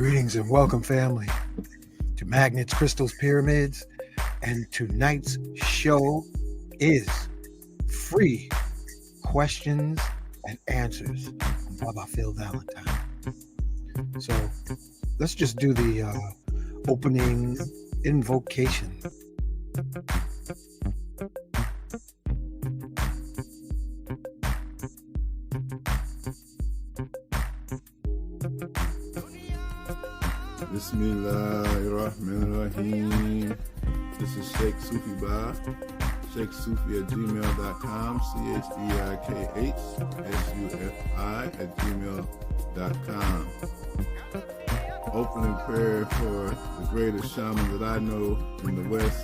Greetings and welcome, family, to Magnets, Crystals, Pyramids. And tonight's show is free questions and answers from Baba Phil Valentine. So let's just do the opening invocation. Bismillahirrahmanirrahim. This is Sheikh Sufi Ba, SheikhSufi@gmail.com, CHDIKHSUFI@gmail.com. Opening prayer for the greatest shaman that I know in the West,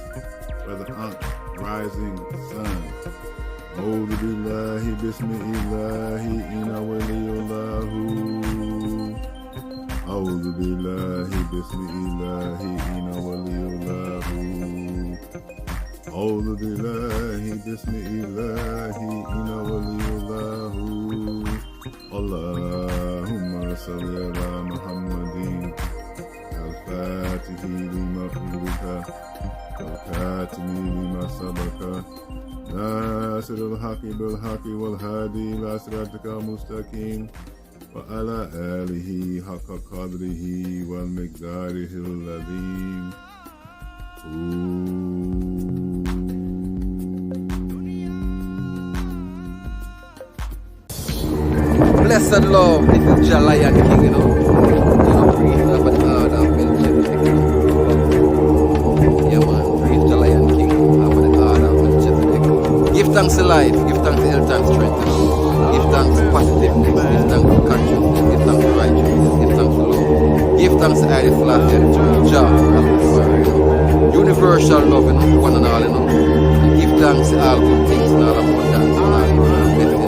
Brother Ankh, Rising Sun. A'udhu billahi bismillahi inna waliyullahu. A'udhu billahi bismillahi inna waliyullahu. A'udhu billahi bismillahi inna waliyullahu. Allahumma salli ala Muhammadin al-Fatihi lima ughliqa wal-Khatimi lima sabaqa nasir al-haqi bil-haqi wal-hadi ila siratika al-mustaqim وعلى آله حق قدره والمقداره العظيم. Blessed love, this is Lion King, you know. Praise of an order of Melchizedek. Yeah, man, praise the Lion King of an order of Melchizedek. Give thanks to life, give thanks to health and strength, you know. Give thanks to positiveness, give thanks to consciousness, give thanks to righteousness, give thanks to love. Give thanks to Haile Selassie, Jah, universal love, you know, one and all, you know. And give thanks to all good things and all abundance and all blessing.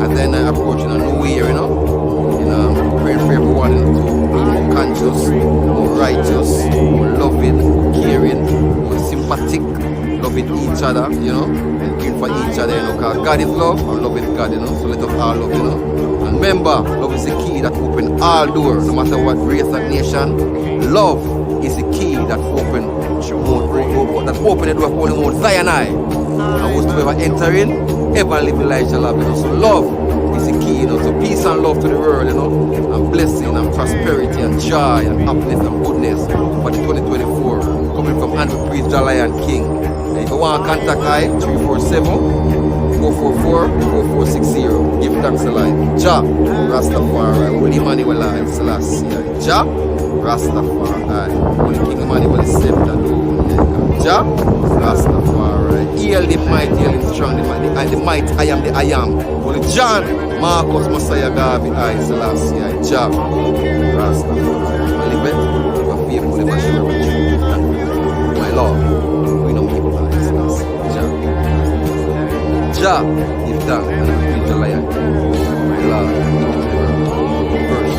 And then I approach in a new year, you know. Praying for everyone, you know, to be more conscious, more righteous, more loving, caring, more sympathetic, loving each other, you know, and caring for each other, you know, because God is love and love is God, you know, so let us all love, you know. And remember, love is the key that opens all doors, no matter what race or nation. Love is the key that opens the door for only Mount Zion. And whosoever enter in, ever live in life shall have, you know. So love is the key, you know. So peace and love to the world, you know, and blessing and prosperity and joy and happiness and goodness for the 2024 coming from Andrew Priest, the Lion King. And if you want to contact I, 347-444-4460. Give thanks to life. Jah, Rastafari, Holy Emmanuel, Selassie. Jah, Rastafari, Holy King Emmanuel, Scepter, Jah, Rastafari. Heal the might, heal the strong, the might, I am the I am. Holy John, Marcus, Messiah, Gabi, I, Selassie, Jah, Rastafari. Live it, for faithful, my sure, my Lord, we know people are Selassie, Jah. Jah, give thanks, and I'm the Lion, my Lord, first.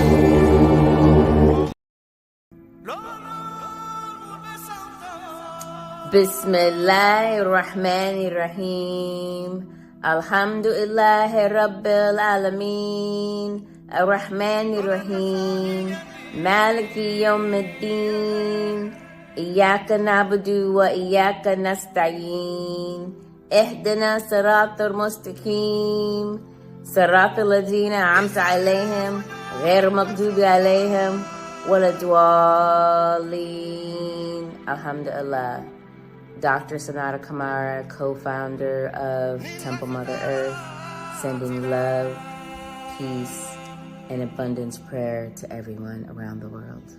Bismillahirrahmanirrahim. Alhamdulillahi Rabbil Alameen. Ar-Rahmanirrahim. Maliki Yawmiddin. Iyaka na'budu wa iyaka nasta'een. Ihdina siratal mustaqim. Siratal ladina an'amta alayhim. Ghayr maghdubi alayhim. Wala dwalleen. Alhamdulillah. Dr. Sanada Kamara, co-founder of Temple Mother Earth, sending love, peace, and abundance prayer to everyone around the world.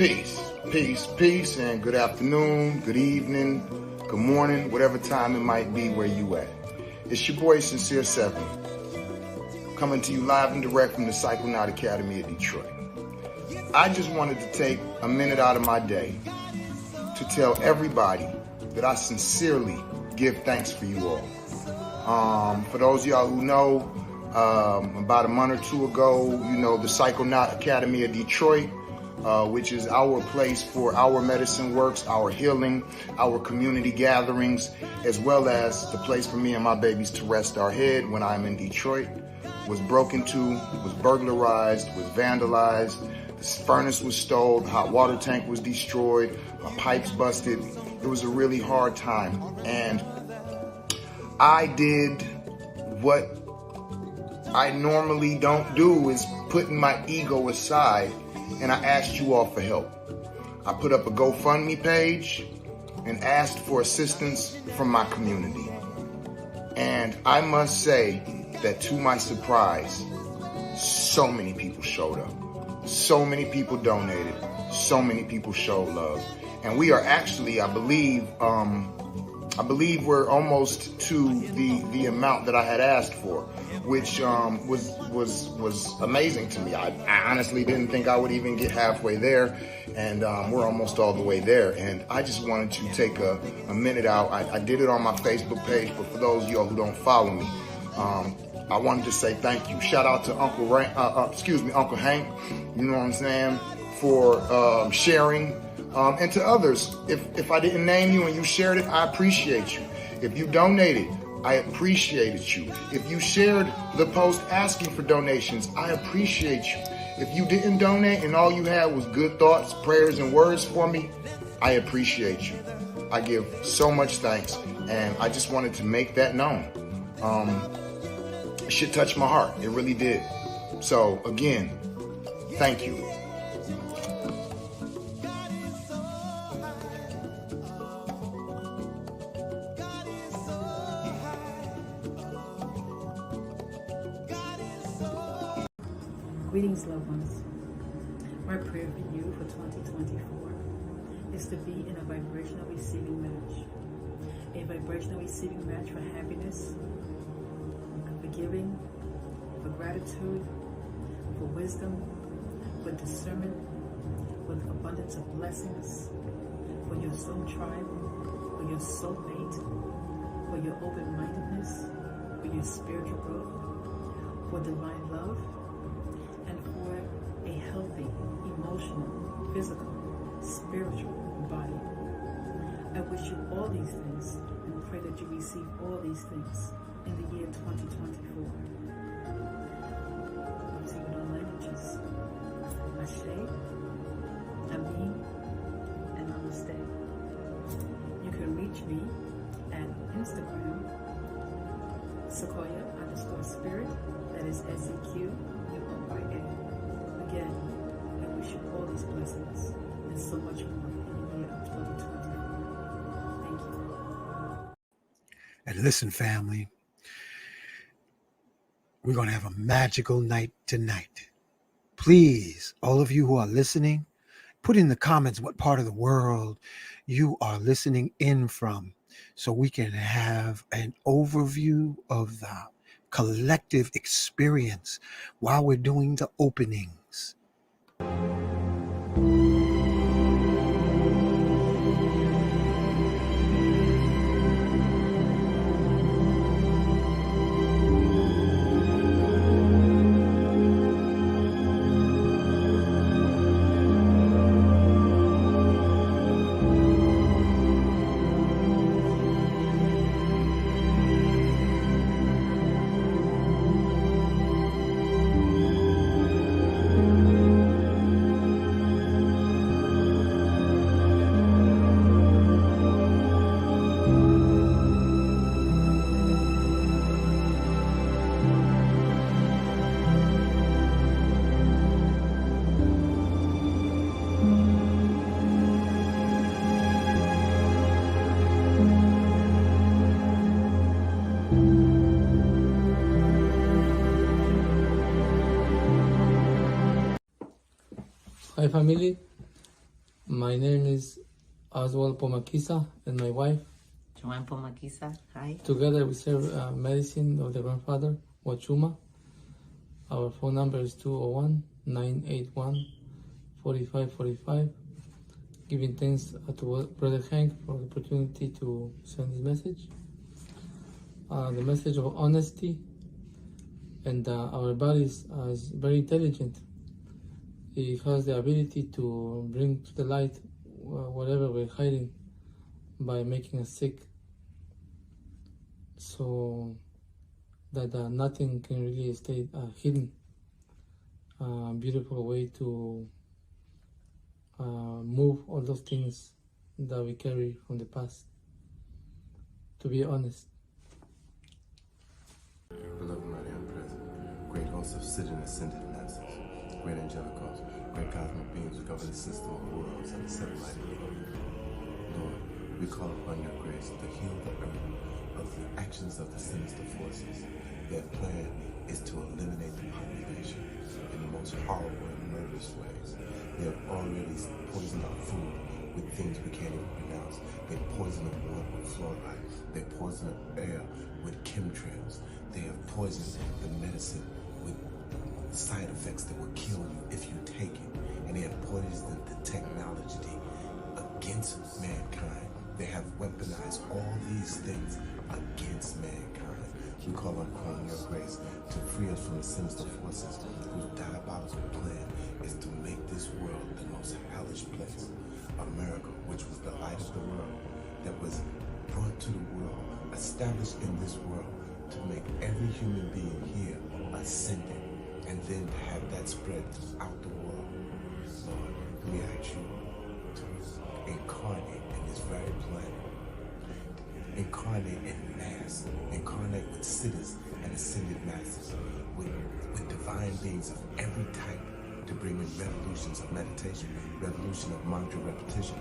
Peace, and good afternoon, good evening, good morning, whatever time it might be where you at. It's your boy Sincere 7, coming to you live and direct from the Psychonaut Academy of Detroit. I just wanted to take a minute out of my day to tell everybody that I sincerely give thanks for you all. For those of y'all who know, about a month or two ago, the Psychonaut Academy of Detroit, which is our place for our medicine works, our healing, our community gatherings, as well as the place for me and my babies to rest our head when I'm in Detroit, was broken into, was burglarized, was vandalized, the furnace was stolen, the hot water tank was destroyed, my pipes busted. It was a really hard time. And I did what I normally don't do, is putting my ego aside, and I asked you all for help. I put up a GoFundMe page and asked for assistance from my community. And I must say that to my surprise, so many people showed up. So many people donated. So many people showed love. And we are actually, I believe we're almost to the amount that I had asked for, which was amazing to me. I honestly didn't think I would even get halfway there, and we're almost all the way there. And I just wanted to take a minute out. I did it on my Facebook page, but for those of y'all who don't follow me, I wanted to say thank you. Shout out to Uncle Hank, you know what I'm saying, for sharing. And to others, if I didn't name you and you shared it, I appreciate you. If you donated, I appreciated you. If you shared the post asking for donations, I appreciate you. If you didn't donate and all you had was good thoughts, prayers, and words for me, I appreciate you. I give so much thanks, and I just wanted to make that known. Shit touched my heart. It really did. So again, thank you. Greetings, loved ones. My prayer for you for 2024 is to be in a vibrational receiving match. A vibrational receiving match for happiness, for giving, for gratitude, for wisdom, for discernment, with abundance of blessings, for your soul tribe, for your soulmate, for your open-mindedness, for your spiritual growth, for divine love, and for a healthy, emotional, physical, spiritual body. I wish you all these things and pray that you receive all these things in the year 2024. I'm speaking all languages. Ashe, Amin, and Namaste. You can reach me at Instagram, Sequoia_spirit, that is SEQUOIA. Again, I wish you all these blessings and so much more in the year of 2024. Thank you. And listen, family, we're going to have a magical night tonight. Please, all of you who are listening, put in the comments what part of the world you are listening in from, so we can have an overview of the collective experience while we're doing the openings. Hi family, My name is Oswald Pomakisa and my wife. Joanne Pomakisa, hi. Together we serve medicine of the grandfather, Wachuma. Our phone number is 201-981-4545. Giving thanks to Brother Hank for the opportunity to send this message. The message of honesty, and our body is very intelligent. It has the ability to bring to the light whatever we're hiding by making us sick, so that nothing can really stay hidden. Beautiful way to move all those things that we carry from the past, to be honest. Beloved mighty Empress, great hosts of sitting ascended masters, great angelicals, great cosmic beings who govern the system of worlds and the seven mighty worlds. Lord, we call upon your grace to heal the earth of the actions of the sinister forces. Their plan is to eliminate the population in the most horrible and murderous ways. They have already poisoned our food with things we can't even pronounce. They poison the water with fluoride. They poison the air with chemtrails. They have poisoned the medicine with side effects that will kill you if you take it. And they have poisoned the technology against mankind. They have weaponized all these things against mankind. We call upon your grace to free us from the sinister forces whose diabolical plan is to make this world the most hellish place. America, which was the light of the world, that was brought to the world, established in this world, to make every human being here ascendant, and then to have that spread throughout the world. Lord, we ask you to incarnate in this very planet. Incarnate in mass, incarnate with siddhis and ascended masters, with divine beings of every type, to bring in revolutions of meditation, revolution of mantra repetition,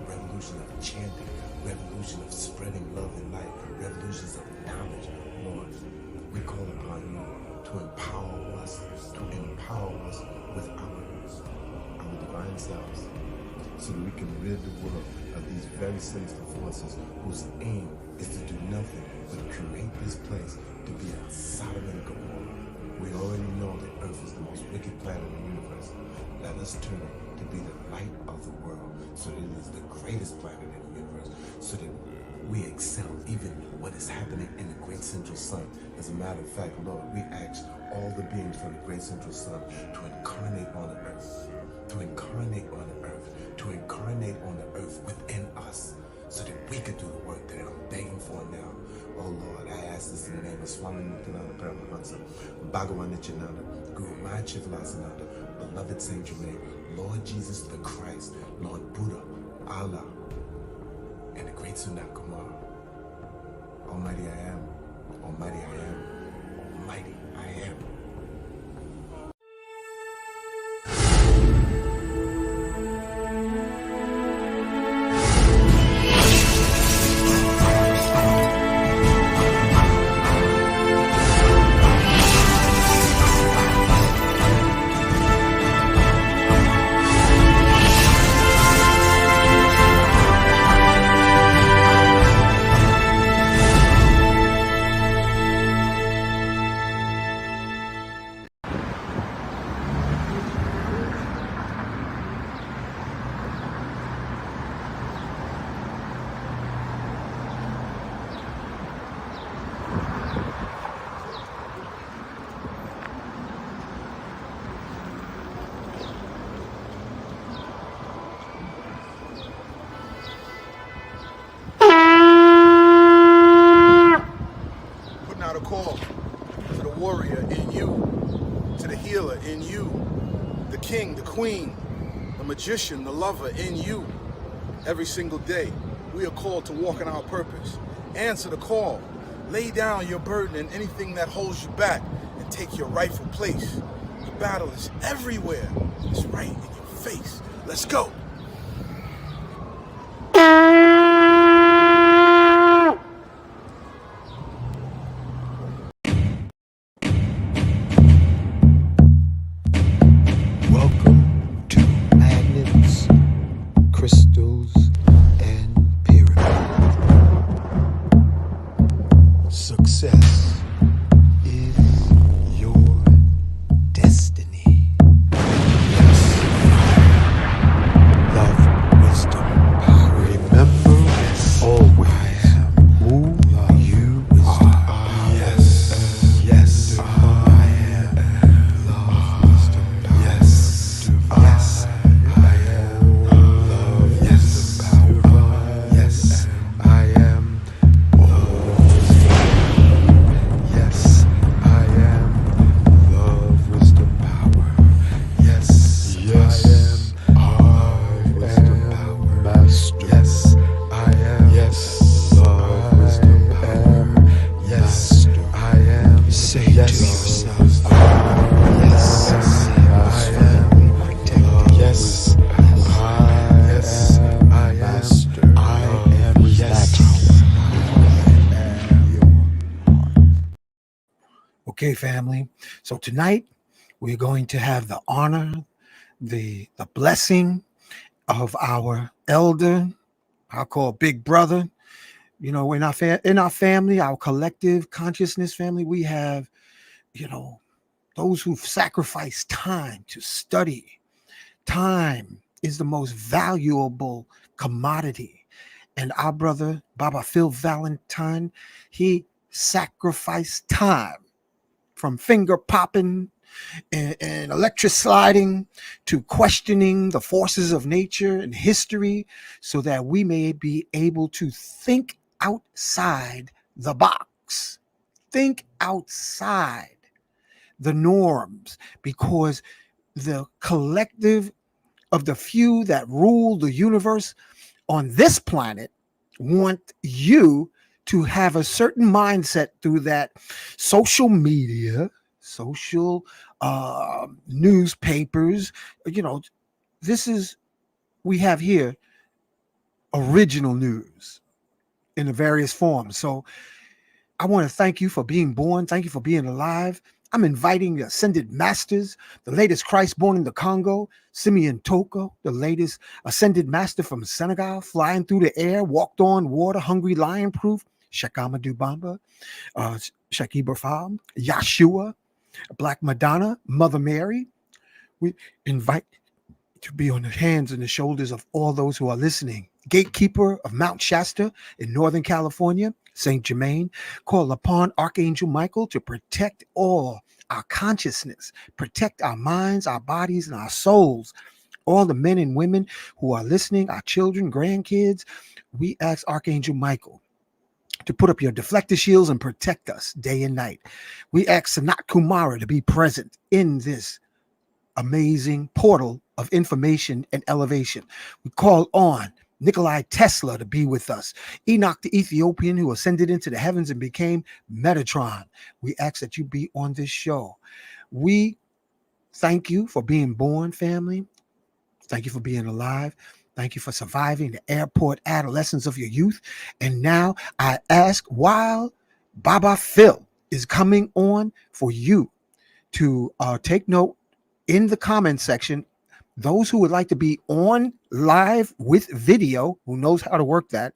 revolution of chanting, revolution of spreading love and light, revolutions of knowledge. Lord, we call upon you to empower us with our divine selves, so that we can rid the world of these very sinister forces whose aim is to do nothing but create this place to be a Sodom and Gomorrah. We already know that Earth is the most wicked planet in the universe. Let us turn it to be the light of the world, so that it is the greatest planet in the universe, so that we excel even what is happening in the great central sun. As a matter of fact, Lord, we ask all the beings from the great central sun to incarnate on the earth, to incarnate on the earth, to incarnate on the earth within us, so that we could do the work that I'm begging for now. Oh Lord, I ask this in the name of Swami Muktananda Paramahansa, Bhagavan Nityananda, Guru Mahant Shivasananda, beloved Saint Germain, Lord Jesus the Christ, Lord Buddha, Allah, and the great Sanat Kumar. Almighty I am, Almighty I am, Almighty I am. A call to the warrior in you, to the healer in you, the king, the queen, the magician, the lover in you. Every single day, we are called to walk in our purpose. Answer the call. Lay down your burden and anything that holds you back and take your rightful place. The battle is everywhere. It's right in your face. Let's go. to yourself. Yes, I am protected. Yes, I am master. I am Okay, family. So tonight we're going to have the honor, the blessing of our elder, I'll call big brother. You know, in our family, our collective consciousness family, we have, you know, those who've sacrificed time to study. Time is the most valuable commodity. And our brother, Baba Phil Valentine, he sacrificed time from finger popping and electric sliding to questioning the forces of nature and history so that we may be able to think outside the box, think outside the norms, because the collective of the few that rule the universe on this planet want you to have a certain mindset through that social media, social newspapers. You know, this is, we have here original news in the various forms. So I want to thank you for being born. Thank you for being alive. I'm inviting the ascended masters, the latest Christ born in the Congo, Simeon Toko, the latest ascended master from Senegal, flying through the air, walked on water, hungry lion proof, Shekama Dubamba, Sheikh Ibrahim, Yeshua, Black Madonna, Mother Mary. We invite to be on the hands and the shoulders of all those who are listening. Gatekeeper of Mount Shasta in Northern California, Saint Germain, call upon Archangel Michael to protect all our consciousness, protect our minds, our bodies, and our souls. All the men and women who are listening, our children, grandkids, we ask Archangel Michael to put up your deflector shields and protect us day and night. We ask Sanat Kumara to be present in this amazing portal of information and elevation. We call on Nikolai Tesla to be with us. Enoch the Ethiopian, who ascended into the heavens and became Metatron. We ask that you be on this show. We thank you for being born, family. Thank you for being alive. Thank you for surviving the airport adolescence of your youth. And now I ask, while Baba Phil is coming on, for you to take note in the comment section. Those who would like to be on live with video, who knows how to work that,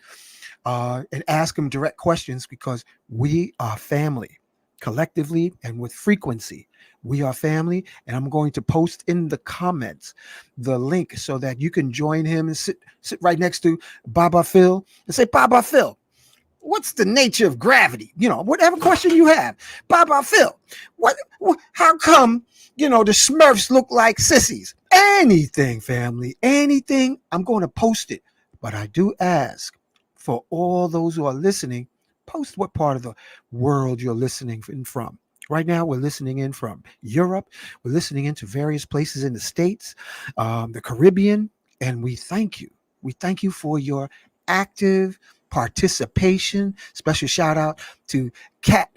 and ask them direct questions, because we are family collectively and with frequency. We are family, and I'm going to post in the comments the link so that you can join him and sit right next to Baba Phil and say, Baba Phil, what's the nature of gravity? You know, whatever question you have. Baba Phil, what how come, you know, the Smurfs look like sissies? Anything, family, anything. I'm going to post it. But I do ask for all those who are listening, post what part of the world you're listening in from. Right now, we're listening in from Europe. We're listening into various places in the States, the Caribbean, and we thank you. We thank you for your active participation. Special shout out to Cat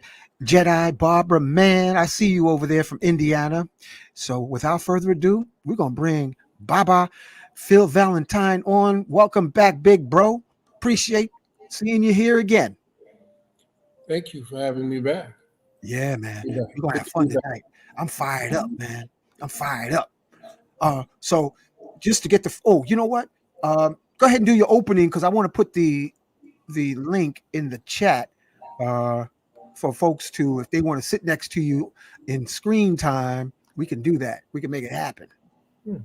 Jedi Barbara, man, I see you over there from Indiana. So without further ado, we're going to bring Baba Phil Valentine on. Welcome back, big bro. Appreciate seeing you here again. Thank you for having me back. Yeah, man. We're going to have fun tonight. I'm fired up, man. I'm fired up. So just to get the, oh, you know what? Go ahead and do your opening, because I want to put the link in the chat for folks to, if they want to sit next to you in screen time, we can do that. We can make it happen.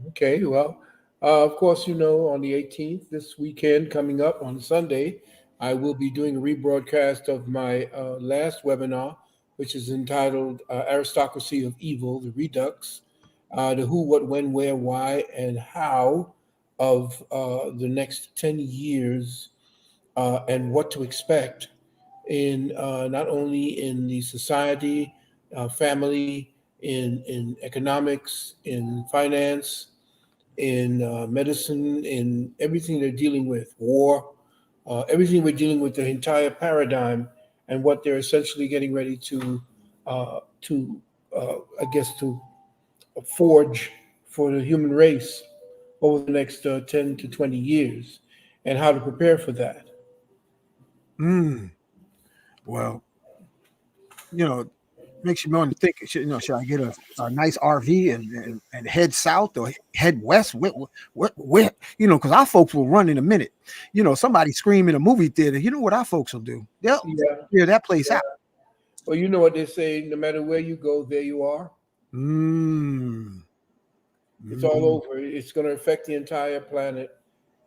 Okay, well, of course, you know, on the 18th, this weekend coming up on Sunday, I will be doing a rebroadcast of my last webinar, which is entitled Aristocracy of Evil, the Redux, the who, what, when, where, why, and how of the next 10 years and what to expect in not only in the society, family, in economics, in finance, in medicine, in everything they're dealing with, war, everything we're dealing with, the entire paradigm, and what they're essentially getting ready to to I guess to forge for the human race over the next 10 to 20 years, and how to prepare for that. Well, makes you want to think. Should I get a nice RV and head south or head west? Where? Because our folks will run in a minute. Somebody scream in a movie theater. You know what our folks will do? They'll clear that place out. Well, you know what they say: no matter where you go, there you are. It's all over. It's going to affect the entire planet.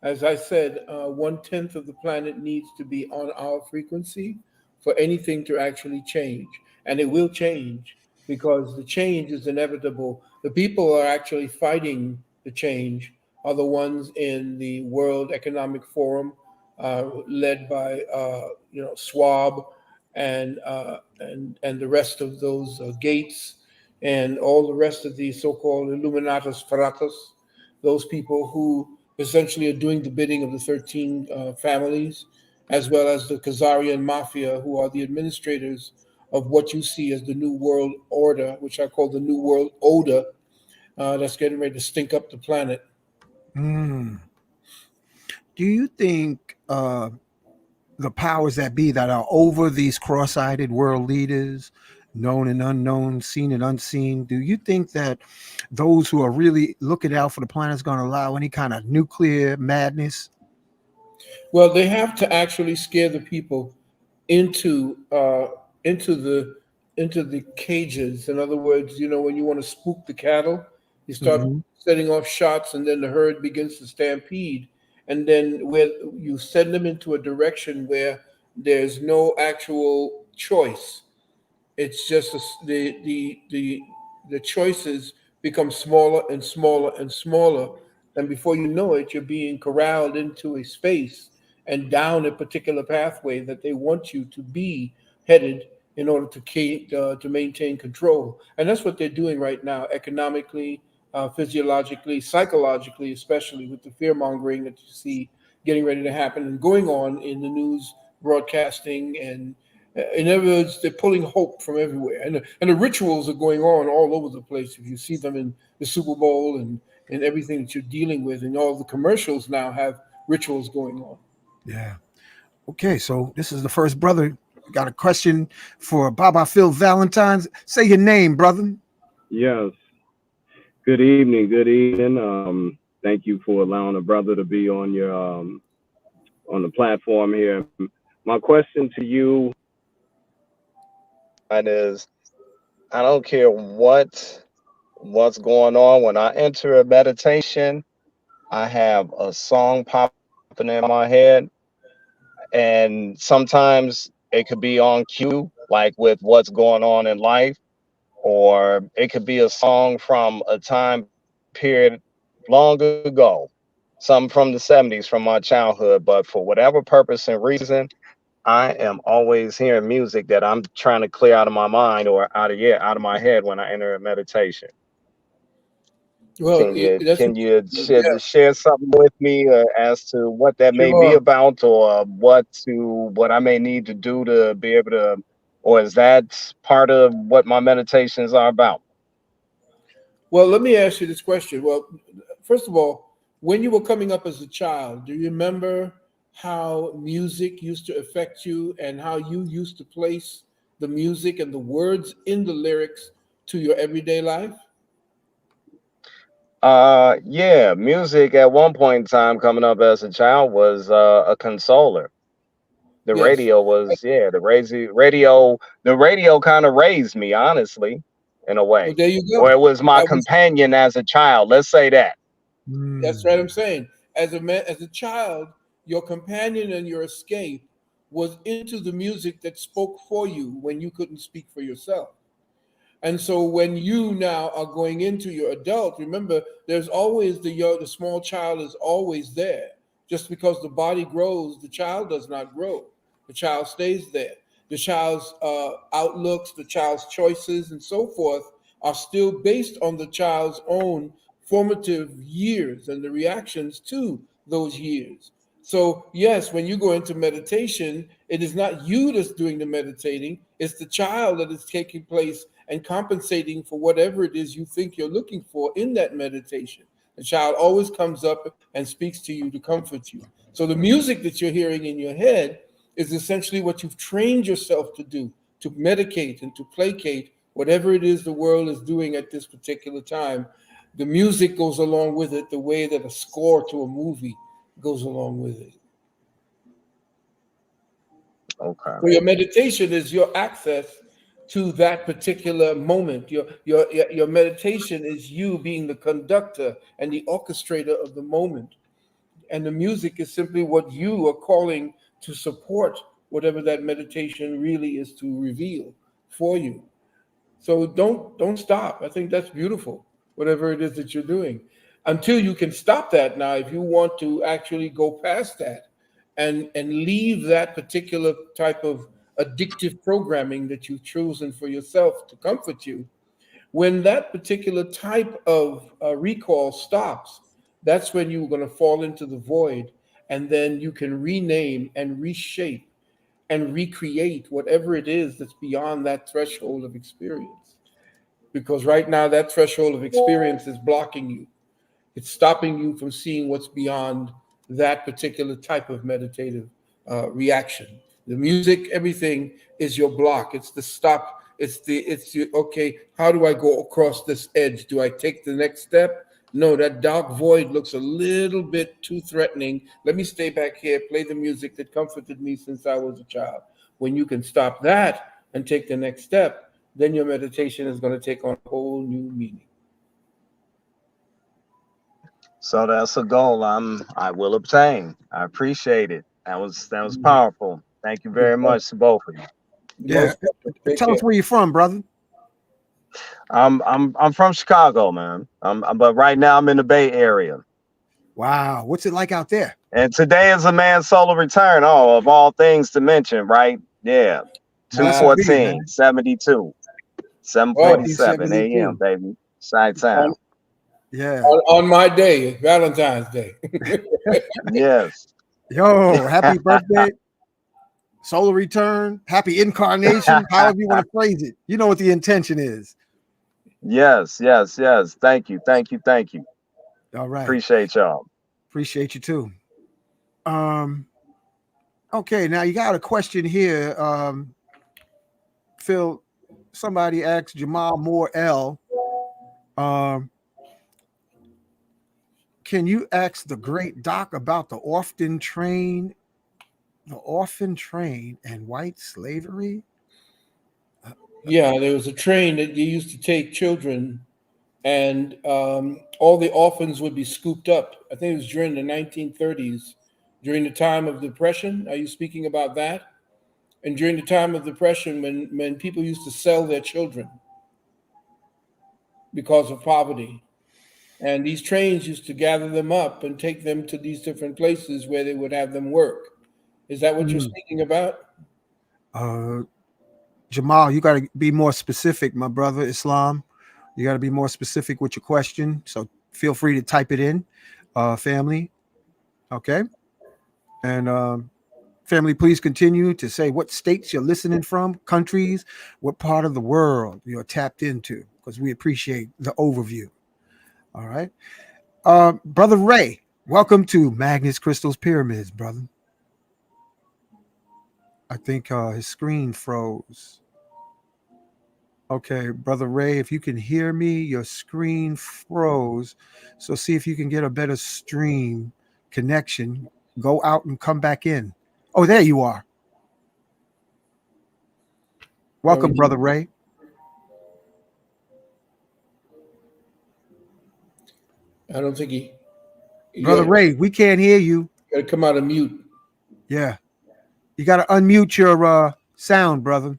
As I said, 1/10 of the planet needs to be on our frequency for anything to actually change. And it will change because the change is inevitable. The people who are actually fighting the change are the ones in the World Economic Forum, led by Schwab and the rest of those Gates and all the rest of the so-called Illuminatus Fratus, those people who essentially are doing the bidding of the 13 families, as well as the Khazarian Mafia, who are the administrators of what you see as the New World Order, which I call the New World Odor, that's getting ready to stink up the planet. Do you think the powers that be that are over these cross-eyed world leaders, known and unknown, seen and unseen, do you think that those who are really looking out for the planet is going to allow any kind of nuclear madness? Well, they have to actually scare the people into the cages. In other words, when you want to spook the cattle, you start setting off shots, and then the herd begins to stampede. And then where you send them into a direction where there's no actual choice. It's just the choices become smaller and smaller and smaller, and before you know it, you're being corralled into a space and down a particular pathway that they want you to be headed in order to maintain control. And that's what they're doing right now, economically, physiologically, psychologically, especially with the fear mongering that you see getting ready to happen and going on in the news broadcasting. And in other words, they're pulling hope from everywhere. And the rituals are going on all over the place. If you see them in the Super Bowl and everything that you're dealing with, and all the commercials now have rituals going on. Yeah. Okay, so this is the first brother. Got a question for Baba Phil Valentine. Say your name, brother. Yes. Good evening. Good evening. Thank you for allowing a brother to be on your on the platform here. My question to you is, I don't care what's going on. When I enter a meditation, I have a song popping in my head, and sometimes it could be on cue, like with what's going on in life, or it could be a song from a time period long ago, some from the 70s from my childhood. But for whatever purpose and reason, I am always hearing music that I'm trying to clear out of my mind or out of my head when I enter a meditation. Well, can you share something with me as to what that may be about, or what I may need to do to be able to, or is that part of what my meditations are about? Well, let me ask you this question. Well, first of all, when you were coming up as a child, do you remember how music used to affect you and how you used to place the music and the words in the lyrics to your everyday life? Yeah, music at one point in time coming up as a child was a consoler. The radio was, the radio kind of raised me, honestly, in a way. Well, there you go. Or it was my companion as a child. Let's say that. That's right. I'm saying, as a child, your companion and your escape was into the music that spoke for you when you couldn't speak for yourself. And so when you now are going into your adult, remember, there's always the small child is always there. Just because the body grows, the child does not grow. The child stays there. The child's outlooks, the child's choices, and so forth are still based on the child's own formative years and the reactions to those years. So yes, when you go into meditation, it is not you that's doing the meditating, it's the child that is taking place and compensating for whatever it is you think you're looking for in that meditation. The child always comes up and speaks to you to comfort you. So the music that you're hearing in your head is essentially what you've trained yourself to do, to medicate and to placate whatever it is the world is doing at this particular time. The music goes along with it the way that a score to a movie goes along with it. Okay. So your meditation is your access to that particular moment. Your meditation is you being the conductor and the orchestrator of the moment. And the music is simply what you are calling to support whatever that meditation really is to reveal for you. So don't stop. I think that's beautiful, whatever it is that you're doing. Until you can stop that now, if you want to actually go past that and leave that particular type of addictive programming that you've chosen for yourself to comfort you, when that particular type of recall stops, that's when you're going to fall into the void, and then you can rename and reshape and recreate whatever it is that's beyond that threshold of experience. Because right now that threshold of experience is blocking you. It's stopping you from seeing what's beyond that particular type of meditative reaction. The music, everything is your block. It's the stop. It's okay, how do I go across this edge? Do I take the next step? No, that dark void looks a little bit too threatening. Let me stay back here, play the music that comforted me since I was a child. When you can stop that and take the next step, then your meditation is going to take on a whole new meaning. So that's a goal I will obtain. I appreciate it. That was powerful. Thank you very much to both of you. Yeah. Tell us where you're from, brother. I'm from Chicago, man. But right now I'm in the Bay Area. Wow. What's it like out there? And today is a man's solar return. Oh, of all things to mention, right? Yeah. 214, 72, 7:47 a.m., baby. Side town. Yeah. On my day, Valentine's Day. Yes. Yo, happy birthday. Solar return. Happy incarnation. However you want to phrase it. You know what the intention is. Yes. Thank you. All right. Appreciate y'all. Appreciate you too. Okay, now you got a question here. Phil, somebody asked Jamal Moore L. Can you ask the great Doc about the orphan train and white slavery? Yeah, there was a train that you used to take children, and all the orphans would be scooped up. I think it was during the 1930s, during the time of Depression. Are you speaking about that? And during the time of Depression, when people used to sell their children because of poverty. And these trains used to gather them up and take them to these different places where they would have them work. Is that what you're speaking about? Jamal, you got to be more specific, my brother. Islam, you got to be more specific with your question. So feel free to type it in, family. Okay. And family, please continue to say what states you're listening from, countries, what part of the world you're tapped into, because we appreciate the overview. All right. Brother Ray, welcome to Magnets, Crystals, Pyramids, brother. I think his screen froze. Okay, Brother Ray, if you can hear me, your screen froze. So see if you can get a better stream connection. Go out and come back in. Oh, there you are. Welcome, Brother Ray. I don't think he Brother Ray, we can't hear you. Gotta come out of mute. Yeah. You got to unmute your sound, brother.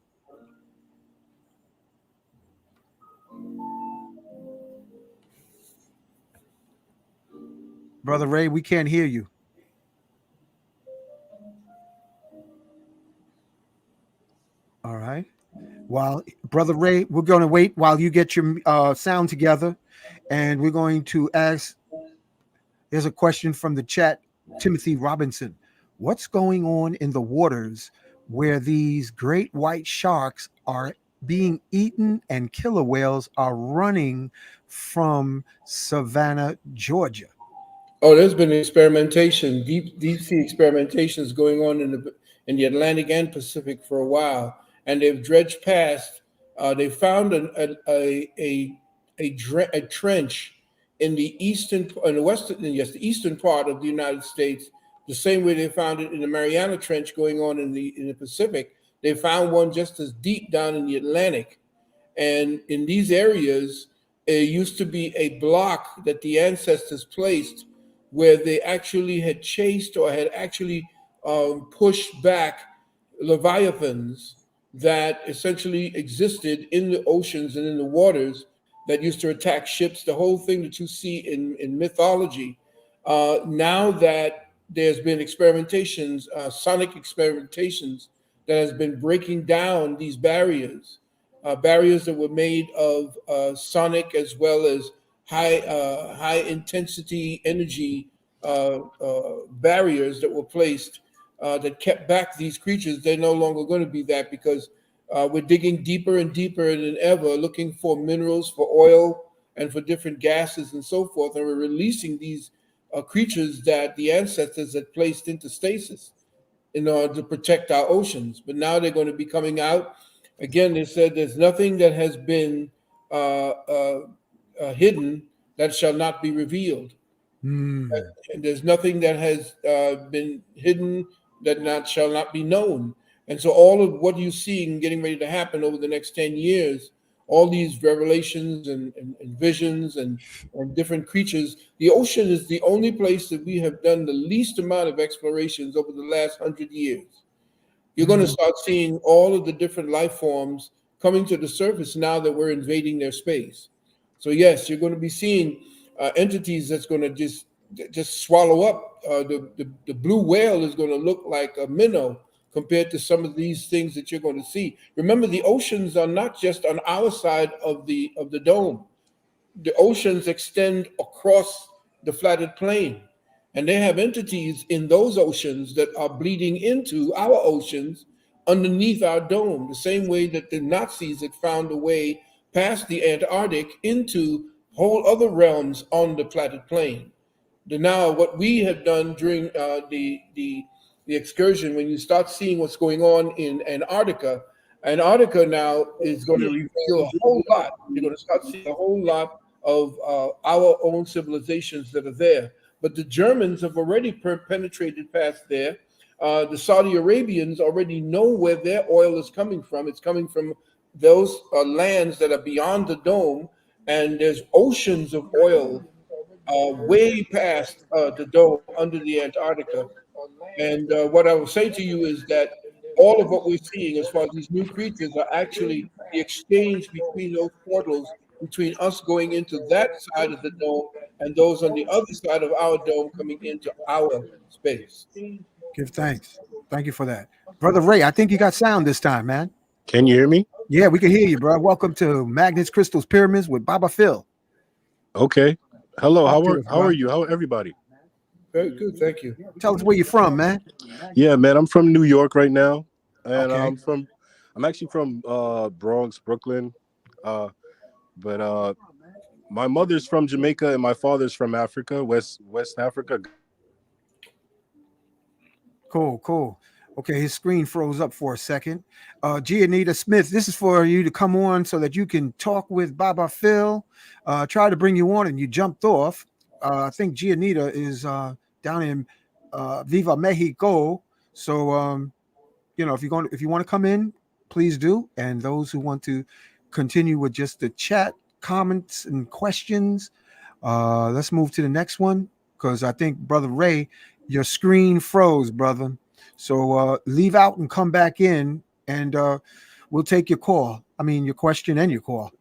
Brother Ray, we can't hear you. All right. Well, Brother Ray, we're going to wait while you get your sound together. And we're going to ask, here's a question from the chat, Timothy Robinson. What's going on in the waters where these great white sharks are being eaten and killer whales are running from Savannah, Georgia. Oh, there's been experimentation, deep sea experimentations going on in the Atlantic and Pacific for a while, and they've dredged past. They found a trench in the eastern part of the United States, the same way they found it in the Mariana Trench going on in the Pacific. They found one just as deep down in the Atlantic, and in these areas, it used to be a block that the ancestors placed where they actually had chased or had actually pushed back leviathans that essentially existed in the oceans and in the waters that used to attack ships, the whole thing that you see in mythology. Now that there's been experimentations, sonic experimentations, that has been breaking down these barriers, barriers that were made of sonic as well as high intensity energy barriers that were placed that kept back these creatures. They're no longer going to be that because we're digging deeper and deeper than ever, looking for minerals, for oil, and for different gases and so forth. And we're releasing these creatures that the ancestors had placed into stasis in order to protect our oceans. But now they're going to be coming out. Again, they said there's nothing that has been hidden that shall not be revealed. And there's nothing that has been hidden that shall not be known. And so all of what you're seeing getting ready to happen over the next 10 years, all these revelations and visions and different creatures, the ocean is the only place that we have done the least amount of explorations over the last 100 years. You're going to start seeing all of the different life forms coming to the surface now that we're invading their space. So yes, you're going to be seeing entities that's going to just swallow up. The blue whale is going to look like a minnow compared to some of these things that you're going to see. Remember, the oceans are not just on our side of the dome. The oceans extend across the flattened plain, and they have entities in those oceans that are bleeding into our oceans underneath our dome, the same way that the Nazis had found a way past the Antarctic into whole other realms on the flattened plain. Now, what we have done during the excursion, when you start seeing what's going on in Antarctica now is going to reveal a whole lot. You're going to start seeing a whole lot of our own civilizations that are there. But the Germans have already penetrated past there. The Saudi Arabians already know where their oil is coming from. It's coming from those lands that are beyond the dome, and there's oceans of oil way past the dome under the Antarctica. And what I will say to you is that all of what we're seeing as far as these new creatures are actually the exchange between those portals, between us going into that side of the dome and those on the other side of our dome coming into our space. Give thanks. Thank you for that. Brother Ray, I think you got sound this time, man. Can you hear me? Yeah, we can hear you, bro. Welcome to Magnets, Crystals, Pyramids with Baba Phil. Okay. Hello. How are you? How are everybody? Very good, thank you. Tell us where you're from, man. Yeah, man. I'm from New York right now, and I'm actually from Bronx, Brooklyn, but my mother's from Jamaica and my father's from Africa, West Africa. Cool. Okay, his screen froze up for a second. Gianita Smith, this is for you to come on so that you can talk with Baba Phil. Try to bring you on and you jumped off. I think Gianita is down in Viva Mexico. So if you want to come in, please do. And those who want to continue with just the chat, comments, and questions, let's move to the next one, because I think Brother Ray, your screen froze, brother. So leave out and come back in, and we'll take your call. I mean, your question and your call.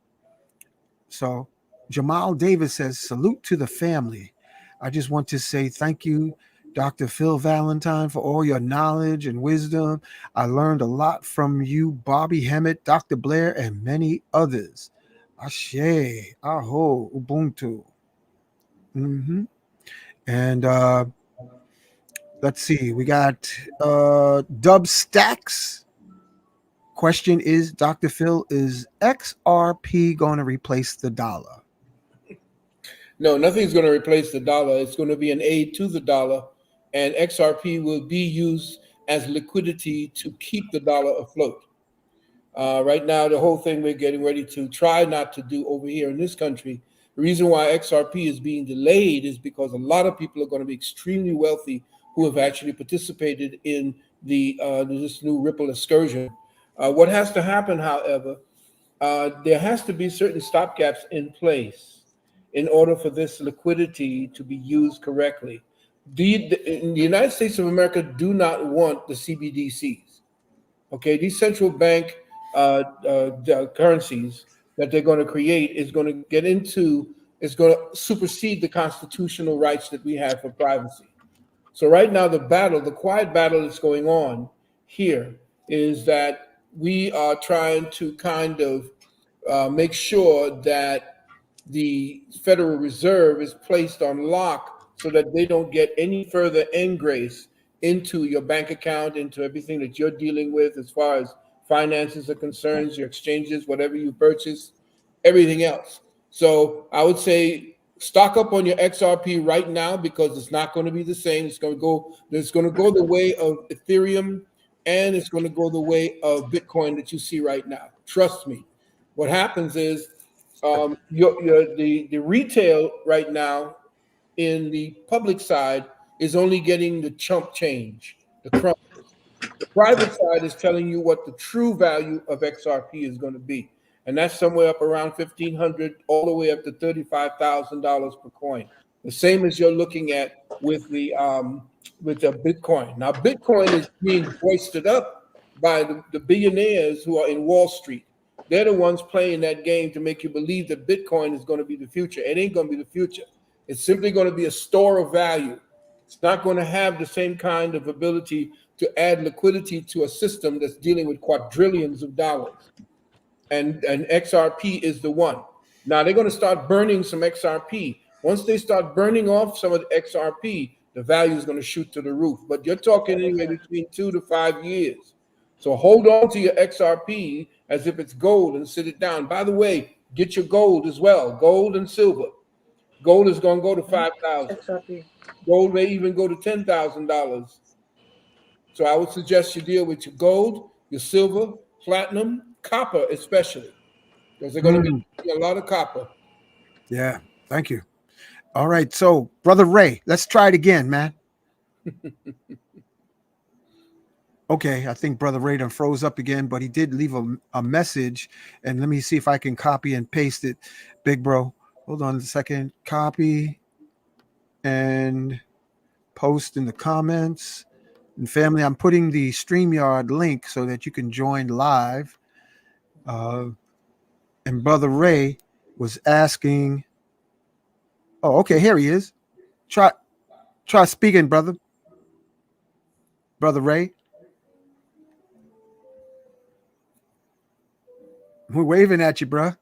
So Jamal Davis says, salute to the family. I just want to say thank you, Dr. Phil Valentine, for all your knowledge and wisdom. I learned a lot from you, Bobby Hemmett, Dr. Blair, and many others. Ashe, Aho, Ubuntu. And let's see, we got Dub Stacks. question is, Dr. Phil, is XRP going to replace the dollar? No, nothing's going to replace the dollar. It's going to be an aid to the dollar, and XRP will be used as liquidity to keep the dollar afloat. Right now, the whole thing we're getting ready to try not to do over here in this country, the reason why XRP is being delayed is because a lot of people are going to be extremely wealthy who have actually participated in this new Ripple excursion. What has to happen, however, there has to be certain stopgaps in place in order for this liquidity to be used correctly. In the United States of America do not want the CBDCs. Okay, these central bank currencies that they're going to create is going to supersede the constitutional rights that we have for privacy. So right now, the quiet battle that's going on here is that we are trying to kind of make sure that the Federal Reserve is placed on lock so that they don't get any further ingress into your bank account, into everything that you're dealing with as far as finances are concerned, your exchanges, whatever you purchase, everything else. So I would say stock up on your XRP right now because it's not going to be the same. It's going to go the way of Ethereum, and it's going to go the way of Bitcoin that you see right now. Trust me. What happens is the retail right now in the public side is only getting the chump change, the crumbs. The private side is telling you what the true value of XRP is going to be, and that's somewhere up around $1,500 all the way up to $35,000 per coin. The same as you're looking at with the Bitcoin. Now, Bitcoin is being hoisted up by the billionaires who are in Wall Street. They're the ones playing that game to make you believe that Bitcoin is going to be the future. It ain't going to be the future. It's simply going to be a store of value. It's not going to have the same kind of ability to add liquidity to a system that's dealing with quadrillions of dollars. And XRP is the one. Now they're going to start burning some XRP. Once they start burning off some of the XRP, the value is going to shoot to the roof. But you're talking anywhere between 2 to 5 years. So hold on to your XRP as if it's gold and sit it down. By the way, get your gold as well, gold and silver. Gold is going to go to $5,000. Gold may even go to $10,000. So I would suggest you deal with your gold, your silver, platinum, copper especially, because they're going to be a lot of copper. Yeah, thank you. All right, so Brother Ray, let's try it again, man. Okay, I think Brother Ray done froze up again, but he did leave a message, and let me see if I can copy and paste it. Big bro, hold on a second. Copy and post in the comments. And family, I'm putting the StreamYard link so that you can join live. And Brother Ray was asking. Oh, okay, here he is. Try speaking, brother. Brother Ray. We're waving at you, bro.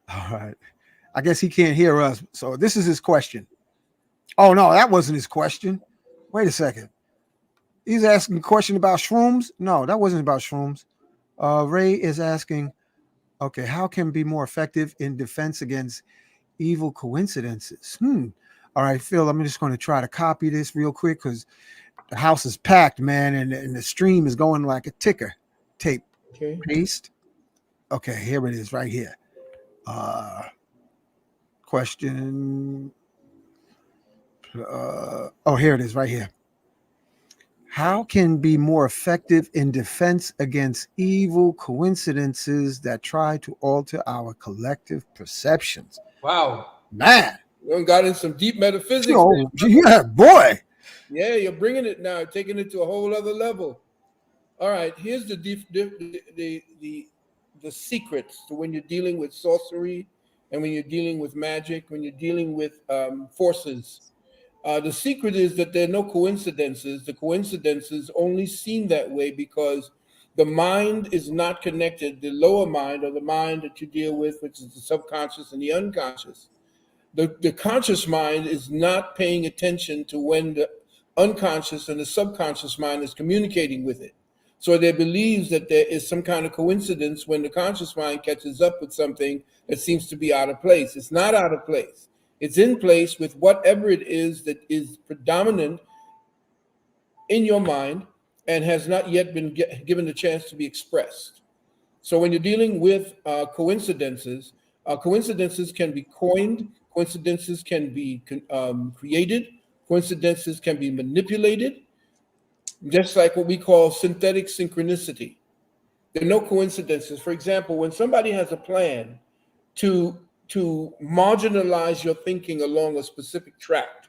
All right. I guess he can't hear us. So this is his question. Oh, no, that wasn't his question. Wait a second. He's asking a question about shrooms. No, that wasn't about shrooms. Ray is asking, okay, how can be more effective in defense against evil coincidences? All right, Phil, I'm just going to try to copy this real quick because the house is packed, man, and the stream is going like a ticker tape. Okay. Paste. Okay, here it is right here. Question. Here it is right here. How can be more effective in defense against evil coincidences that try to alter our collective perceptions? Wow. Man. We got in some deep metaphysics. Oh, yeah, boy. Yeah, you're bringing it now, taking it to a whole other level. All right, here's the secrets to when you're dealing with sorcery and when you're dealing with magic, when you're dealing with forces. The secret is that there are no coincidences. The coincidences only seem that way because the mind is not connected. The lower mind, or the mind that you deal with, which is the subconscious and the unconscious. The conscious mind is not paying attention to when the unconscious and the subconscious mind is communicating with it. So they believes that there is some kind of coincidence when the conscious mind catches up with something that seems to be out of place. It's not out of place. It's in place with whatever it is that is predominant in your mind and has not yet been given the chance to be expressed. So when you're dealing with coincidences, coincidences can be coined, coincidences can be created, coincidences can be manipulated, just like what we call synthetic synchronicity. There are no coincidences. For example, when somebody has a plan to marginalize your thinking along a specific tract,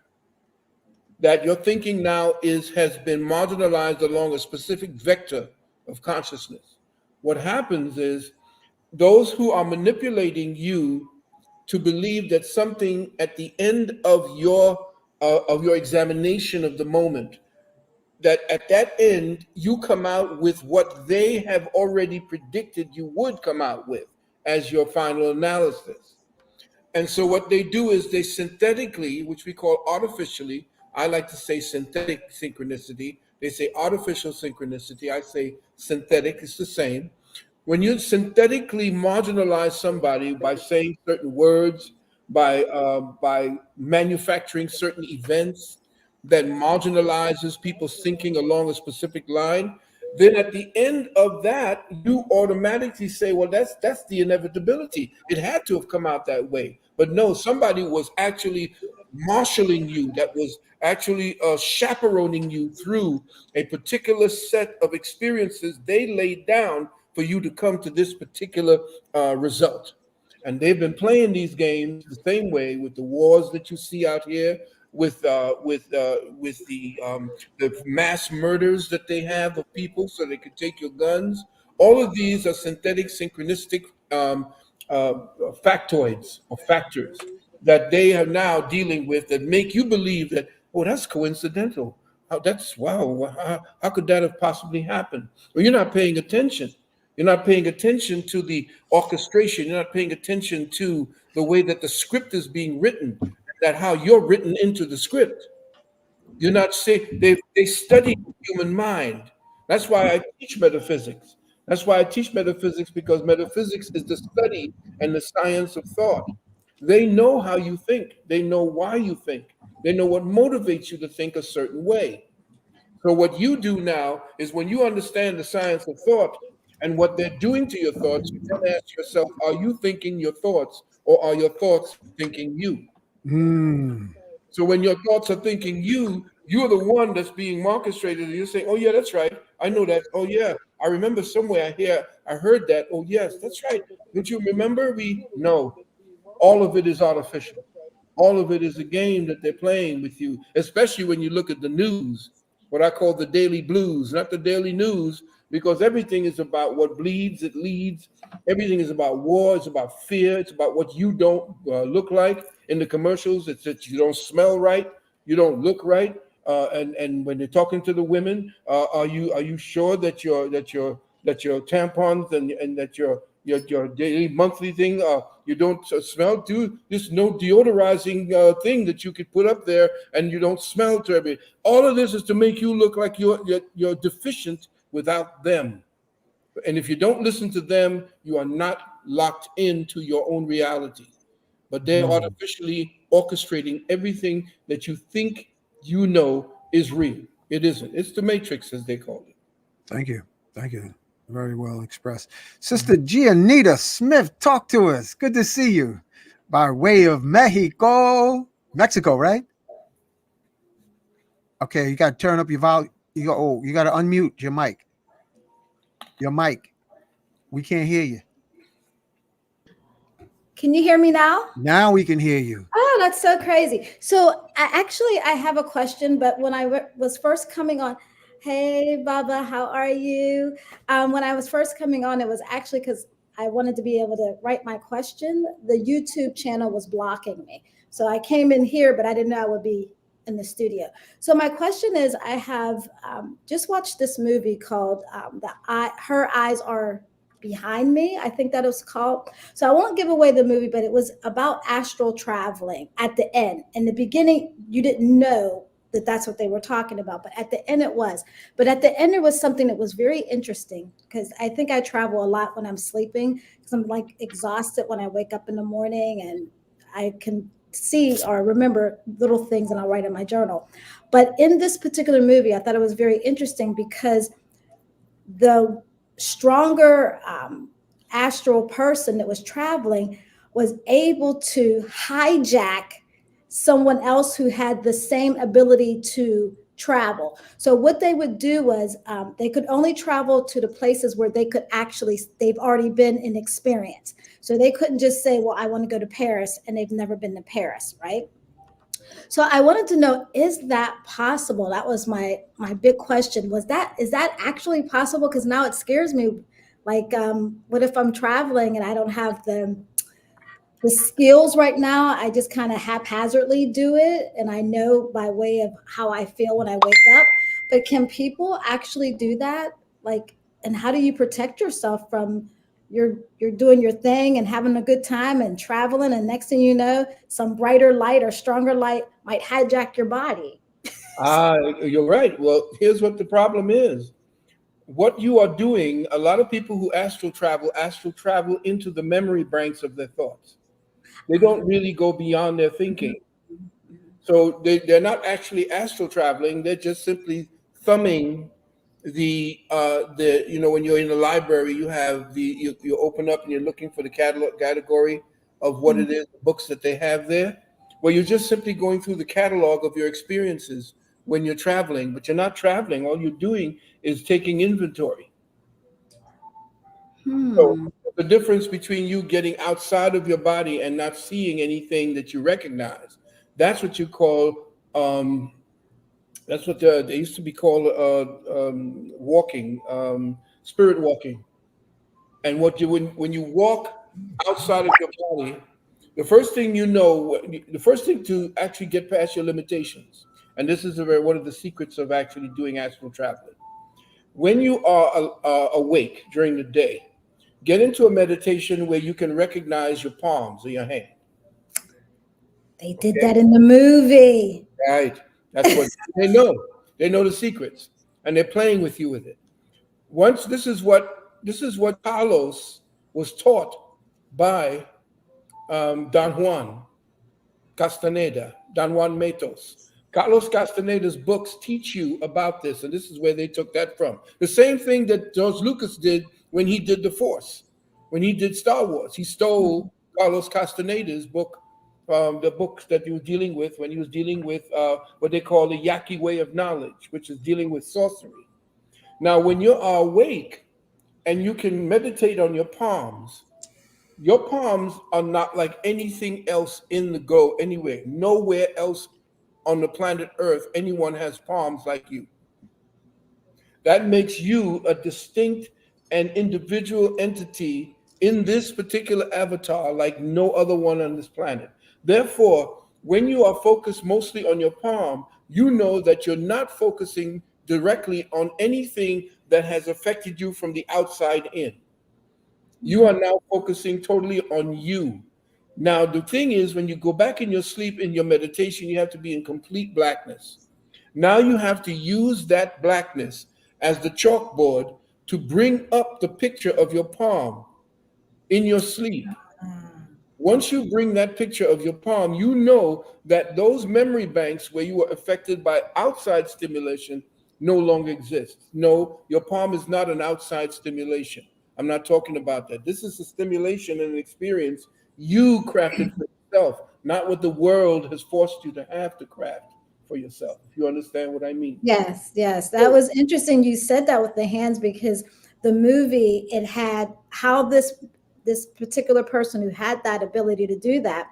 that your thinking now has been marginalized along a specific vector of consciousness. What happens is those who are manipulating you to believe that something at the end of your examination of the moment, that at that end you come out with what they have already predicted you would come out with as your final analysis. And so what they do is they synthetically, which we call artificially, I like to say synthetic synchronicity. They say artificial synchronicity. I say synthetic, it's the same. When you synthetically marginalize somebody by saying certain words, by manufacturing certain events that marginalizes people's thinking along a specific line, then at the end of that, you automatically say, well, that's the inevitability. It had to have come out that way. But no, somebody was actually marshaling you, that was actually chaperoning you through a particular set of experiences they laid down for you to come to this particular result. And they've been playing these games the same way with the wars that you see out here, with the mass murders that they have of people so they could take your guns. All of these are synthetic synchronistic factoids or factors that they are now dealing with that make you believe that, oh, that's coincidental. How could that have possibly happened? Well, you're not paying attention. You're not paying attention to the orchestration. You're not paying attention to the way that the script is being written, that how you're written into the script. You're not saying they study the human mind. That's why I teach metaphysics. That's why I teach metaphysics, because metaphysics is the study and the science of thought. They know how you think. They know why you think. They know what motivates you to think a certain way. So what you do now is, when you understand the science of thought and what they're doing to your thoughts, you then ask yourself, are you thinking your thoughts, or are your thoughts thinking you? So when your thoughts are thinking you, you're the one that's being orchestrated, and you're saying, oh yeah, that's right, I know that. Oh yeah, I remember somewhere I heard that. Oh yes, that's right. Don't you remember? No, all of it is artificial. All of it is a game that they're playing with you, especially when you look at the news, what I call the daily blues, not the daily news, because everything is about what bleeds, it leads. Everything is about war, it's about fear, it's about what you don't look like. In the commercials, it's that you don't smell right, you don't look right, and when they're talking to the women, are you sure that your tampons and that your daily monthly thing, you don't smell? There's no deodorizing thing that you could put up there, and you don't smell terribly. All of this is to make you look like you're deficient without them. And if you don't listen to them, you are not locked into your own reality. But they're artificially orchestrating everything that you think you know is real. It isn't. It's the Matrix, as they call it. Thank you. Thank you. Very well expressed. Sister Gianita Smith, talk to us. Good to see you. By way of Mexico, right? Okay, you got to turn up your volume. You got to unmute your mic. We can't hear you. Can you hear me now? Now we can hear you. Oh, that's so crazy. So I have a question, but when I was first coming on, hey, Baba, how are you? When I was first coming on, it was actually because I wanted to be able to write my question. The YouTube channel was blocking me. So I came in here, but I didn't know I would be in the studio. So my question is, I have just watched this movie called Her Eyes Are Behind Me, I think that was called. So I won't give away the movie, but it was about astral traveling at the end. In the beginning, you didn't know that that's what they were talking about. But at the end it was. But at the end, there was something that was very interesting, because I think I travel a lot when I'm sleeping, because I'm like exhausted when I wake up in the morning, and I can see or remember little things and I'll write in my journal. But in this particular movie, I thought it was very interesting because the stronger astral person that was traveling was able to hijack someone else who had the same ability to travel. So what they would do was they could only travel to the places where they've already been in experience. So they couldn't just say, well, I want to go to Paris, and they've never been to Paris, right? So I wanted to know, is that possible? That was my big question. Is that actually possible? Because now it scares me. Like, what if I'm traveling and I don't have the skills right now? I just kind of haphazardly do it, and I know by way of how I feel when I wake up. But can people actually do that? Like, and how do you protect yourself from you're doing your thing and having a good time and traveling, and next thing you know, some brighter light or stronger light might hijack your body? You're right. Well, here's what the problem is. What you are doing, a lot of people who astral travel into the memory banks of their thoughts. They don't really go beyond their thinking. So they're not actually astral traveling. They're just simply thumbing the when you're in the library, you have you open up and you're looking for the category of what it is, the books that they have there. Well, you're just simply going through the catalog of your experiences when you're traveling, but you're not traveling. All you're doing is taking inventory. So the difference between you getting outside of your body and not seeing anything that you recognize, that's what you call that's what they used to be called walking, spirit walking. And when you walk outside of your body, the first thing to actually get past your limitations, and this is one of the secrets of actually doing astral traveling. When you are awake during the day, get into a meditation where you can recognize your palms of your hand. They did that in the movie. Right. That's what they know. They know the secrets, and they're playing with you with it. Once this is what Carlos was taught by Don Juan Castaneda, Don Juan Matos. Carlos Castaneda's books teach you about this, and this is where they took that from. The same thing that George Lucas did when he did The Force, when he did Star Wars. He stole Carlos Castaneda's book, the books that he was dealing with when he was dealing with what they call the Yaqui way of knowledge, which is dealing with sorcery. Now, when you are awake and you can meditate on your palms are not like anything else in the go anywhere. Nowhere else on the planet Earth anyone has palms like you. That makes you a distinct and individual entity in this particular avatar like no other one on this planet. Therefore, when you are focused mostly on your palm, you know that you're not focusing directly on anything that has affected you from the outside in. You are now focusing totally on you. Now, the thing is, when you go back in your sleep, in your meditation, you have to be in complete blackness. Now you have to use that blackness as the chalkboard to bring up the picture of your palm in your sleep. Once you bring that picture of your palm, you know that those memory banks where you were affected by outside stimulation no longer exist. No, your palm is not an outside stimulation. I'm not talking about that. This is a stimulation and an experience you crafted for yourself, not what the world has forced you to have to craft for yourself, if you understand what I mean. Yes. That was interesting. You said that with the hands, because the movie, it had how this particular person who had that ability to do that,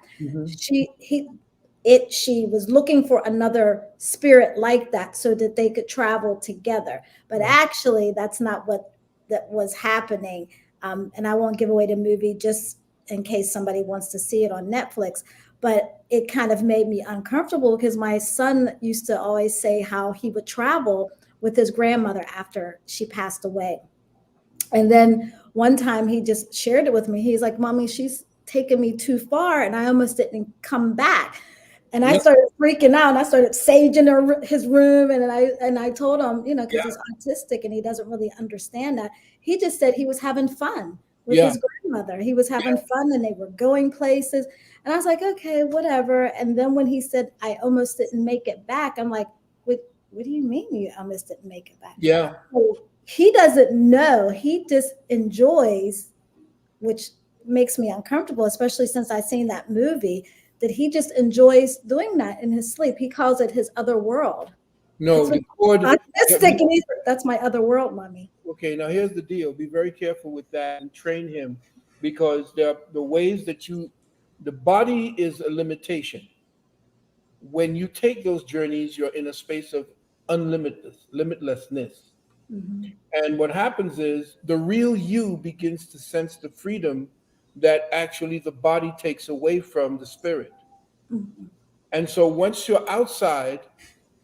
she was looking for another spirit like that so that they could travel together. But actually, that's not what that was happening. And I won't give away the movie just in case somebody wants to see it on Netflix. But it kind of made me uncomfortable because my son used to always say how he would travel with his grandmother after she passed away. And then one time he just shared it with me. He's like, Mommy, she's taken me too far and I almost didn't come back. And I started freaking out, and I started saging his room, and I told him, you know, because he's autistic and he doesn't really understand that. He just said he was having fun with his grandmother. He was having fun, and they were going places. And I was like, okay, whatever. And then when he said, I almost didn't make it back, I'm like, what do you mean you almost didn't make it back? Yeah. So he doesn't know. He just enjoys, which makes me uncomfortable, especially since I've seen that movie, that he just enjoys doing that in his sleep. He calls it his other world. No, the cord. That's my other world, mommy. Okay, now here's the deal. Be very careful with that and train him, because the ways that the body is a limitation. When you take those journeys, you're in a space of limitlessness. Mm-hmm. And what happens is the real you begins to sense the freedom that actually the body takes away from the spirit. Mm-hmm. And so once you're outside,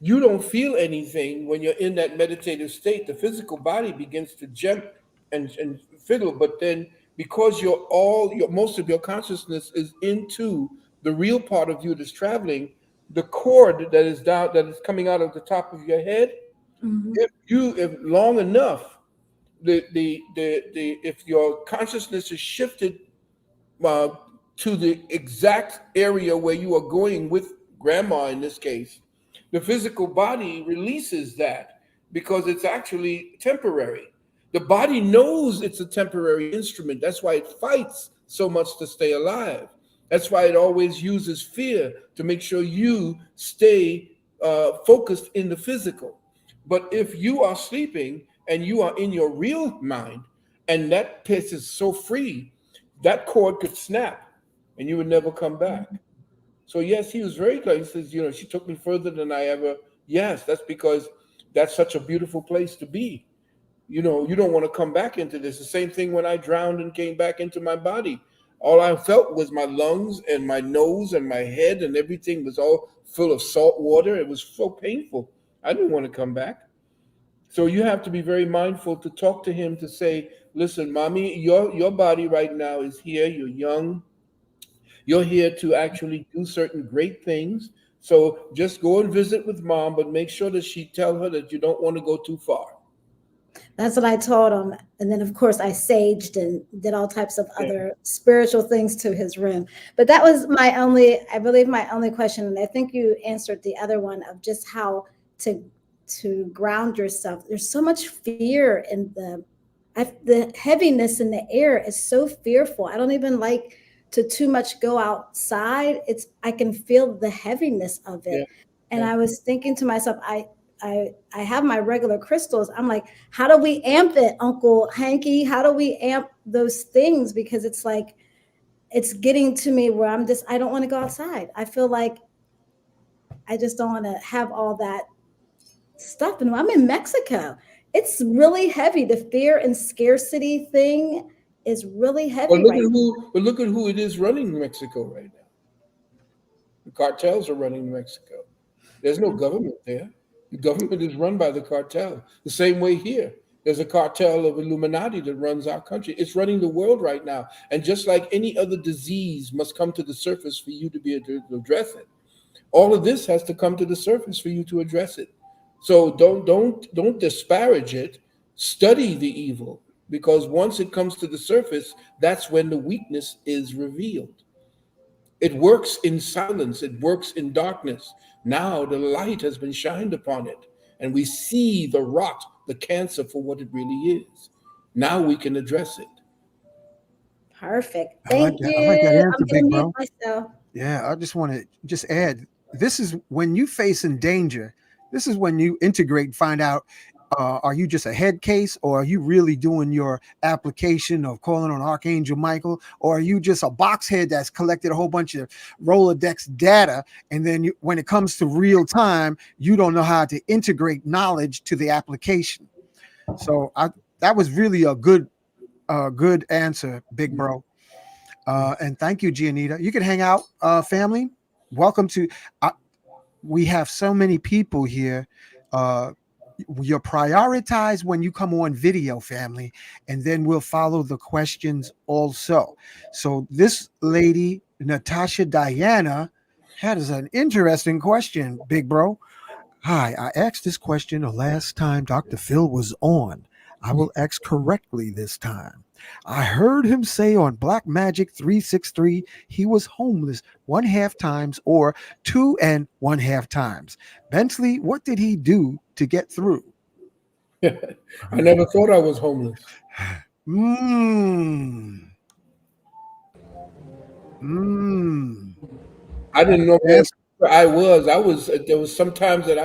you don't feel anything when you're in that meditative state. The physical body begins to jump and fiddle, but then because most of your consciousness is into the real part of you that's traveling, the cord that is coming out of the top of your head, mm-hmm. if long enough, if your consciousness is shifted to the exact area where you are going with grandma in this case, the physical body releases that because it's actually temporary. The body knows it's a temporary instrument. That's why it fights so much to stay alive. That's why it always uses fear to make sure you stay focused in the physical. But if you are sleeping and you are in your real mind, and that place is so free, that cord could snap and you would never come back. So yes, he was very clear. He says, you know, she took me further than I ever. Yes, that's because that's such a beautiful place to be. You know, you don't want to come back into this. The same thing when I drowned and came back into my body. All I felt was my lungs and my nose and my head, and everything was all full of salt water. It was so painful. I didn't want to come back. So you have to be very mindful to talk to him, to say, listen, mommy, your body right now is here. You're young. You're here to actually do certain great things. So just go and visit with mom, but make sure that she tell her that you don't want to go too far. That's what I told him. And then, of course, I saged and did all types of other spiritual things to his room. But that was my only question. And I think you answered the other one of just how to ground yourself. There's so much fear in the heaviness in the air is so fearful. I don't even like to too much go outside. I can feel the heaviness of it. Yeah. And I was thinking to myself, I have my regular crystals. I'm like, how do we amp it, Uncle Hanky? How do we amp those things? Because it's like, it's getting to me where I don't want to go outside. I feel like I just don't want to have all that stuff. And I'm in Mexico. It's really heavy. The fear and scarcity thing is really heavy. But look at who it is running Mexico right now. The cartels are running Mexico. There's no government there. The government is run by the cartel. The same way here. There's a cartel of Illuminati that runs our country. It's running the world right now. And just like any other disease must come to the surface for you to be able to address it, all of this has to come to the surface for you to address it. So don't disparage it. Study the evil, because once it comes to the surface, that's when the weakness is revealed. It works in silence. It works in darkness. Now the light has been shined upon it, and we see the rot, the cancer for what it really is. Now we can address it. Perfect. Thank you. I like that answer, big bro. Yeah, I just want to add, this is when you facing danger. This is when you integrate, find out, are you just a head case, or are you really doing your application of calling on Archangel Michael, or are you just a box head that's collected a whole bunch of Rolodex data, and then when it comes to real time, you don't know how to integrate knowledge to the application. So that was really a good answer, big bro. And thank you, Gianita. You can hang out, family. Welcome to. We have so many people here. You're prioritized when you come on video, family, and then we'll follow the questions also. So this lady, Natasha Diana, That is an interesting question, big bro. Hi, I asked this question the last time Dr. Phil was on. I will ask correctly this time. I heard him say on Black Magic 363 he was homeless 1/2 times or 2.5 times. Bentley, what did he do to get through? I never thought I was homeless. I didn't know where I was. There was sometimes that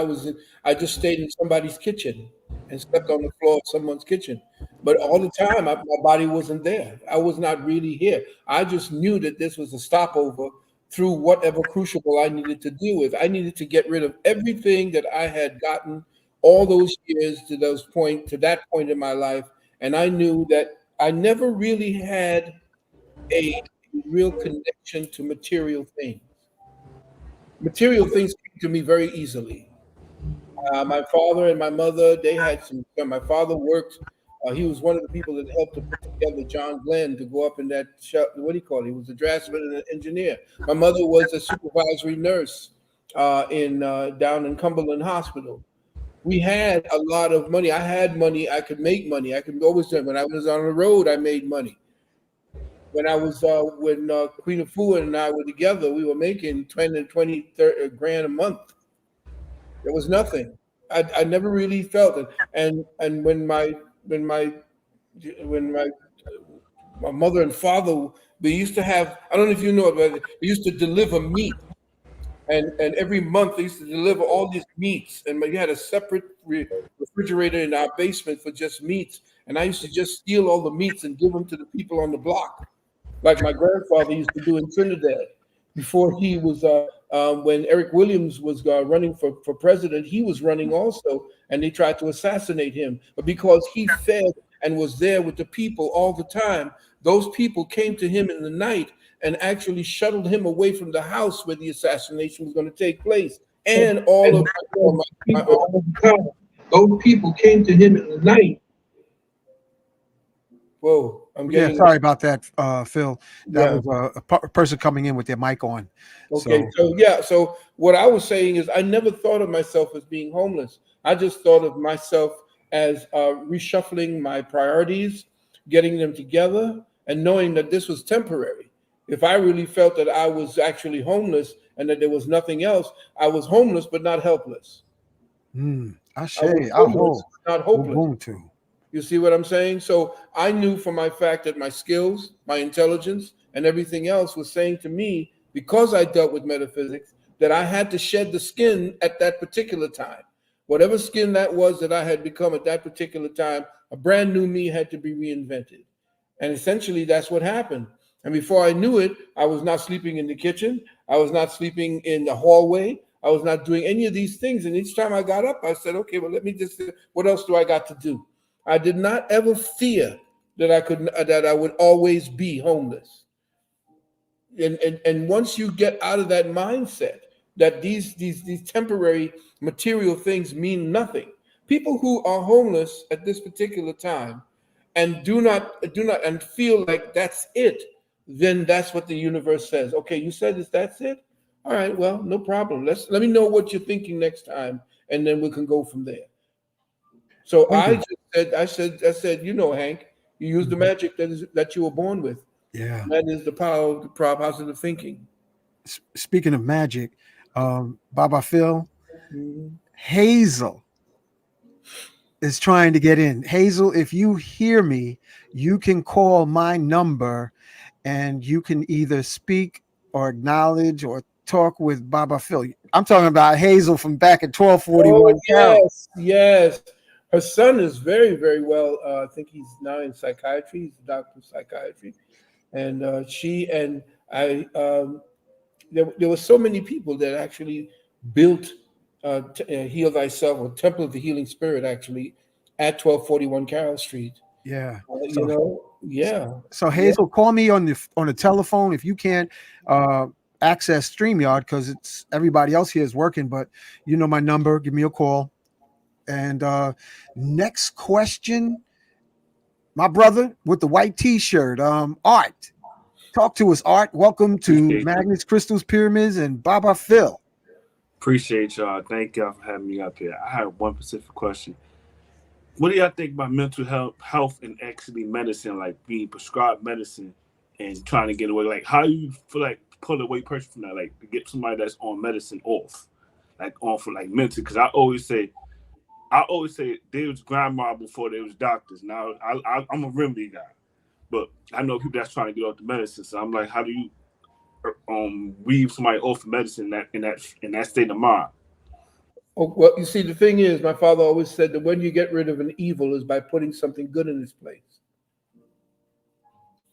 I just stayed in somebody's kitchen and slept on the floor of someone's kitchen. But all the time, my body wasn't there. I was not really here. I just knew that this was a stopover through whatever crucible I needed to deal with. I needed to get rid of everything that I had gotten all those years to that point in my life. And I knew that I never really had a real connection to material things. Material things came to me very easily. My father and my mother, they had some. My father worked. He was one of the people that helped to put together John Glenn to go up in that. What do you call it? He was a draftsman and an engineer. My mother was a supervisory nurse in down in Cumberland Hospital. We had a lot of money. I had money. I could make money. I could always do it. When I was on the road, I made money. When I was when Queen of Fu and I were together, we were making 20, 30 grand a month. There was nothing. I never really felt it. And when my mother and father, we used to have, I don't know if you know, but we used to deliver meat. And every month they used to deliver all these meats. And we had a separate refrigerator in our basement for just meats. And I used to just steal all the meats and give them to the people on the block, like my grandfather used to do in Trinidad. Before he was, when Eric Williams was running for president, he was running also, and they tried to assassinate him. But because he fed and was there with the people all the time, those people came to him in the night and actually shuttled him away from the house where the assassination was going to take place. And all of those people came to him in the night. Whoa, I'm getting. Yeah, sorry about that, Phil. That was a person coming in with their mic on. Okay, so what I was saying is I never thought of myself as being homeless. I just thought of myself as reshuffling my priorities, getting them together, and knowing that this was temporary. If I really felt that I was actually homeless and that there was nothing else, I was homeless but not helpless. I say, I hope not hopeless. You see what I'm saying? So I knew for my fact that my skills, my intelligence, and everything else was saying to me, because I dealt with metaphysics, that I had to shed the skin at that particular time. Whatever skin that was that I had become at that particular time, a brand new me had to be reinvented. And essentially that's what happened. And before I knew it, I was not sleeping in the kitchen. I was not sleeping in the hallway. I was not doing any of these things. And each time I got up, I said, okay, well, let me just, what else do I got to do? I did not ever fear that I would always be homeless. And once you get out of that mindset that these temporary material things mean nothing, people who are homeless at this particular time and do not and feel like that's it, then that's what the universe says. Okay, you said that's it. All right, well, no problem. Let me know what you're thinking next time, and then we can go from there. So I said, you know, Hank, you use the magic that you were born with. Yeah, that is the power of the positive thinking. Speaking of magic, Baba Phil, Hazel is trying to get in. Hazel, if you hear me, you can call my number, and you can either speak or acknowledge or talk with Baba Phil. I'm talking about Hazel from back at 1241. Oh, yes. Her son is very, very well. I think he's now in psychiatry. He's a doctor of psychiatry. And she and I, there were so many people that actually built Heal Thyself, or Temple of the Healing Spirit, actually, at 1241 Carroll Street. Yeah. So Hazel, call me on the telephone if you can't access StreamYard, because it's everybody else here is working, but you know my number. Give me a call. And next question, my brother with the white T-shirt, Art. Talk to us, Art. Welcome to Appreciate Magnets, Crystals, Pyramids, and Baba Phil. Appreciate y'all. Thank y'all for having me up here. I have one specific question. What do y'all think about mental health and actually medicine, like being prescribed medicine and trying to get away? Like, how do you feel like pull away person from that, like to get somebody that's on medicine off, like on for like mental? Because I always say they was grandma before they was doctors. Now I'm a remedy guy, but I know people that's trying to get off the medicine. So I'm like, how do you weave somebody off of medicine in that state of mind? Oh, well, you see, the thing is, my father always said that when you get rid of an evil is by putting something good in its place.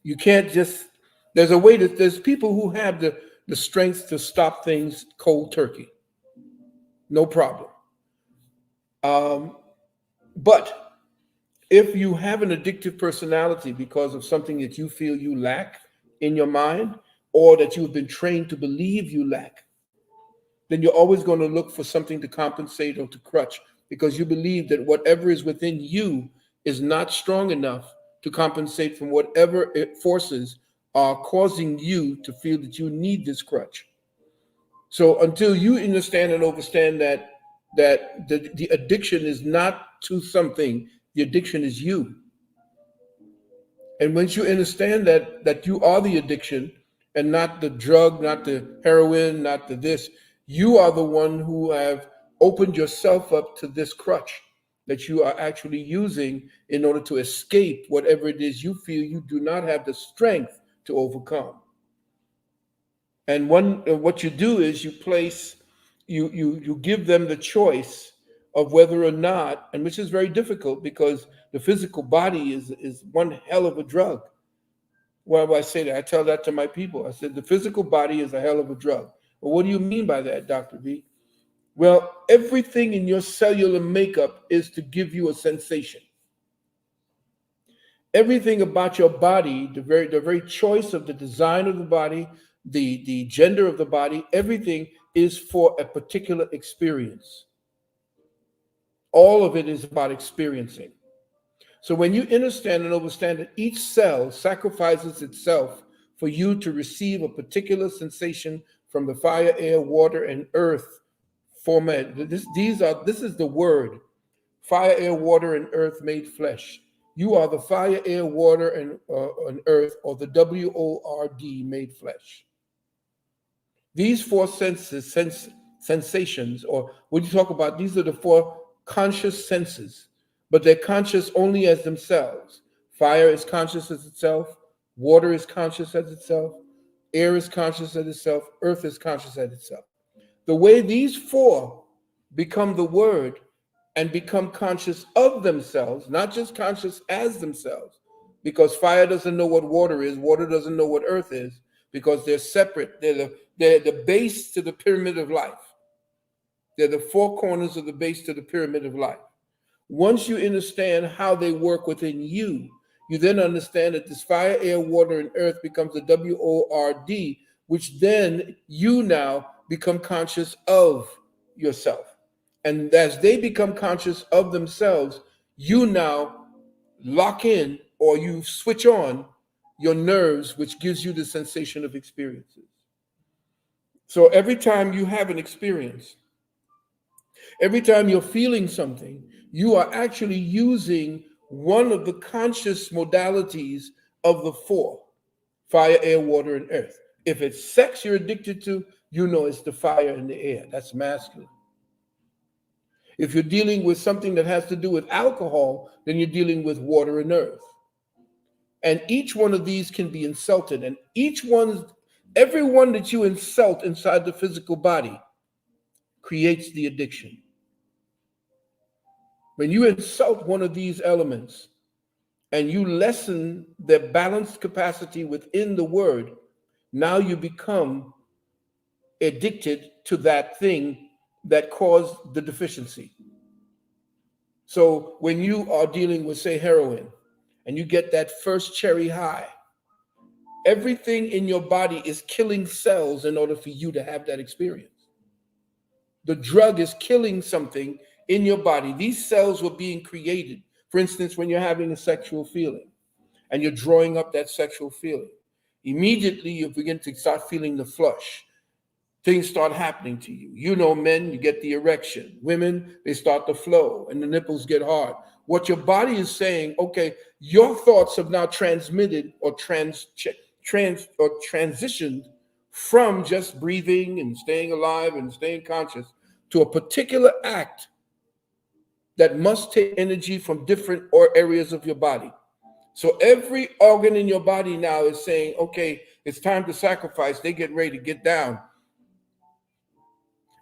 You can't just, there's a way that there's people who have the strength to stop things cold turkey. No problem. But if you have an addictive personality because of something that you feel you lack in your mind, or that you've been trained to believe you lack, then you're always going to look for something to compensate or to crutch, because you believe that whatever is within you is not strong enough to compensate from whatever forces are causing you to feel that you need this crutch. So until you understand and understand that the addiction is not to something, the addiction is you. And once you understand that you are the addiction and not the drug, not the heroin, not the this, you are the one who have opened yourself up to this crutch that you are actually using in order to escape whatever it is you feel you do not have the strength to overcome. And what you do is you place, you give them the choice of whether or not, and which is very difficult because the physical body is one hell of a drug. Why do I say that? I tell that to my people. I said, the physical body is a hell of a drug. Well, what do you mean by that, Dr. V? Well, everything in your cellular makeup is to give you a sensation. Everything about your body, the very choice of the design of the body, the gender of the body, everything is for a particular experience. All of it is about experiencing. So when you understand and understand that each cell sacrifices itself for you to receive a particular sensation from the fire, air, water, and earth format. This is the word. Fire, air, water, and earth made flesh. You are the fire, air, water, and earth, or the WORD made flesh. These four sensations, or when you talk about, these are the four conscious senses, but they're conscious only as themselves. Fire is conscious as itself. Water is conscious as itself. Air is conscious as itself. Earth is conscious as itself. The way these four become the word and become conscious of themselves, not just conscious as themselves, because fire doesn't know what water is, water doesn't know what earth is, because they're separate. They're the base to the pyramid of life. They're the four corners of the base to the pyramid of life. Once you understand how they work within you, you then understand that this fire, air, water, and earth becomes a WORD, which then you now become conscious of yourself. And as they become conscious of themselves, you now lock in, or you switch on your nerves, which gives you the sensation of experiences. So every time you have an experience, every time you're feeling something, you are actually using one of the conscious modalities of the four: fire, air, water, and earth. If it's sex you're addicted to, you know it's the fire and the air. That's masculine. If you're dealing with something that has to do with alcohol, then you're dealing with water and earth. And each one of these can be insulted. And every one that you insult inside the physical body creates the addiction. When you insult one of these elements and you lessen their balanced capacity within the word, now you become addicted to that thing that caused the deficiency. So when you are dealing with, say, heroin, and you get that first cherry high, everything in your body is killing cells in order for you to have that experience. The drug is killing something in your body. These cells were being created. For instance, when you're having a sexual feeling and you're drawing up that sexual feeling, immediately you begin to start feeling the flush. Things start happening to you. You know, men, you get the erection. Women, they start to flow and the nipples get hard. What your body is saying, okay, your thoughts have now transmitted or transitioned from just breathing and staying alive and staying conscious to a particular act that must take energy from different areas of your body. So every organ in your body now is saying, okay, it's time to sacrifice. They get ready to get down.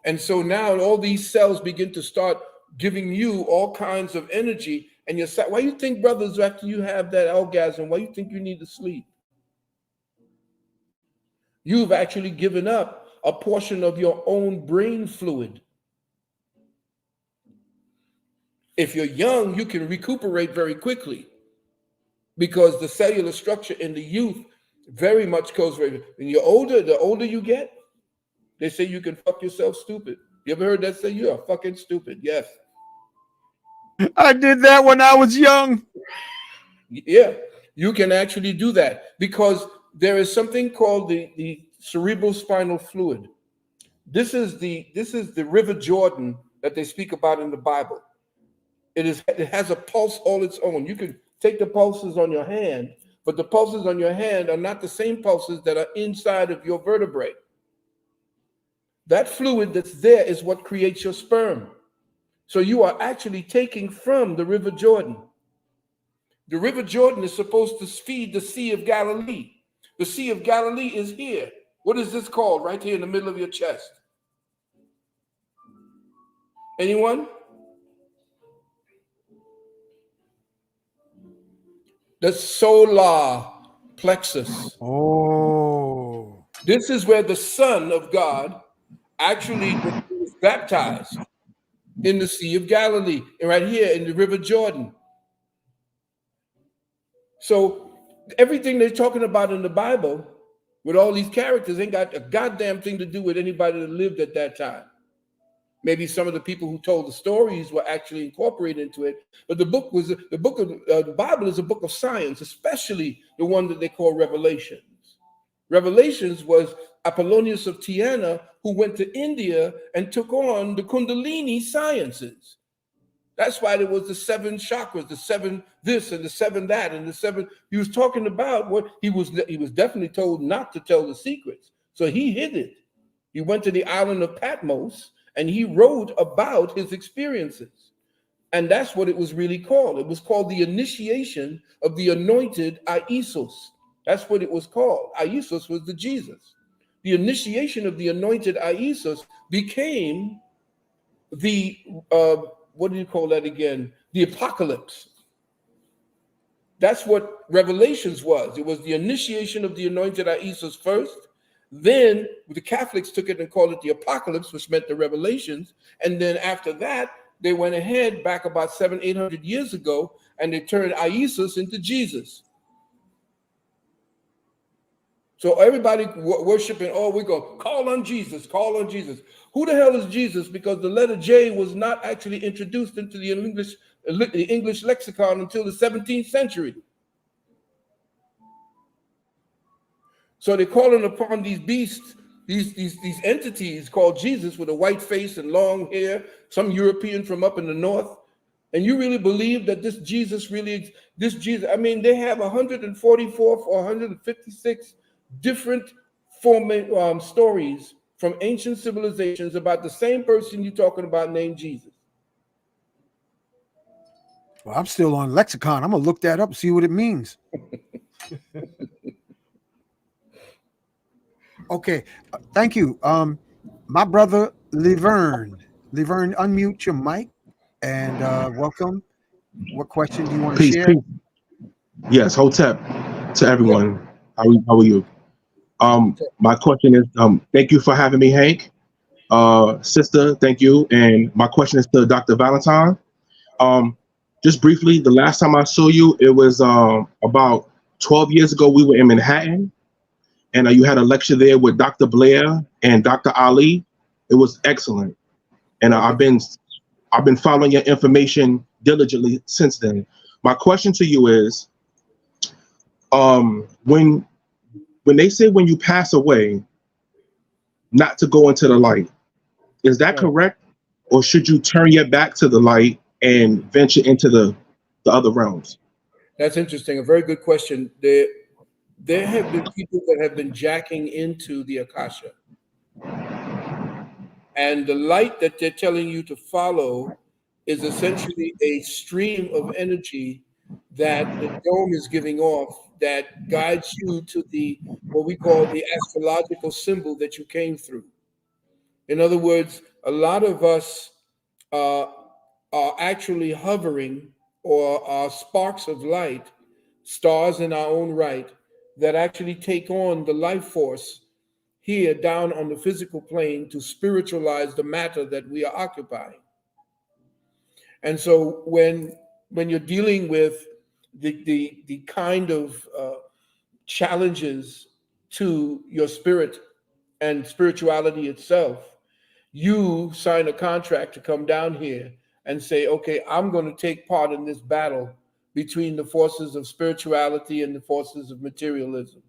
And so now all these cells begin to start giving you all kinds of energy. And you're, why you think, brothers, after you have that orgasm, why you think you need to sleep? You've actually given up a portion of your own brain fluid. If you're young, you can recuperate very quickly because the cellular structure in the youth very much goes very. When you're older, the older you get, they say you can fuck yourself stupid. You ever heard that say? You're fucking stupid. Yes. I did that when I was young. Yeah, you can actually do that because there is something called the cerebrospinal fluid. This is the River Jordan that they speak about in the Bible. It has a pulse all its own. You can take the pulses on your hand, but the pulses on your hand are not the same pulses that are inside of your vertebrae. That fluid that's there is what creates your sperm. So you are actually taking from the River Jordan. The River Jordan is supposed to feed the Sea of Galilee. The Sea of Galilee is here. What is this called? Right here in the middle of your chest. Anyone? The solar plexus. Oh. This is where the Son of God actually was baptized in the Sea of Galilee, and right here in the River Jordan. So everything they're talking about in the Bible with all these characters ain't got a goddamn thing to do with anybody that lived at that time. Maybe some of the people who told the stories were actually incorporated into it, but the Bible is a book of science, especially the one that they call Revelations. Revelations was Apollonius of Tyana, who went to India and took on the Kundalini sciences. That's why there was the 7 chakras, the 7 this and the 7 that, and the 7. He was talking about what he was definitely told not to tell the secrets. So he hid it. He went to the island of Patmos and he wrote about his experiences. And that's what it was really called. It was called the initiation of the anointed Iesus. That's what it was called. Iesus was the Jesus. The initiation of the anointed Iesus became the, what do you call that again? The apocalypse. That's what Revelations was. It was the initiation of the anointed Iesus first. Then the Catholics took it and called it the apocalypse, which meant the Revelations. And then after that, they went ahead back about 700-800 years ago, and they turned Iesus into Jesus. So everybody worshiping, oh, we go, call on Jesus, call on Jesus. Who the hell is Jesus? Because the letter J was not actually introduced into the English lexicon until the 17th century. So they're calling upon these beasts, these entities called Jesus with a white face and long hair, some European from up in the north. And you really believe that this Jesus, I mean, they have 144 or 156 different stories from ancient civilizations about the same person you're talking about named Jesus. Well, I'm still on lexicon. I'm gonna look that up and see what it means. Okay, thank you. My brother Laverne, unmute your mic and welcome. What question do you want to share? Peace. Yes, hotep to everyone. How are you? My question is, thank you for having me, Hank. Sister, thank you. And my question is to Dr. Valentine. Just briefly, the last time I saw you, it was about 12 years ago. We were in Manhattan, and you had a lecture there with Dr. Blair and Dr. Ali. It was excellent, and I've been following your information diligently since then. My question to you is, when when they say when you pass away, not to go into the light, is that correct? Or should you turn your back to the light and venture into the other realms? That's interesting. A very good question. There have been people that have been jacking into the Akasha. And the light that they're telling you to follow is essentially a stream of energy that the dome is giving off that guides you to the what we call the astrological symbol that you came through. In other words, a lot of us are actually hovering or are sparks of light, stars in our own right, that actually take on the life force here down on the physical plane to spiritualize the matter that we are occupying. And so when you're dealing with the kind of challenges to your spirit and spirituality itself, you sign a contract to come down here and say, okay, I'm going to take part in this battle between the forces of spirituality and the forces of materialism.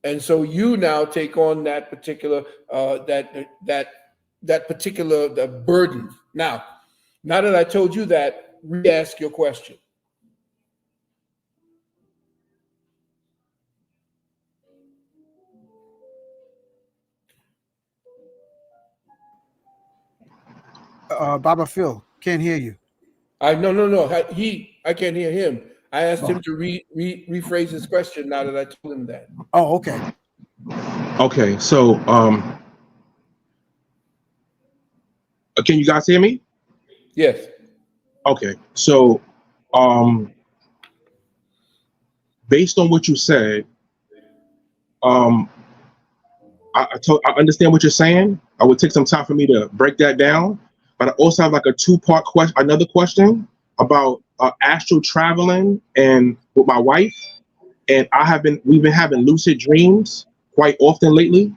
And so you now take on that particular particular burden. Now that I told you that, re-ask your question. Baba Phil, can't hear you. No. I can't hear him. I asked him to rephrase his question now that I told him that. Oh, okay. Okay, so can you guys hear me? Yes. Okay, so based on what you said, I understand what you're saying. I would take some time for me to break that down, but I also have like a two-part question, another question about astral traveling and with my wife, and we've been having lucid dreams quite often lately.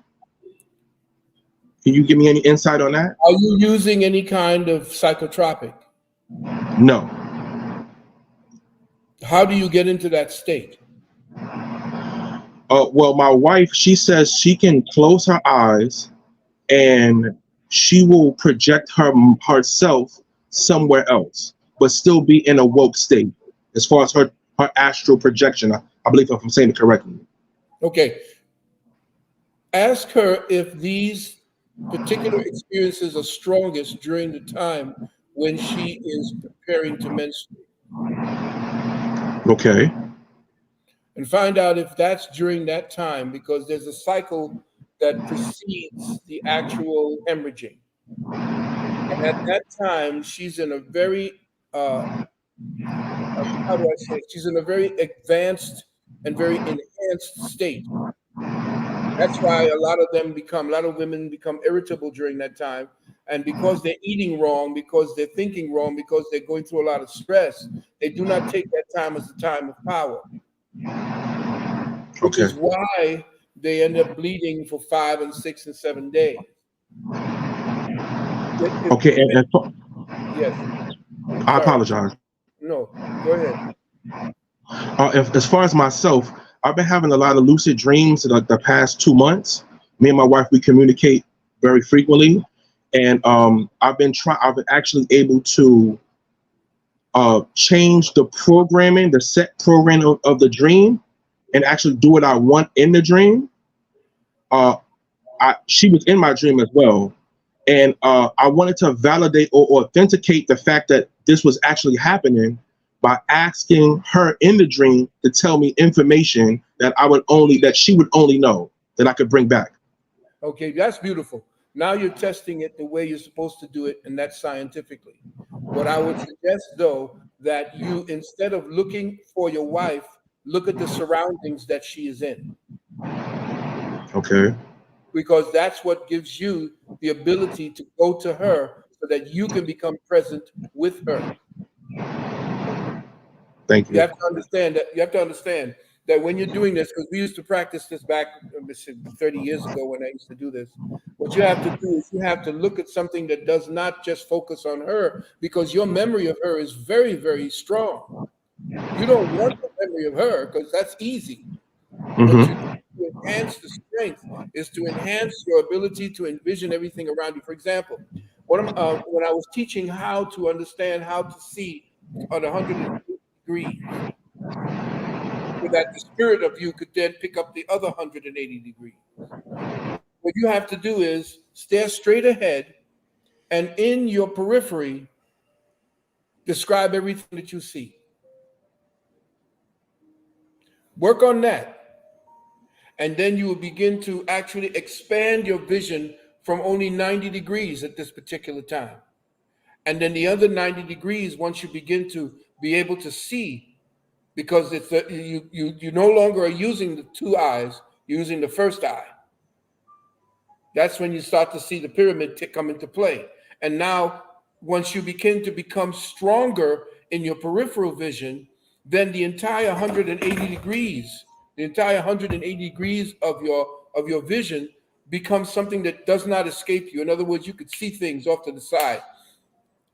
Can you give me any insight on that? Are you using any kind of psychotropic? No. How do you get into that state? Well, my wife, she says she can close her eyes and she will project herself somewhere else, but still be in a woke state as far as her astral projection. I believe if I'm saying it correctly. Okay. Ask her if these particular experiences are strongest during the time when she is preparing to menstruate. Okay. And find out if that's during that time, because there's a cycle that precedes the actual hemorrhaging. And at that time, she's in a very, how do I say it? She's in a very advanced and very enhanced state. That's why a lot of women become irritable during that time. And because they're eating wrong, because they're thinking wrong, because they're going through a lot of stress, they do not take that time as a time of power. Which is why they end up bleeding for 5 and 6 and 7 days. Okay. Yes. I apologize. No, go ahead. As far as myself, I've been having a lot of lucid dreams the past 2 months. Me and my wife, we communicate very frequently, and I've been actually able to change the programming, the set program of the dream, and actually do what I want in the dream. She was in my dream as well, and I wanted to validate or authenticate the fact that this was actually happening by asking her in the dream to tell me information that she would only know, that I could bring back. Okay, that's beautiful. Now you're testing it the way you're supposed to do it, and that's scientifically. What I would suggest, though, that you, instead of looking for your wife, look at the surroundings that she is in. Okay. Because that's what gives you the ability to go to her so that you can become present with her. Thank you. You have to understand that when you're doing this, because we used to practice this back 30 years ago when I used to do this, what you have to do is you have to look at something that does not just focus on her, because your memory of her is very, very strong. You don't want the memory of her because that's easy. Mm-hmm. enhance the strength, is to enhance your ability to envision everything around you. For example, when I was teaching how to understand how to see at 180 degrees, so that the spirit of you could then pick up the other 180 degrees. What you have to do is stare straight ahead, and in your periphery, describe everything that you see. Work on that. And then you will begin to actually expand your vision from only 90 degrees at this particular time. And then the other 90 degrees, once you begin to be able to see, because it's you no longer are using the two eyes, you're using the first eye. That's when you start to see the pyramid come into play. And now, once you begin to become stronger in your peripheral vision, then the entire 180 degrees, of your vision becomes something that does not escape you. In other words, you could see things off to the side.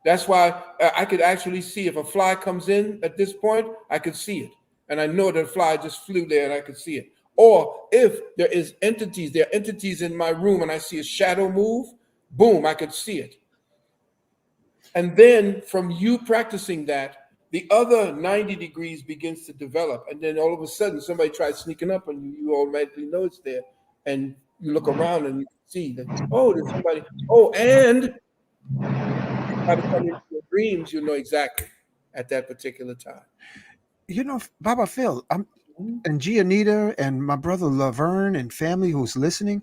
That's why I could actually see if a fly comes in at this point, I could see it. And I know that a fly just flew there and I could see it. Or if there are entities in my room and I see a shadow move, boom, I could see it. And then from you practicing that, the other 90 degrees begins to develop. And then all of a sudden, somebody tries sneaking up on you, you automatically know it's there. And you look around and you see that, oh, there's somebody. Oh, and how to come into your dreams, you know exactly at that particular time. You know, Baba Phil, and Gianita and my brother Laverne and family who's listening,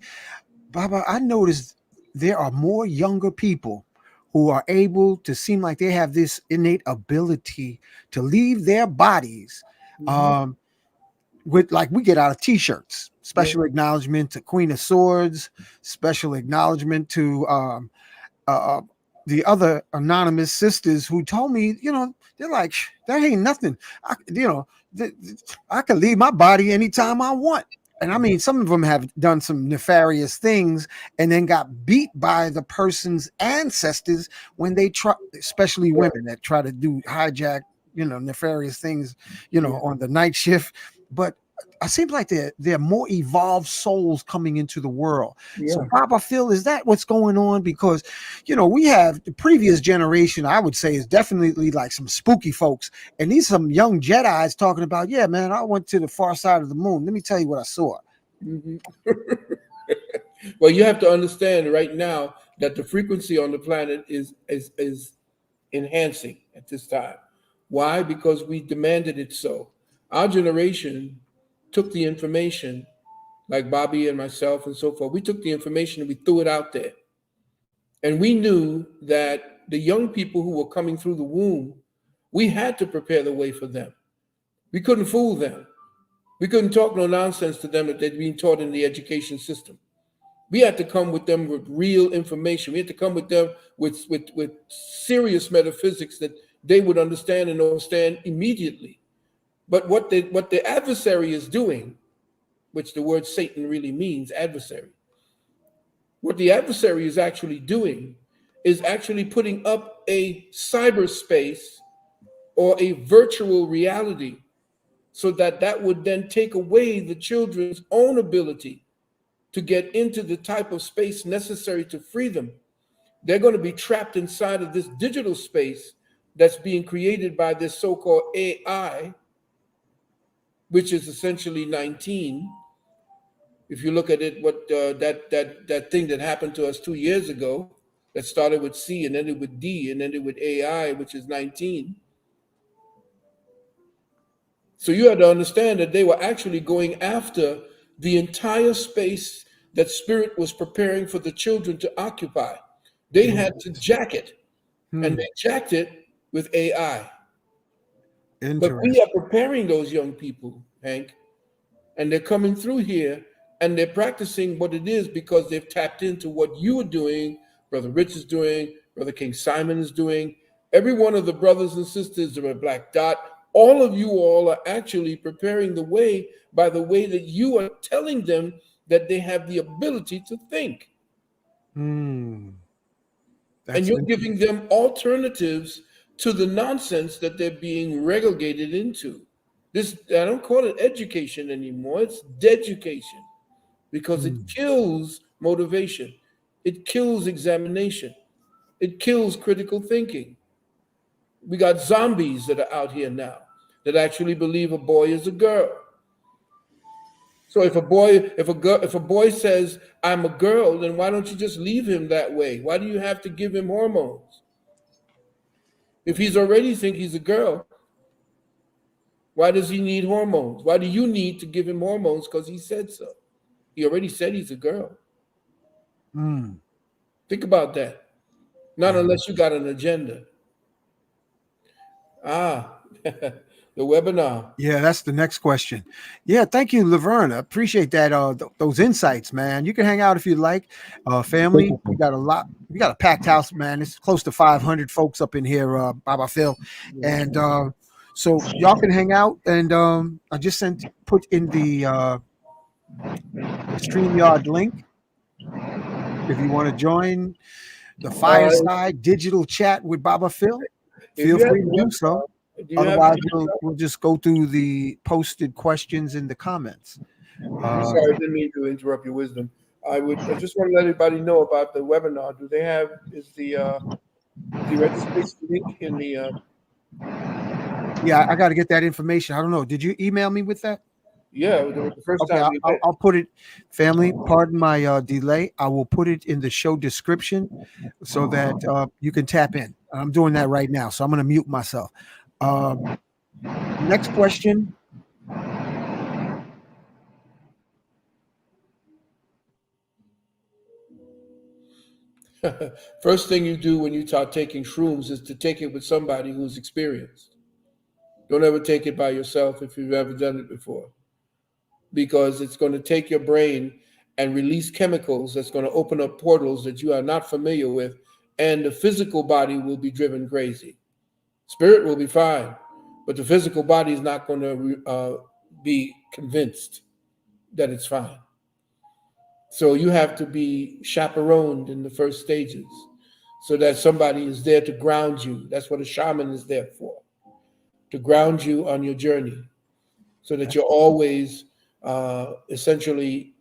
Baba, I noticed there are more younger people who are able to seem like they have this innate ability to leave their bodies with, like, we get out of t-shirts, special acknowledgement to Queen of Swords, special acknowledgement to the other anonymous sisters who told me, you know, they're like, that ain't nothing. I can leave my body anytime I want. And I mean, some of them have done some nefarious things and then got beat by the person's ancestors when they try, especially women that try to do hijack, you know, nefarious things, you know, on the night shift. But it seems like there are more evolved souls coming into the world. So, Baba Phil, is that what's going on? Because, you know, we have the previous generation, I would say, is definitely like some spooky folks. And these some young Jedis talking about, yeah, man, I went to the far side of the moon. Let me tell you what I saw. Well, you have to understand right now that the frequency on the planet is enhancing at this time. Why? Because we demanded it so. Our generation took the information, like Bobby and myself and so forth, we took the information and we threw it out there. And we knew that the young people who were coming through the womb, we had to prepare the way for them. We couldn't fool them. We couldn't talk no nonsense to them that they'd been taught in the education system. We had to come with them with real information. We had to come with them with serious metaphysics that they would understand and understand immediately. But what the adversary is doing, which the word Satan really means, adversary, what the adversary is actually doing is actually putting up a cyberspace or a virtual reality so that would then take away the children's own ability to get into the type of space necessary to free them. They're going to be trapped inside of this digital space that's being created by this so-called AI, which is essentially 19. If you look at it, what that thing that happened to us 2 years ago, that started with C and ended with D and ended with AI, which is 19. So you had to understand that they were actually going after the entire space that Spirit was preparing for the children to occupy. They had to jack it, and they jacked it with AI. But we are preparing those young people, Hank, and they're coming through here and they're practicing what it is because they've tapped into what you are doing, Brother Rich is doing, Brother King Simon is doing. Every one of the brothers and sisters of a Black Dot, all of you all are actually preparing the way by the way that you are telling them that they have the ability to think. And you're giving them alternatives to the nonsense that they're being relegated into. This, I don't call it education anymore, it's deducation. because it kills motivation. It kills examination. It kills critical thinking. We got zombies that are out here now that actually believe a boy is a girl. So if a boy says I'm a girl, then why don't you just leave him that way? Why do you have to give him hormones? If he's already think he's a girl, why does he need hormones? Why do you need to give him hormones? Because he said so. He already said he's a girl. Think about that. Not unless you got an agenda. The webinar. Yeah, that's the next question. Yeah, thank you, Laverne. I appreciate that. Those insights, man. You can hang out if you like. Family, we got a lot. We got a packed house, man. It's close to 500 folks up in here, Baba Phil, and so y'all can hang out. And I just put in the StreamYard link if you want to join the fireside digital chat with Baba Phil. Feel free to do so. Otherwise, we'll just go through the posted questions in the comments. Sorry, I didn't mean to interrupt your wisdom. I just want to let everybody know about the webinar. Do they have the registration link in the? Yeah, I got to get that information. I don't know. Did you email me with that? Yeah, the first okay, time. I'll put it. Family, pardon my delay. I will put it in the show description so that you can tap in. I'm doing that right now, so I'm going to mute myself. Next question. First thing you do when you start taking shrooms is to take it with somebody who's experienced. Don't ever take it by yourself if you've ever done it before, because it's going to take your brain and release chemicals that's going to open up portals that you are not familiar with, and the physical body will be driven crazy. Spirit will be fine, but the physical body is not going to be convinced that it's fine. So you have to be chaperoned in the first stages so that somebody is there to ground you. That's what a shaman is there for, to ground you on your journey so that you're always essentially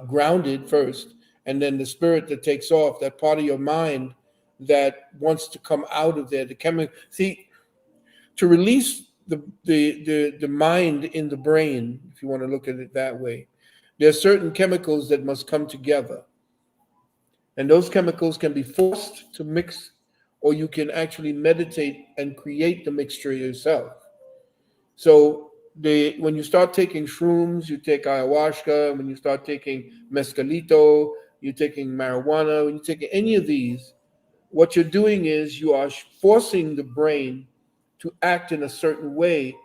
grounded first, and then the spirit that takes off, that part of your mind that wants to come out of there, the chemical. See, to release the mind in the brain, if you want to look at it that way, there are certain chemicals that must come together. And those chemicals can be forced to mix, or you can actually meditate and create the mixture yourself. So when you start taking shrooms, you take ayahuasca, when you start taking mescalito, you're taking marijuana, when you're taking any of these, what you're doing is you are forcing the brain to act in a certain way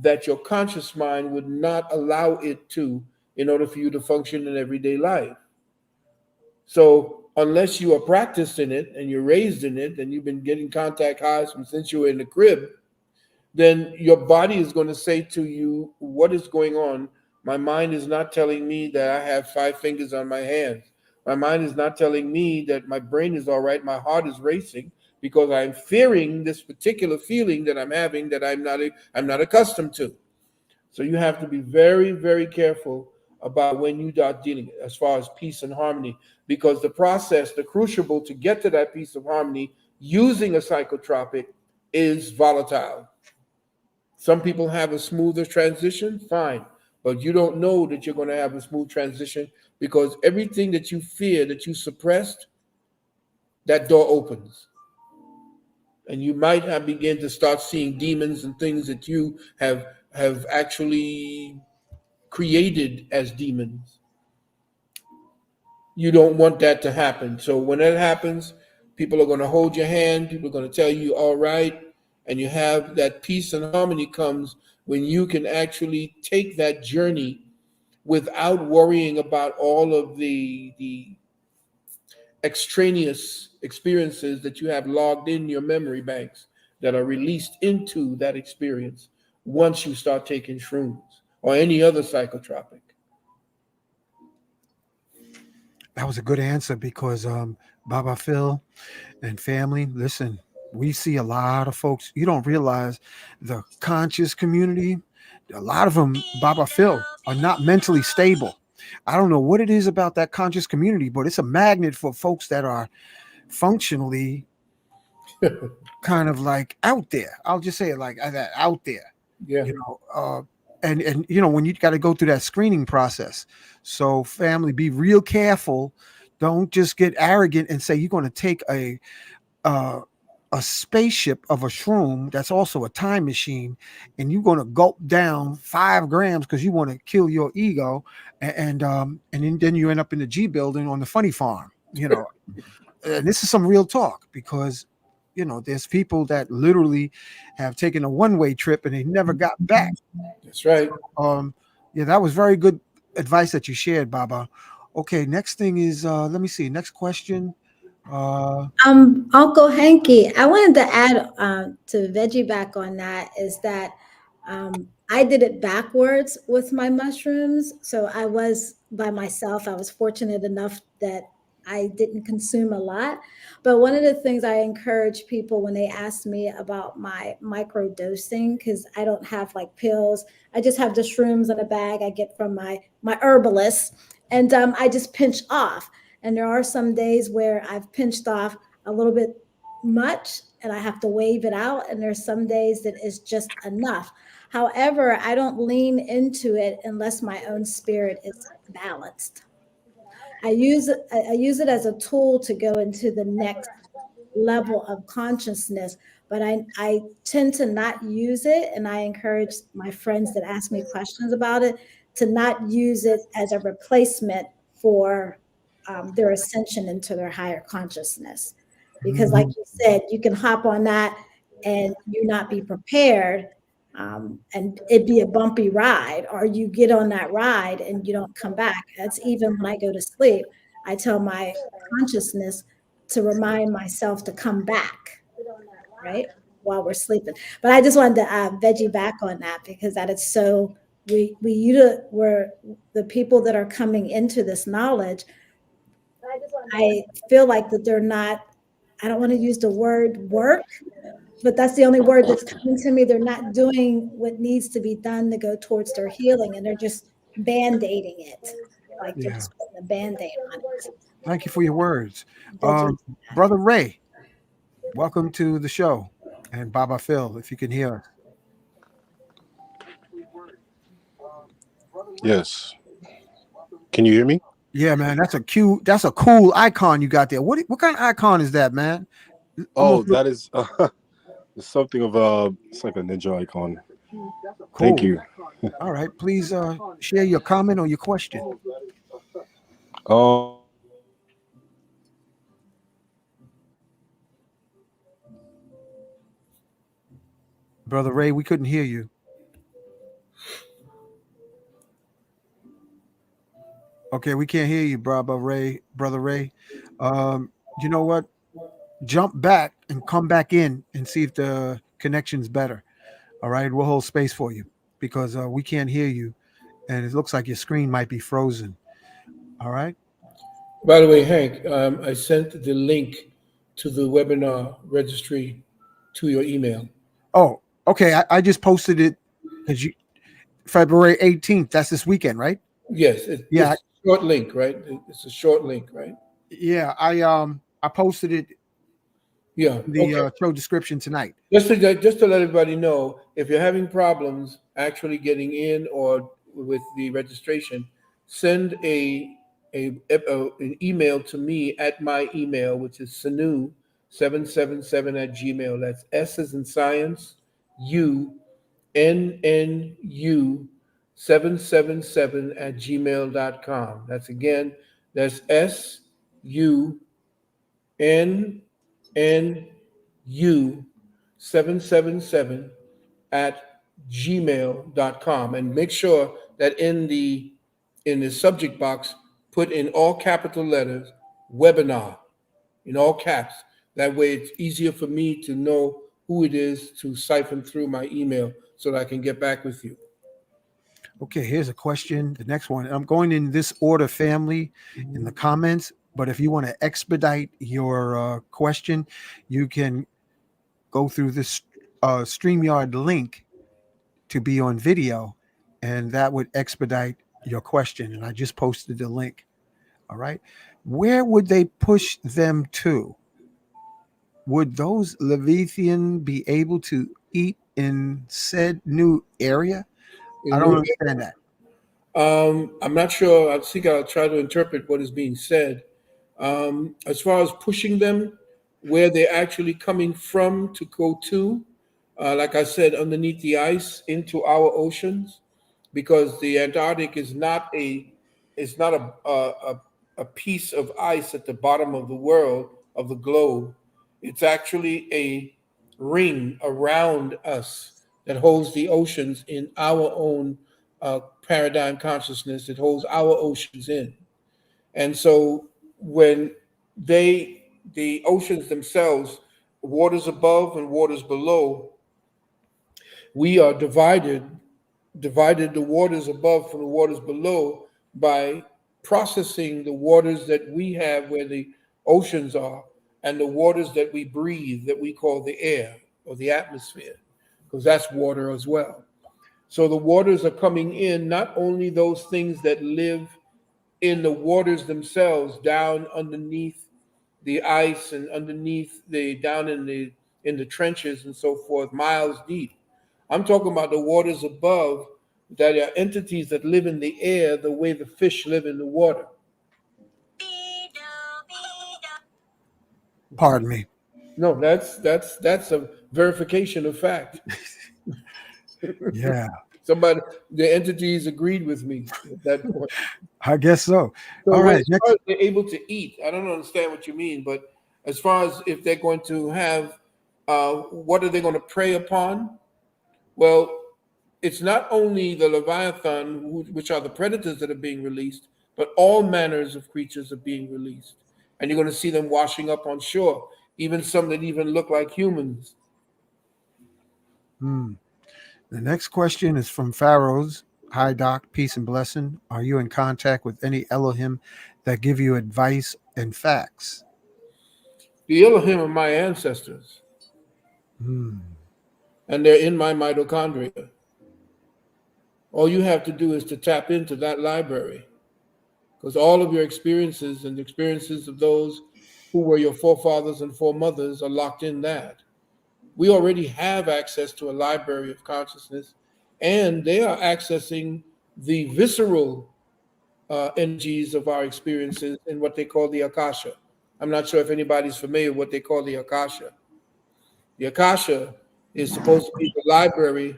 that your conscious mind would not allow it to, in order for you to function in everyday life. So unless you are practiced in it and you're raised in it and you've been getting contact highs since you were in the crib, then your body is going to say to you, what is going on? My mind is not telling me that I have 5 fingers on my hands. My mind is not telling me that my brain is all right. My heart is racing because I'm fearing this particular feeling that I'm having that I'm not accustomed to. So you have to be very, very careful about when you start dealing as far as peace and harmony, because the process, the crucible to get to that peace of harmony using a psychotropic is volatile. Some people have a smoother transition, fine, but you don't know that you're going to have a smooth transition because everything that you fear, that you suppressed, that door opens. And you might have begin to start seeing demons and things that you have actually created as demons. You don't want that to happen. So when that happens, people are going to hold your hand. People are going to tell you, all right. And you have that peace and harmony comes when you can actually take that journey without worrying about all of the extraneous experiences that you have logged in your memory banks that are released into that experience once you start taking shrooms or any other psychotropic. That was a good answer because Baba Phil and family, listen, we see a lot of folks. You don't realize the conscious community, a lot of them, Baba Phil, are not mentally stable. I don't know what it is about that conscious community, but it's a magnet for folks that are functionally kind of like out there. I'll just say it like that, out there. Yeah. You know, and you know, when you got to go through that screening process. So family, be real careful. Don't just get arrogant and say you're going to take a spaceship of a shroom that's also a time machine, and you're going to gulp down 5 grams because you want to kill your ego, and then you end up in the G building on the funny farm. You know, and this is some real talk, because you know there's people that literally have taken a one-way trip and they never got back. That's right. Yeah, that was very good advice that you shared, Baba. Okay, next thing is let me see. Next question. Uncle Hanky, I wanted to add to veggie back on that is that I did it backwards with my mushrooms. So I was by myself. I was fortunate enough that I didn't consume a lot. But one of the things I encourage people when they ask me about my micro dosing, because I don't have like pills, I just have the shrooms in a bag I get from my herbalist, and I just pinch off. And there are some days where I've pinched off a little bit much and I have to wave it out. And there's some days that it's just enough. However, I don't lean into it unless my own spirit is balanced. I use it as a tool to go into the next level of consciousness, but I tend to not use it. And I encourage my friends that ask me questions about it to not use it as a replacement for their ascension into their higher consciousness. Because like you said, you can hop on that and you not be prepared, and it be a bumpy ride, or you get on that ride and you don't come back. That's even when I go to sleep. I tell my consciousness to remind myself to come back, right, while we're sleeping. But I just wanted to veggie back on that, because that is so, we're the people that are coming into this knowledge. I feel like that they're not, I don't want to use the word work, but that's the only word that's coming to me. They're not doing what needs to be done to go towards their healing, and they're just band-aiding it. Like they're just putting a band-aid on it. Thank you for your words. Brother Ray, welcome to the show. And Baba Phil, if you can hear us. Yes. Can you hear me? Yeah, man, that's a cool icon you got there. What kind of icon is that, man? Oh, that is it's something of it's like a ninja icon. Cool. Thank you. All right, please share your comment or your question. Brother Ray, we couldn't hear you. Okay, we can't hear you, Brother Ray. You know what? Jump back and come back in and see if the connection's better. All right, we'll hold space for you because we can't hear you, and it looks like your screen might be frozen. All right. By the way, Hank, I sent the link to the webinar registry to your email. Oh, okay. I just posted it because February 18th. That's this weekend, right? Yes. It's a short link, right? It's a short link, right? Yeah, I posted it. Yeah. In the show description tonight. Just to let everybody know, if you're having problems actually getting in or with the registration, send an email to me at my email, which is sanu777 @gmail. That's S as in science, U, NNU 777 @gmail.com. That's SUNNU 777 @gmail.com, and make sure that in the subject box put in all capital letters webinar in all caps. That way it's easier for me to know who it is to siphon through my email so that I can get back with you. Okay, here's a question. The next one. I'm going in this order, family, in the comments. But if you want to expedite your question, you can go through this StreamYard link to be on video, and that would expedite your question, and I just posted the link. All right. Where would they push them to? Would those Leviathan be able to eat in said new area? I don't understand that. I'm not sure. I think I'll try to interpret what is being said. As far as pushing them, where they're actually coming from to go to, like I said, underneath the ice into our oceans, because the Antarctic is not a piece of ice at the bottom of the world, of the globe. It's actually a ring around us that holds the oceans in our own paradigm consciousness. It holds our oceans in. And so when the oceans themselves, waters above and waters below, we are divided the waters above from the waters below by processing the waters that we have where the oceans are and the waters that we breathe that we call the air or the atmosphere, because that's water as well. So the waters are coming in, not only those things that live in the waters themselves, down underneath the ice and underneath down in the trenches and so forth, miles deep. I'm talking about the waters above, that are entities that live in the air the way the fish live in the water. Pardon me. No, that's a verification of fact. Yeah. Somebody, the entities agreed with me at that point. I guess so. So All right. as far as they're able to eat, I don't understand what you mean, but as far as if they're going to have, what are they going to prey upon? Well, it's not only the Leviathan, which are the predators that are being released, but all manners of creatures are being released. And you're going to see them washing up on shore, even some that even look like humans. The next question is from Pharaohs. Hi, Doc. Peace and blessing. Are you in contact with any Elohim that give you advice and facts? The Elohim are my ancestors. And they're in my mitochondria. All you have to do is to tap into that library, because all of your experiences and the experiences of those who were your forefathers and foremothers are locked in that. We already have access to a library of consciousness, and they are accessing the visceral energies of our experiences in what they call the Akasha. I'm not sure if anybody's familiar with what they call the Akasha. The Akasha is supposed to be the library,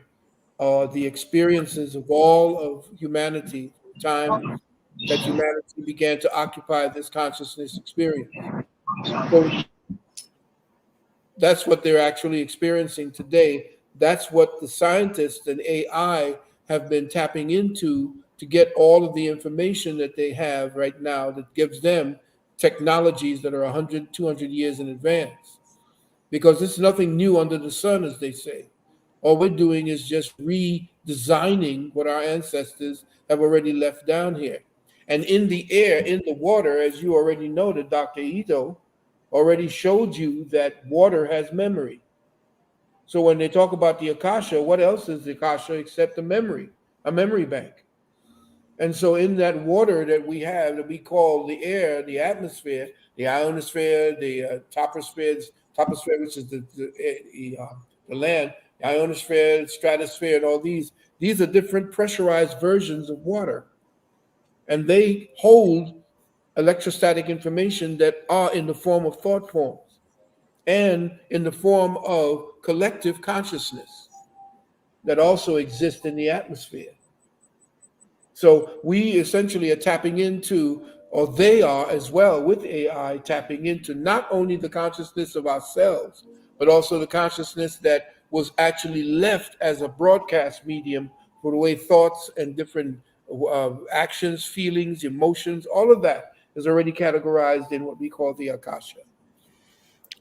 the experiences of all of humanity, time that humanity began to occupy this consciousness experience. So that's what they're actually experiencing today. That's what the scientists and AI have been tapping into to get all of the information that they have right now that gives them technologies that are 100, 200 years in advance. Because it's nothing new under the sun, as they say. All we're doing is just redesigning what our ancestors have already left down here. And in the air, in the water, as you already know, that Dr. Ito already showed you that water has memory. So when they talk about the Akasha, what else is the Akasha except a memory bank? And so in that water that we have, that we call the air, the atmosphere, the ionosphere, the toposphere, which is the land, the ionosphere, stratosphere, and all these are different pressurized versions of water. And they hold electrostatic information that are in the form of thought forms and in the form of collective consciousness that also exist in the atmosphere. So we essentially are tapping into, or they are as well with AI, tapping into not only the consciousness of ourselves, but also the consciousness that was actually left as a broadcast medium for the way thoughts and different actions, feelings, emotions, all of that is already categorized in what we call the Akasha.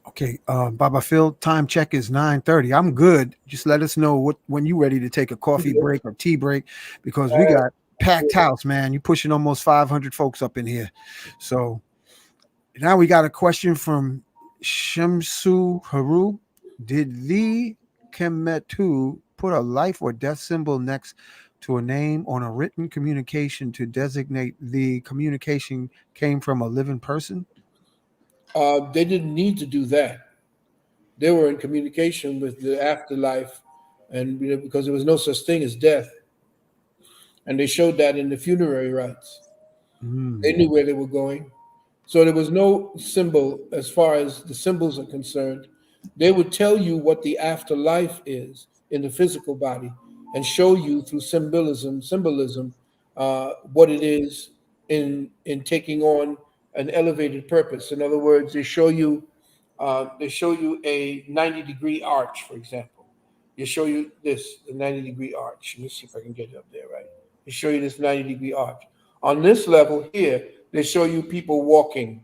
Okay, Baba Phil, time check is 9:30. I'm good. Just let us know when you're ready to take a coffee break or tea break, because we got packed house, man. You're pushing almost 500 folks up in here. So now we got a question from Shamsu Haru. Did the Kemetu put a life or death symbol next to a name on a written communication to designate the communication came from a living person? They didn't need to do that. They were in communication with the afterlife, and because there was no such thing as death, and they showed that in the funerary rites. They knew where they were going. So there was no symbol as far as the symbols are concerned. They would tell you what the afterlife is in the physical body and show you through symbolism, what it is in taking on an elevated purpose. In other words, they show you a 90-degree arch, for example. They show you this, the 90-degree arch. Let me see if I can get it up there right. They show you this 90-degree arch. On this level here, they show you people walking.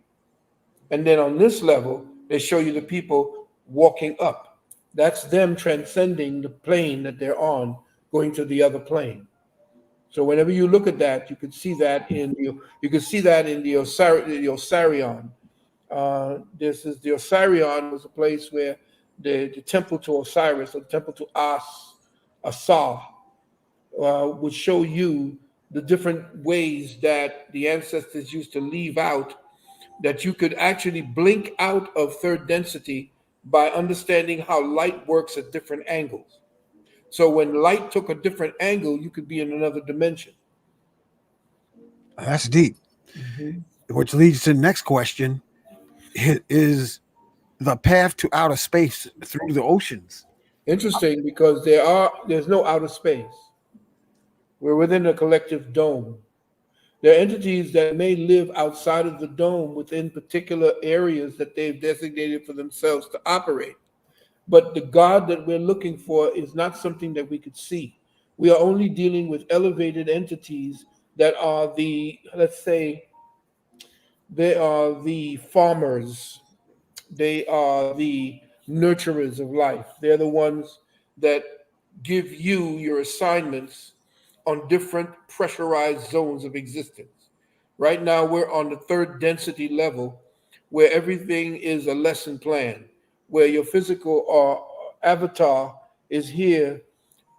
And then on this level, they show you the people walking up. That's them transcending the plane that they're on, going to the other plane. So whenever you look at that, you can see that in the Osirion. This is the Osirion was a place where the temple to Osiris, or the temple to Asa, would show you the different ways that the ancestors used to leave out, that you could actually blink out of third density by understanding how light works at different angles. So when light took a different angle, you could be in another dimension. That's deep. Which leads to the next question. Is the path to outer space through the oceans? Interesting, because there's no outer space. We're within a collective dome. There are entities that may live outside of the dome within particular areas that they've designated for themselves to operate. But the God that we're looking for is not something that we could see. We are only dealing with elevated entities that are let's say, they are the farmers. They are the nurturers of life. They're the ones that give you your assignments on different pressurized zones of existence. Right now, we're on the third density level, where everything is a lesson plan, where your physical avatar is here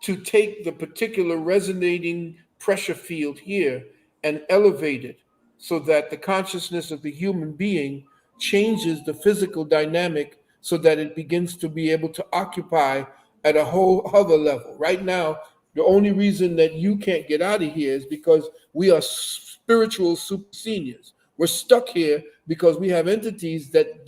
to take the particular resonating pressure field here and elevate it so that the consciousness of the human being changes the physical dynamic so that it begins to be able to occupy at a whole other level. Right now, the only reason that you can't get out of here is because we are spiritual super seniors. We're stuck here because we have entities that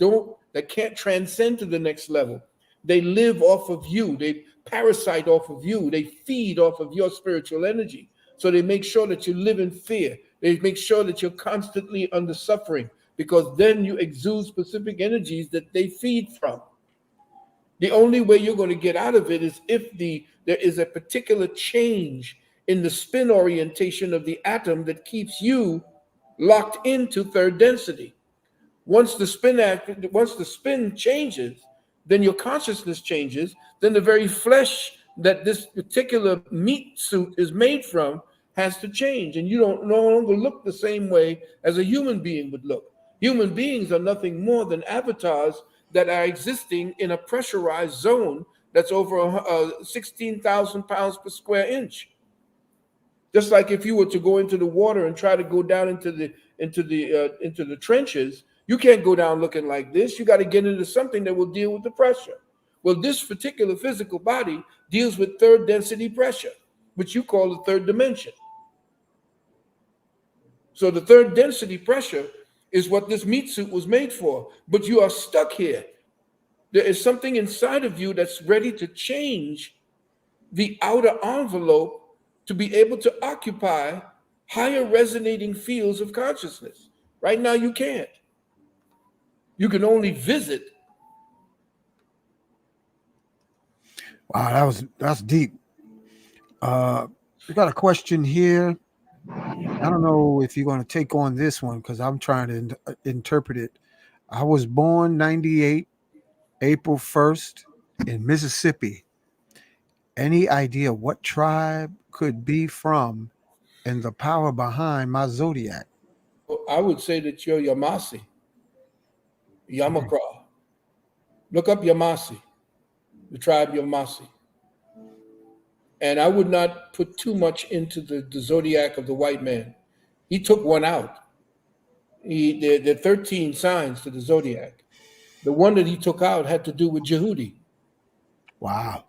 can't transcend to the next level. They live off of you. They parasite off of you. They feed off of your spiritual energy. So they make sure that you live in fear. They make sure that you're constantly under suffering, because then you exude specific energies that they feed from. The only way you're going to get out of it is if there is a particular change in the spin orientation of the atom that keeps you locked into third density. Once the spin changes, then your consciousness changes, then the very flesh that this particular meat suit is made from has to change, and you don't no longer look the same way as a human being would look. Human beings are nothing more than avatars that are existing in a pressurized zone that's over 16,000 pounds per square inch. Just like if you were to go into the water and try to go down into the trenches, you can't go down looking like this. You got to get into something that will deal with the pressure. Well, this particular physical body deals with third density pressure, which you call the third dimension. So the third density pressure is what this meat suit was made for, but you are stuck here. There is something inside of you that's ready to change the outer envelope to be able to occupy higher resonating fields of consciousness. Right now, you can't. You can only visit. Wow, that's deep. We got a question here. I don't know if you're going to take on this one because I'm trying to interpret it. I was born 98, April 1st in Mississippi. Any idea what tribe could be from and the power behind my zodiac? I would say that you're Yamasi, Yamakra. Look up Yamasi, the tribe Yamasi. And I would not put too much into the zodiac of the white man. He took one out. There are 13 signs to the zodiac. The one that he took out had to do with Jehudi. Wow.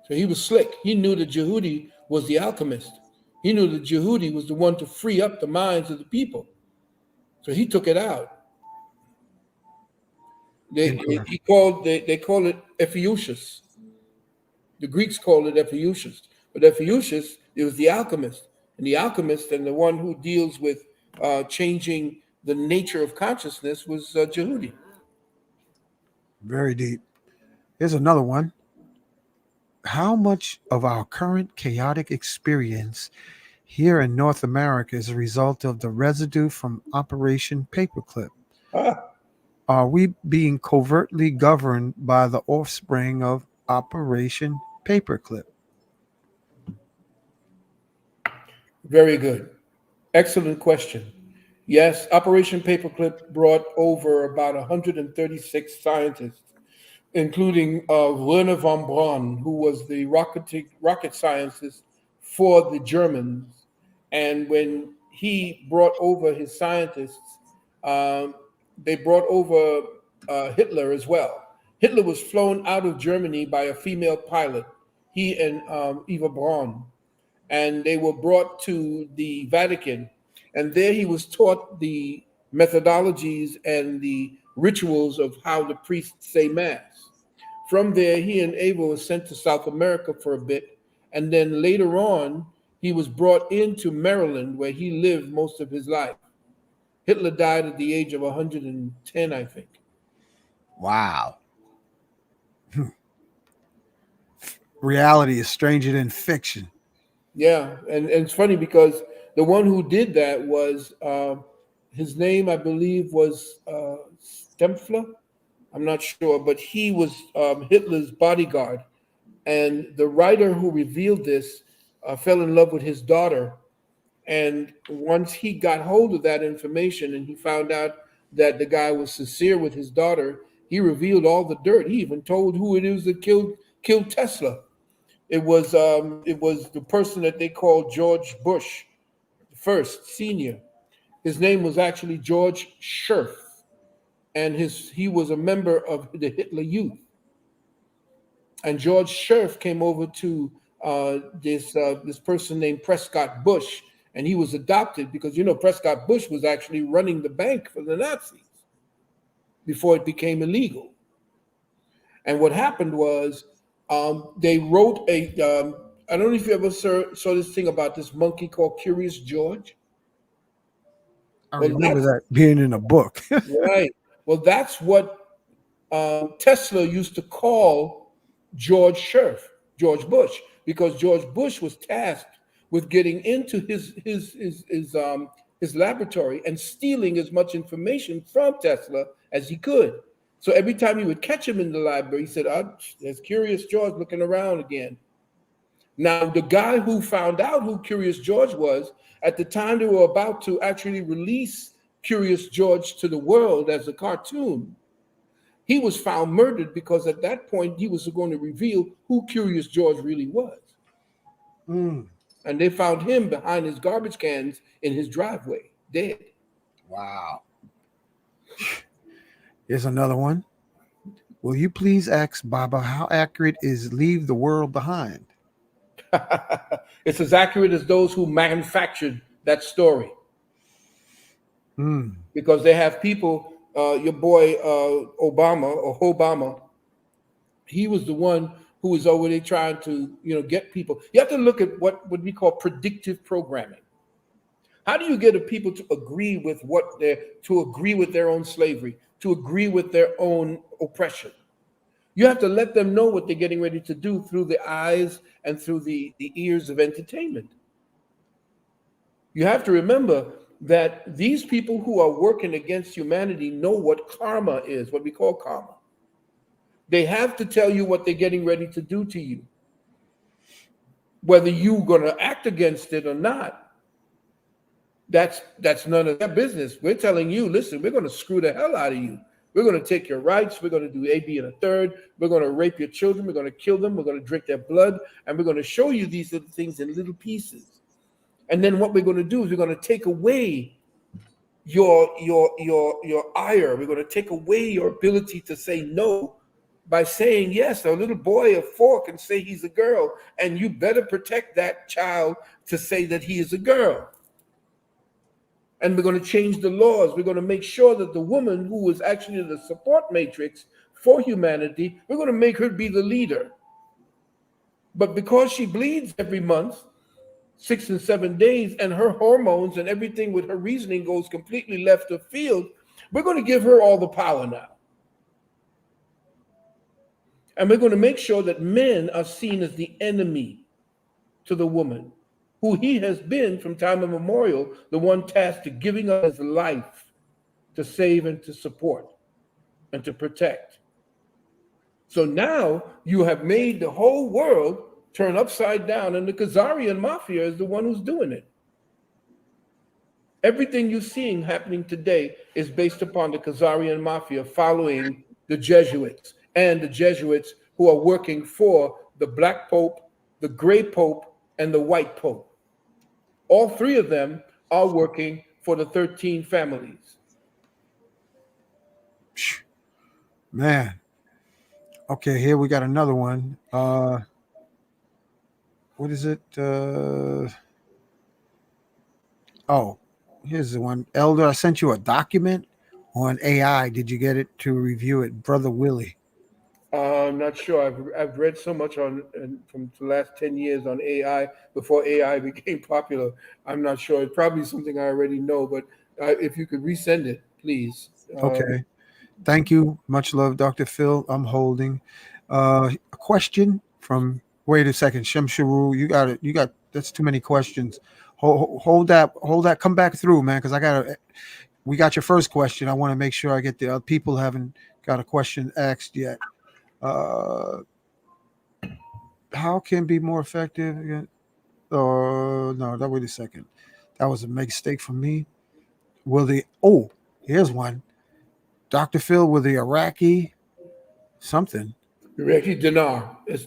So he was slick. He knew that Jehudi was the alchemist. He knew that Jehudi was the one to free up the minds of the people. So he took it out. They call it Ephiusius. The Greeks called it Ephiusius. But Ephiusius, it was the alchemist. And the alchemist and the one who deals with changing the nature of consciousness was Jehudi. Very deep. Here's another one. How much of our current chaotic experience here in North America is a result of the residue from Operation Paperclip? Are we being covertly governed by the offspring of Operation Paperclip? Very good. Excellent question. Yes, Operation Paperclip brought over about 136 scientists, including Werner von Braun, who was the rocket scientist for the Germans. And when he brought over his scientists, they brought over Hitler as well. Hitler was flown out of Germany by a female pilot, he and Eva Braun, and they were brought to the Vatican. And there he was taught the methodologies and the rituals of how the priests say mass. From there, he and Eva was sent to South America for a bit. And then later on, he was brought into Maryland, where he lived most of his life. Hitler died at the age of 110, I think. Wow. Reality is stranger than fiction. Yeah, and it's funny because the one who did that was, his name, I believe, was Stempfler. I'm not sure, but he was Hitler's bodyguard. And the writer who revealed this fell in love with his daughter. And once he got hold of that information and he found out that the guy was sincere with his daughter, he revealed all the dirt. He even told who it is that killed Tesla. It was the person that they called George Bush, first senior. His name was actually George Scherf, and he was a member of the Hitler Youth. And George Scherf came over to this person named Prescott Bush, and he was adopted because Prescott Bush was actually running the bank for the Nazis before it became illegal. And what happened was they wrote I don't know if you ever saw this thing about this monkey called Curious George. I remember that being in a book. Right. Well, that's what Tesla used to call George Bush, because George Bush was tasked with getting into his laboratory and stealing as much information from Tesla as he could. So every time he would catch him in the library, he said, there's Curious George looking around again. Now, the guy who found out who Curious George was, at the time they were about to actually release Curious George to the world as a cartoon, he was found murdered because at that point he was going to reveal who Curious George really was. And they found him behind his garbage cans in his driveway, dead. Wow. Here's another one. Will you please ask Baba how accurate is Leave the World Behind? It's as accurate as those who manufactured that story. Because they have people, your boy Obama, he was the one who was over there trying to, get people. You have to look at what we call predictive programming. How do you get people to agree with to agree with their own slavery, to agree with their own oppression? You have to let them know what they're getting ready to do through the eyes and through the ears of entertainment. You have to remember that these people who are working against humanity know what karma is, what we call karma. They have to tell you what they're getting ready to do to you. Whether you're going to act against it or not, that's none of their business. We're telling you, listen, we're going to screw the hell out of you. We're going to take your rights. We're going to do A, B, and a third. We're going to rape your children. We're going to kill them. We're going to drink their blood. And we're going to show you these little things in little pieces. And then what we're going to do is we're going to take away your ire. We're going to take away your ability to say no by saying yes. A little boy of 4 can say he's a girl, and you better protect that child to say that he is a girl. And we're going to change the laws. We're going to make sure that the woman who is actually the support matrix for humanity, we're going to make her be the leader. But because she bleeds every month, 6 and 7 days, and her hormones and everything with her reasoning goes completely left of field, we're going to give her all the power now. And we're going to make sure that men are seen as the enemy to the woman, who he has been from time immemorial, the one tasked to giving up his life to save and to support and to protect. So now you have made the whole world turn upside down, and the Khazarian mafia is the one who's doing it. Everything you're seeing happening today is based upon the Khazarian mafia following the Jesuits, and the Jesuits who are working for the Black Pope, the Gray Pope, and the White Pope. All 3 of them are working for the 13 families. Man. Okay, here we got another one. What is it? Oh, here's the one. Elder, I sent you a document on AI. Did you get it to review it? Brother Willie. I'm not sure. I've read so much on from the last 10 years on AI before AI became popular. I'm not sure. It's probably something I already know, but if you could resend it, please. Okay. Thank you. Much love, Dr. Phil. I'm holding. A question from, wait a second, Shemsharu. You got it. You got, that's too many questions. Hold that. Come back through, man, because we got your first question. I want to make sure I get the people haven't got a question asked yet. How can be more effective? No, wait a second. That was a mistake from me. Here's one. Dr. Phil, with the Iraqi something. Iraqi dinar. It's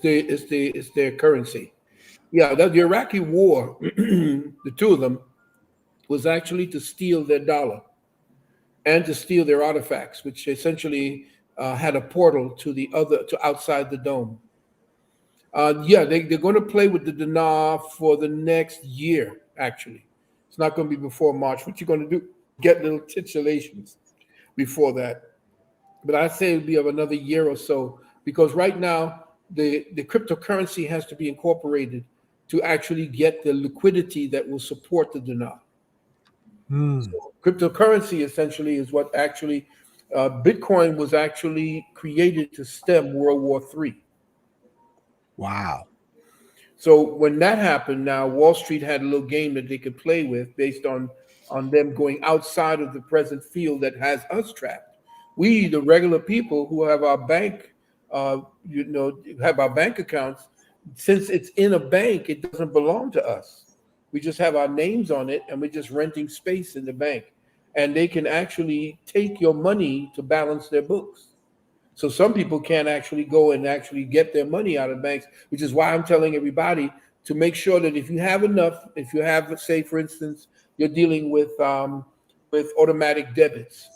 their currency. Yeah, the Iraqi war, the 2 of them, was actually to steal their dollar and to steal their artifacts, which essentially had a portal to outside the dome. They're going to play with the dinar for the next year, actually. It's not going to be before March. What you're going to do, get little titillations before that. But I'd say it'll be of another year or so, because right now the cryptocurrency has to be incorporated to actually get the liquidity that will support the dinar. So cryptocurrency essentially is what actually Bitcoin was actually created to stem World War III. Wow. So when that happened, now Wall Street had a little game that they could play with based on them going outside of the present field that has us trapped. We, the regular people who have our bank, have our bank accounts, since it's in a bank, it doesn't belong to us. We just have our names on it, and we're just renting space in the bank. And they can actually take your money to balance their books. So some people can't actually go and actually get their money out of banks, which is why I'm telling everybody to make sure that if you have enough, if you have, say, for instance, you're dealing with automatic debits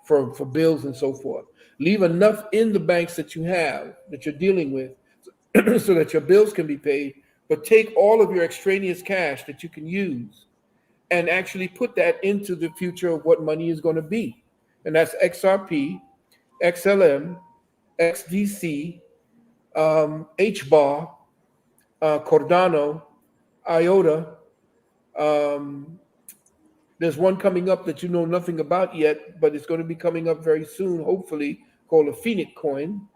for bills and so forth, leave enough in the banks that you have, that you're dealing with, so that your bills can be paid, but take all of your extraneous cash that you can use and actually put that into the future of what money is going to be. And that's XRP, XLM, XDC, HBAR, Cardano, IOTA. There's one coming up that you know nothing about yet, but it's going to be coming up very soon, hopefully, called a Phoenix coin.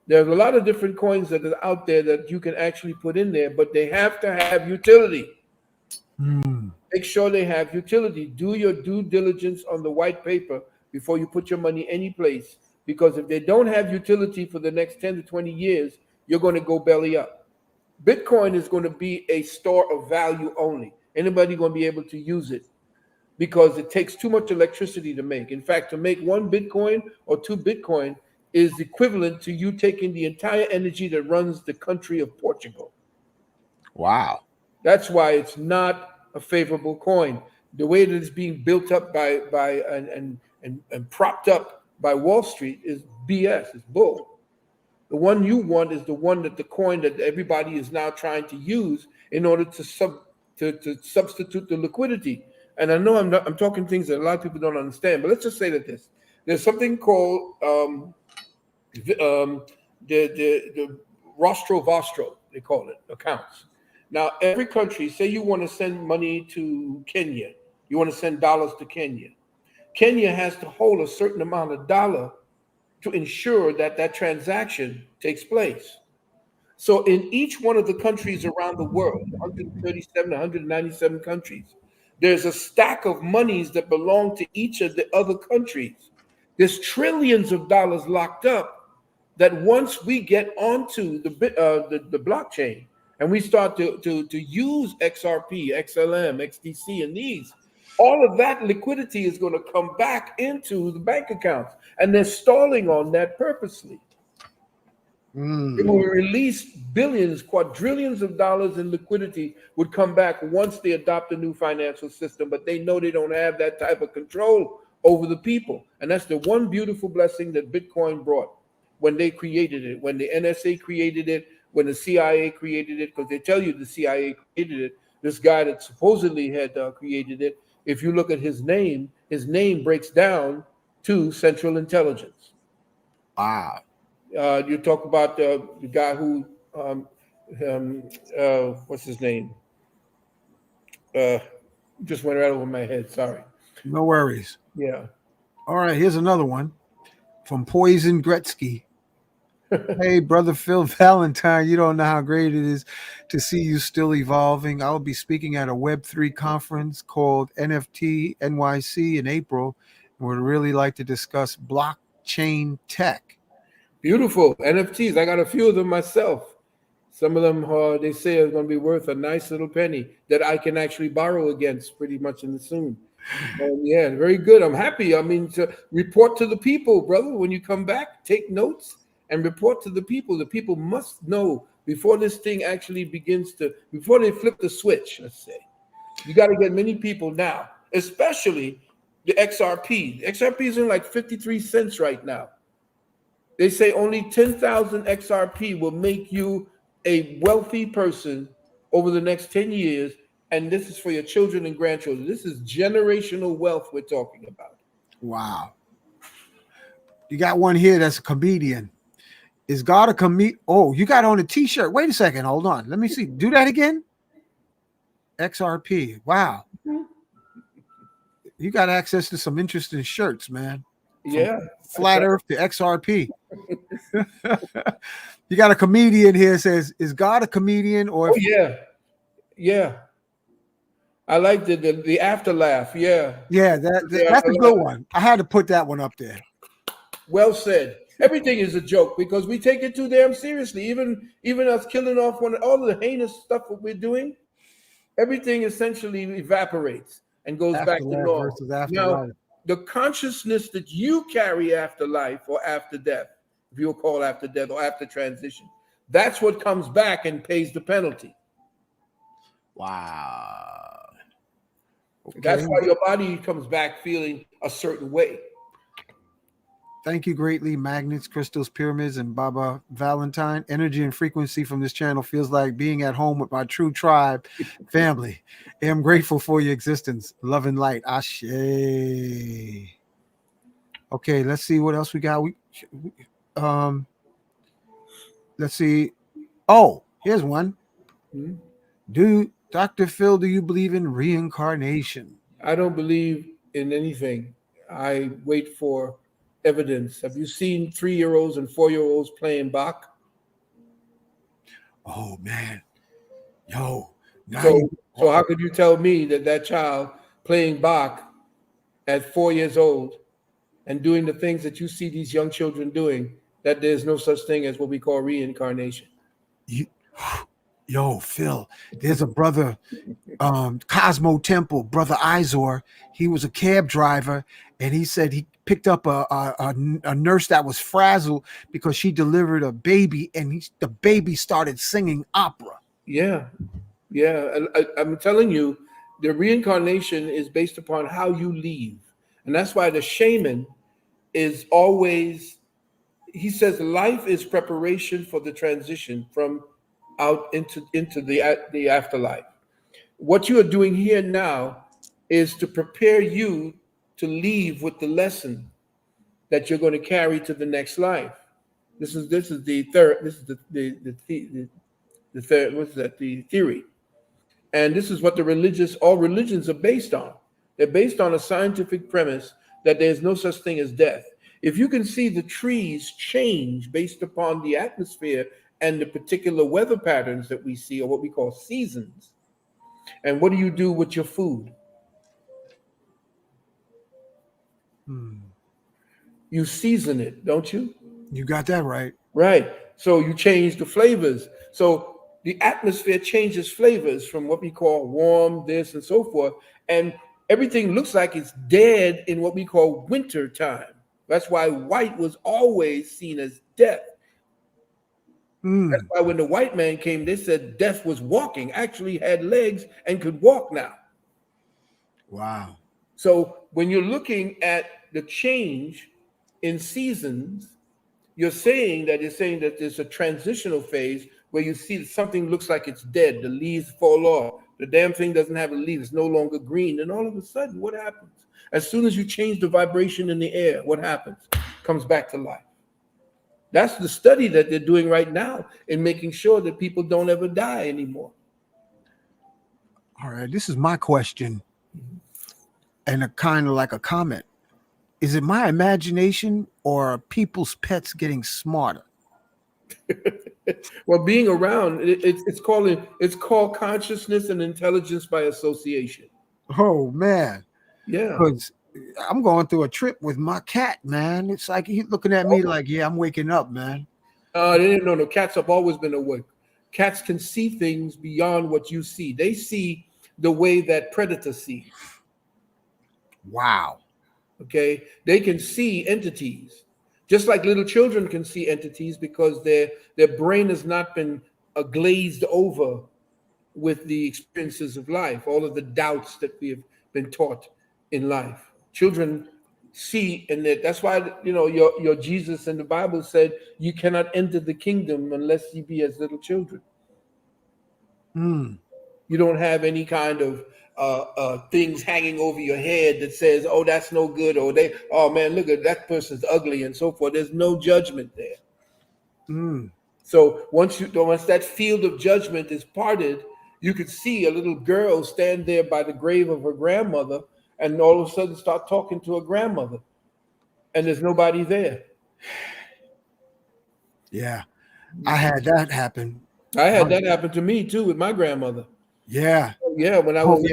There's a lot of different coins that are out there that you can actually put in there, but they have to have utility. Make sure they have utility. Do your due diligence on the white paper before you put your money any place, because if they don't have utility for the next 10 to 20 years, you're going to go belly up. Bitcoin is going to be a store of value only. Anybody going to be able to use it? because it takes too much electricity to make. In fact, to make 1 Bitcoin or 2 Bitcoin is equivalent to you taking the entire energy that runs the country of Portugal. Wow. That's why it's not a favorable coin. The way that it's being built up and propped up by Wall Street is BS, it's bull. The one you want is the one that the coin that everybody is now trying to use in order to substitute the liquidity. And I know I'm talking things that a lot of people don't understand, but let's just say that there's something called the rostro vostro, they call it, accounts. Now, every country, say you want to send money to Kenya, you want to send dollars to Kenya. Kenya has to hold a certain amount of dollar to ensure that that transaction takes place. So in each one of the countries around the world, 137, 197 countries, there's a stack of monies that belong to each of the other countries. There's trillions of dollars locked up that once we get onto the blockchain and we start to use XRP, XLM, XDC, and these, all of that liquidity is going to come back into the bank accounts, and they're stalling on that purposely. It will release billions, quadrillions of dollars in liquidity would come back once they adopt a new financial system, but they know they don't have that type of control over the people. And that's the one beautiful blessing that Bitcoin brought when they created it, when the NSA created it, when the CIA created it, because they tell you the CIA created it. This guy that supposedly had created it, if you look at his name breaks down to Central Intelligence. Wow. You talk about the guy who, what's his name? Just went right over my head. Sorry. No worries. Yeah. All right. Here's another one from Poison Gretzky. Hey, brother Phil Valentine, you don't know how great it is to see you still evolving. I will be speaking at a Web3 conference called NFT NYC in April. And would really like to discuss blockchain tech. Beautiful. NFTs. I got a few of them myself. Some of them, they say, are going to be worth a nice little penny that I can actually borrow against pretty much in the soon. Yeah, very good. I'm happy. I mean, to report to the people, brother. When you come back, take notes and report to the people. The people must know before this thing actually begins to, before they flip the switch, let's say. You got to get many people now, especially the XRP. XRP is in like 53 cents right now. They say only 10,000 XRP will make you a wealthy person over the next 10 years. And this is for your children and grandchildren. This is generational wealth we're talking about. Wow. You got one here that's a comedian. Is God a comedian? Oh, you got on a t-shirt. Wait a second. Hold on. Let me see. Do that again. XRP. Wow. You got access to some interesting shirts, man. Yeah. Flat Earth to XRP. You got a comedian here says, is God a comedian? Or yeah. I like the after laugh. Yeah. Yeah, that's a good one. I had to put that one up there. Well said. Everything is a joke because we take it too damn seriously. Even us killing off all of the heinous stuff that we're doing, everything essentially evaporates and goes back to normal. Now, the consciousness that you carry after life or after death, if you'll call after death or after transition, that's what comes back and pays the penalty. Wow. Okay. That's why your body comes back feeling a certain way. Thank you greatly, Magnets, Crystals, Pyramids, and Baba Valentine. Energy and frequency from this channel feels like being at home with my true tribe family. I am grateful for your existence. Love and light. Ashe. Okay, let's see what else we got. Let's see. Oh, here's one. Dr. Phil, do you believe in reincarnation? I don't believe in anything. I wait for evidence. Have you seen 3-year-olds and 4-year-olds playing Bach? Oh man, yo. So how could you tell me that child playing Bach at 4 years old and doing the things that you see these young children doing, that there's no such thing as what we call reincarnation? Yo, Phil, there's a brother, Cosmo Temple, brother Izor. He was a cab driver, and he said he picked up a nurse that was frazzled because she delivered a baby, and the baby started singing opera. Yeah, yeah. I'm telling you, the reincarnation is based upon how you leave, and that's why the shaman is always. He says life is preparation for the transition from out into the afterlife. What you are doing here now is to prepare you to leave with the lesson that you're going to carry to the next life. This is the third. This is the third. What's that? The theory, and this is what all religions are based on. They're based on a scientific premise that there's no such thing as death. If you can see the trees change based upon the atmosphere and the particular weather patterns that we see, or what we call seasons, and what do you do with your food? You season it, don't you? You got that right. Right. So you change the flavors. So the atmosphere changes flavors from what we call warm, this, and so forth. And everything looks like it's dead in what we call winter time. That's why white was always seen as death. That's why when the white man came, they said death was walking, actually had legs and could walk now. Wow. So when you're looking at the change in seasons, you're saying that there's a transitional phase where you see that something looks like it's dead. The leaves fall off. The damn thing doesn't have a leaf. It's no longer green. And all of a sudden, what happens? As soon as you change the vibration in the air, what happens? Comes back to life. That's the study that they're doing right now in making sure that people don't ever die anymore. All right, this is my question, and a kind of like a comment. Is it my imagination or are people's pets getting smarter? Well, being around, it's called consciousness and intelligence by association. Oh man. Yeah. Because I'm going through a trip with my cat, man. It's like he's looking at me like, yeah, I'm waking up, man. No, cats have always been awake. Cats can see things beyond what you see. They see the way that predators see. Wow. Okay, they can see entities, just like little children can see entities because their brain has not been glazed over with the experiences of life, all of the doubts that we have been taught in life. Children see, and that's why your Jesus in the Bible said, "You cannot enter the kingdom unless you be as little children." You don't have any kind of things hanging over your head that says, "Oh, that's no good," or "Oh man, look at that person's ugly," and so forth. There's no judgment there. So once that field of judgment is parted, you could see a little girl stand there by the grave of her grandmother, and all of a sudden start talking to her grandmother, and there's nobody there. Yeah, I had that happen. I had that happen to me too with my grandmother. Yeah. Yeah, when I was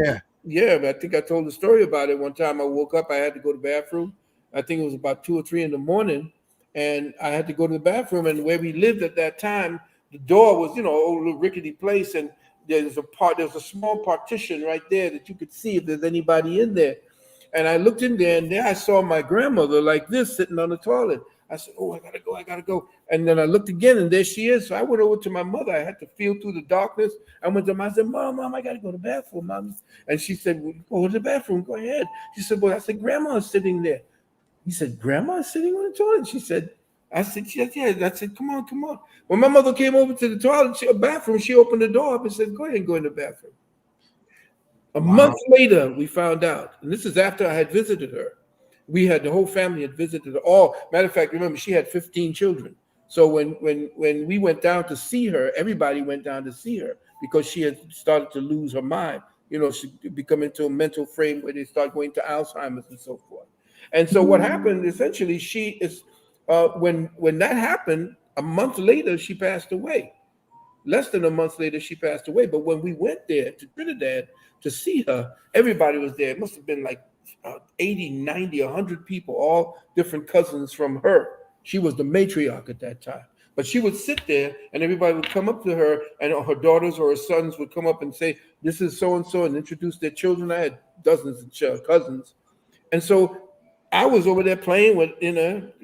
yeah, I think I told the story about it. One time I woke up, I had to go to the bathroom. I think it was about 2 or 3 in the morning, and I had to go to the bathroom. And where we lived at that time, the door was, a old little rickety place, and there's a small partition right there that you could see if there's anybody in there. And I looked in there, and there I saw my grandmother like this sitting on the toilet. I said, "Oh, I gotta go." And then I looked again, and there she is. So I went over to my mother. I had to feel through the darkness. I went to her. I said, Mom, I gotta go to the bathroom, Mom. And she said, "Well, go to the bathroom. Go ahead." She said, "Well," I said, "Grandma's sitting there." He said, "Grandma's sitting on the toilet?" She said, "I said, yes, yeah." I said, come on. When my mother came over to the toilet, bathroom, she opened the door up and said, "Go ahead and go in the bathroom." A month later, we found out, and this is after I had visited her. The whole family had visited her. Matter of fact, remember, she had 15 children. So when we went down to see her, everybody went down to see her because she had started to lose her mind. She become into a mental frame where they start going to Alzheimer's and so forth. And so what happened, essentially, she is, when that happened, a month later, she passed away. Less than a month later, she passed away. But when we went there to Trinidad to see her, everybody was there. It must have been like 80, 90, 100 people, all different cousins from her. She was the matriarch at that time. But she would sit there, and everybody would come up to her, and her daughters or her sons would come up and say, "This is so and so," and introduce their children. I had dozens of cousins, and so I was over there playing with,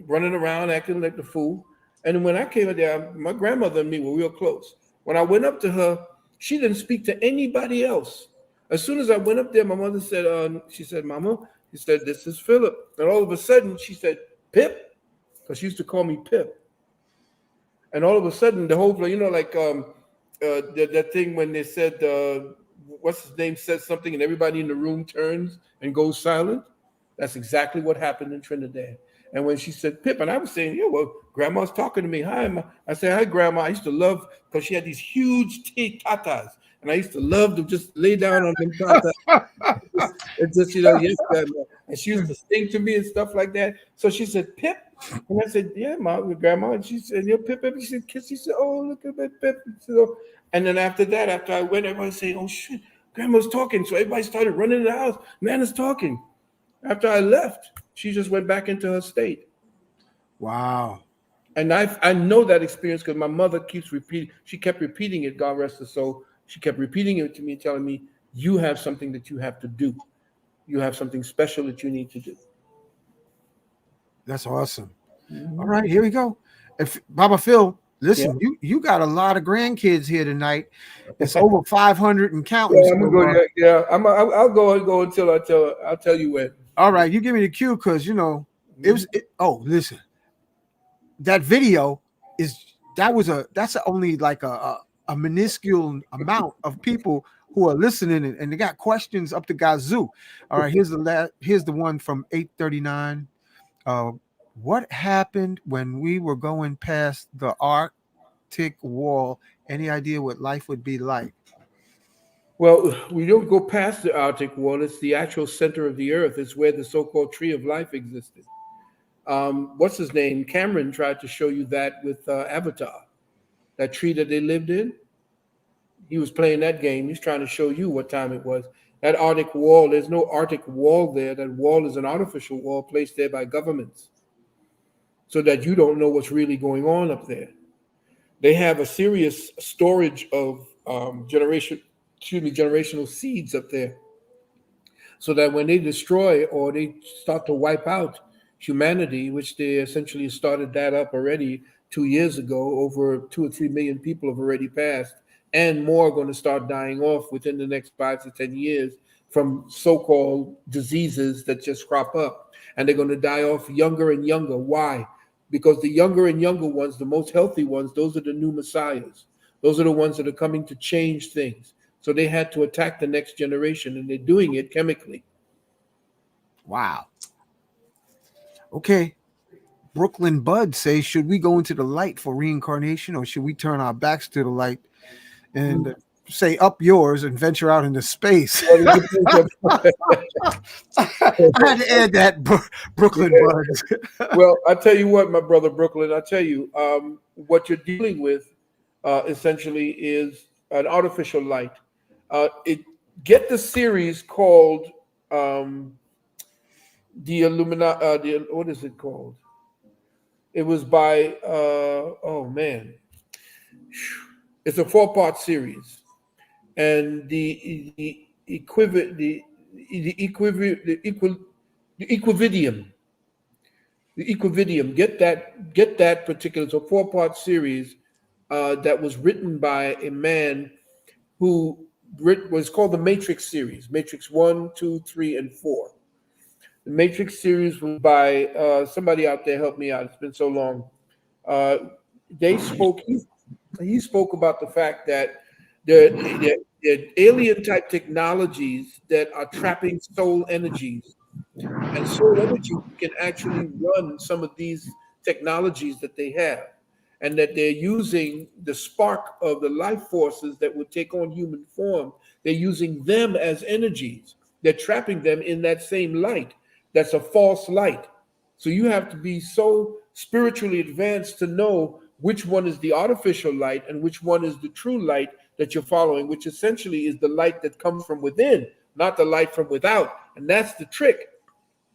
running around, acting like the fool. And when I came there, my grandmother and me were real close. When I went up to her, she didn't speak to anybody else. As soon as I went up there, my mother said, she said, "Mama," she said, "this is Philip." And all of a sudden, she said, "Pip," because she used to call me Pip. And all of a sudden, the whole, that thing when they said, what's his name said something and everybody in the room turns and goes silent. That's exactly what happened in Trinidad. And when she said Pip, and I was saying, "Yeah, well, Grandma's talking to me. Hi, Ma." I said, "Hi, Grandma." I used to love, because she had these huge tatas, and I used to love to just lay down on them tatas. And just, "Yes, Grandma." And she used to sing to me and stuff like that. So she said, "Pip," and I said, "Yeah, Grandma." And she said, "Pip, Pip." She said, "Kiss." She said, "Oh, look at that, Pip." So, and then after I went, everybody saying, "Oh shit, Grandma's talking." So everybody started running in the house. "Man is talking." After I left, she just went back into her state. Wow. And I know that experience because my mother keeps repeating. She kept repeating it, God rest her soul. She kept repeating it to me, telling me, "You have something that you have to do. You have something special that you need to do." That's awesome. All right, here we go. If Baba Phil, listen, you got a lot of grandkids here tonight. It's over 500 and counting. Yeah, I'm gonna go. Yeah, I'll go until I'll tell you when. All right, you give me the cue because listen, that video that's only like a minuscule amount of people who are listening and they got questions up to Gazoo. All right, here's the one from 839. What happened when we were going past the Arctic wall? Any idea what life would be like? Well, we don't go past the Arctic wall. It's the actual center of the earth. It's where the so-called tree of life existed. What's his name? Cameron tried to show you that with Avatar, that tree that they lived in. He was playing that game. He's trying to show you what time it was. That Arctic wall, there's no Arctic wall there. That wall is an artificial wall placed there by governments so that you don't know what's really going on up there. They have a serious storage of generational seeds up there, so that when they destroy or they start to wipe out humanity, which they essentially started that up already 2 years ago, over 2 or 3 million people have already passed, and more are going to start dying off within the next 5 to 10 years from so-called diseases that just crop up. And they're going to die off younger and younger. Why? Because the younger and younger ones, the most healthy ones, those are the new messiahs. Those are the ones that are coming to change things. So they had to attack the next generation, and they're doing it chemically. Wow. Okay. Brooklyn Bud says, should we go into the light for reincarnation, or should we turn our backs to the light and say up yours and venture out into space? I had to add that, Brooklyn Bud. Well, I tell you what, my brother Brooklyn, I tell you, what you're dealing with essentially is an artificial light. Get the series called the Illuminati. What is it called? It was by it's a 4-part series, and the Equividium. Get that particular. It's a 4-part series that was written by a man who was called the Matrix series. Matrix 1, 2, 3, and 4. The Matrix series was by somebody out there. Help me out. It's been so long. He spoke about the fact that there are alien type technologies that are trapping soul energies, and soul energy can actually run some of these technologies that they have, and that they're using the spark of the life forces that would take on human form. They're using them as energies. They're trapping them in that same light. That's a false light. So you have to be so spiritually advanced to know which one is the artificial light and which one is the true light that you're following, which essentially is the light that comes from within, not the light from without. And that's the trick.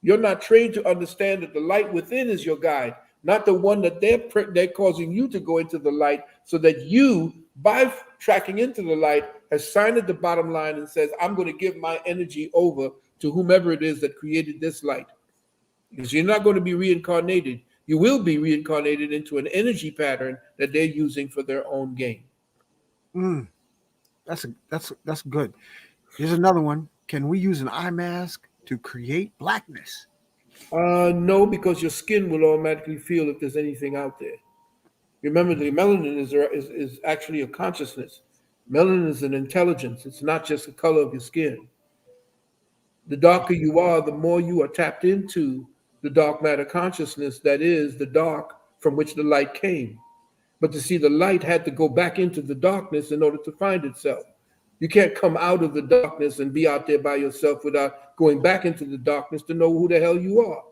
You're not trained to understand that the light within is your guide. not the one that they're causing you to go into the light, so that you, by tracking into the light, has signed at the bottom line and says, I'm going to give my energy over to whomever it is that created this light. Because you're not going to be reincarnated. You will be reincarnated into an energy pattern that they're using for their own gain. That's good. Here's another one. Can we use an eye mask to create blackness? No, because your skin will automatically feel if there's anything out there. Remember, the melanin is actually a consciousness. Melanin is an intelligence. It's not just the color of your skin. The darker you are, the more you are tapped into the dark matter consciousness that is the dark from which the light came. But to see, the light had to go back into the darkness in order to find itself. You can't come out of the darkness and be out there by yourself without going back into the darkness to know who the hell you are.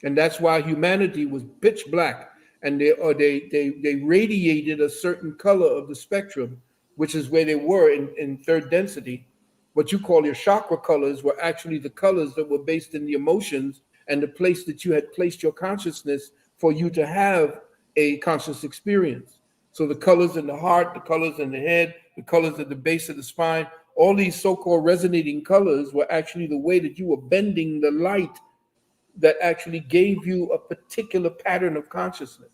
And that's why humanity was pitch black, and they radiated a certain color of the spectrum, which is where they were in third density. What you call your chakra colors were actually the colors that were based in the emotions and the place that you had placed your consciousness for you to have a conscious experience. So the colors in the heart, the colors in the head, the colors at the base of the spine, all these so-called resonating colors were actually the way that you were bending the light that actually gave you a particular pattern of consciousness.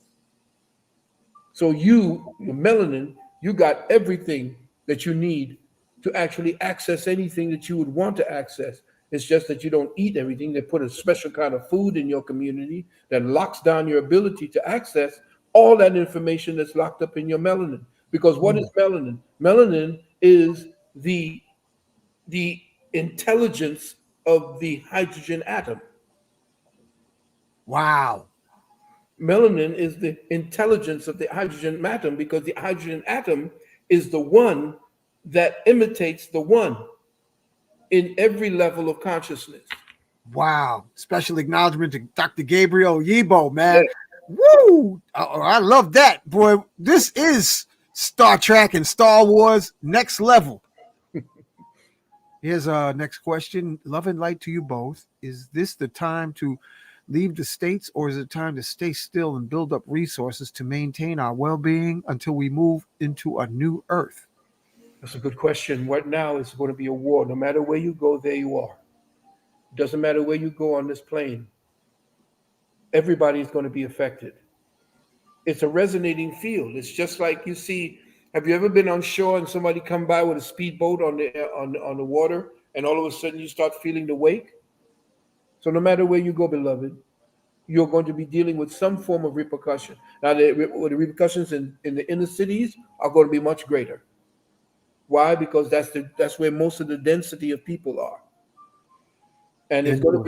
So your melanin, you got everything that you need to actually access anything that you would want to access. It's just that you don't eat everything. They put a special kind of food in your community that locks down your ability to access all that information that's locked up in your melanin. Because what is melanin? Melanin is the intelligence of the hydrogen atom. Wow. Melanin is the intelligence of the hydrogen atom, because the hydrogen atom is the one that imitates the one in every level of consciousness. Wow. Special acknowledgement to Dr. Gabriel Yibo, man. Yeah. Woo! I love that, boy. This is Star Trek and Star Wars next level. Here's our next question. Love and light to you both. Is this the time to leave the states, or is it time to stay still and build up resources to maintain our well-being until we move into a new Earth? That's a good question. Right now, it's going to be a war. No matter where you go, there you are. It doesn't matter where you go on this plane. Everybody's going to be affected. It's a resonating field. It's just like you see. Have you ever been on shore and somebody come by with a speedboat on the water, and all of a sudden you start feeling the wake? So no matter where you go, beloved, you're going to be dealing with some form of repercussion. Now, the repercussions in the inner cities are going to be much greater. Why? Because that's where most of the density of people are. And it's going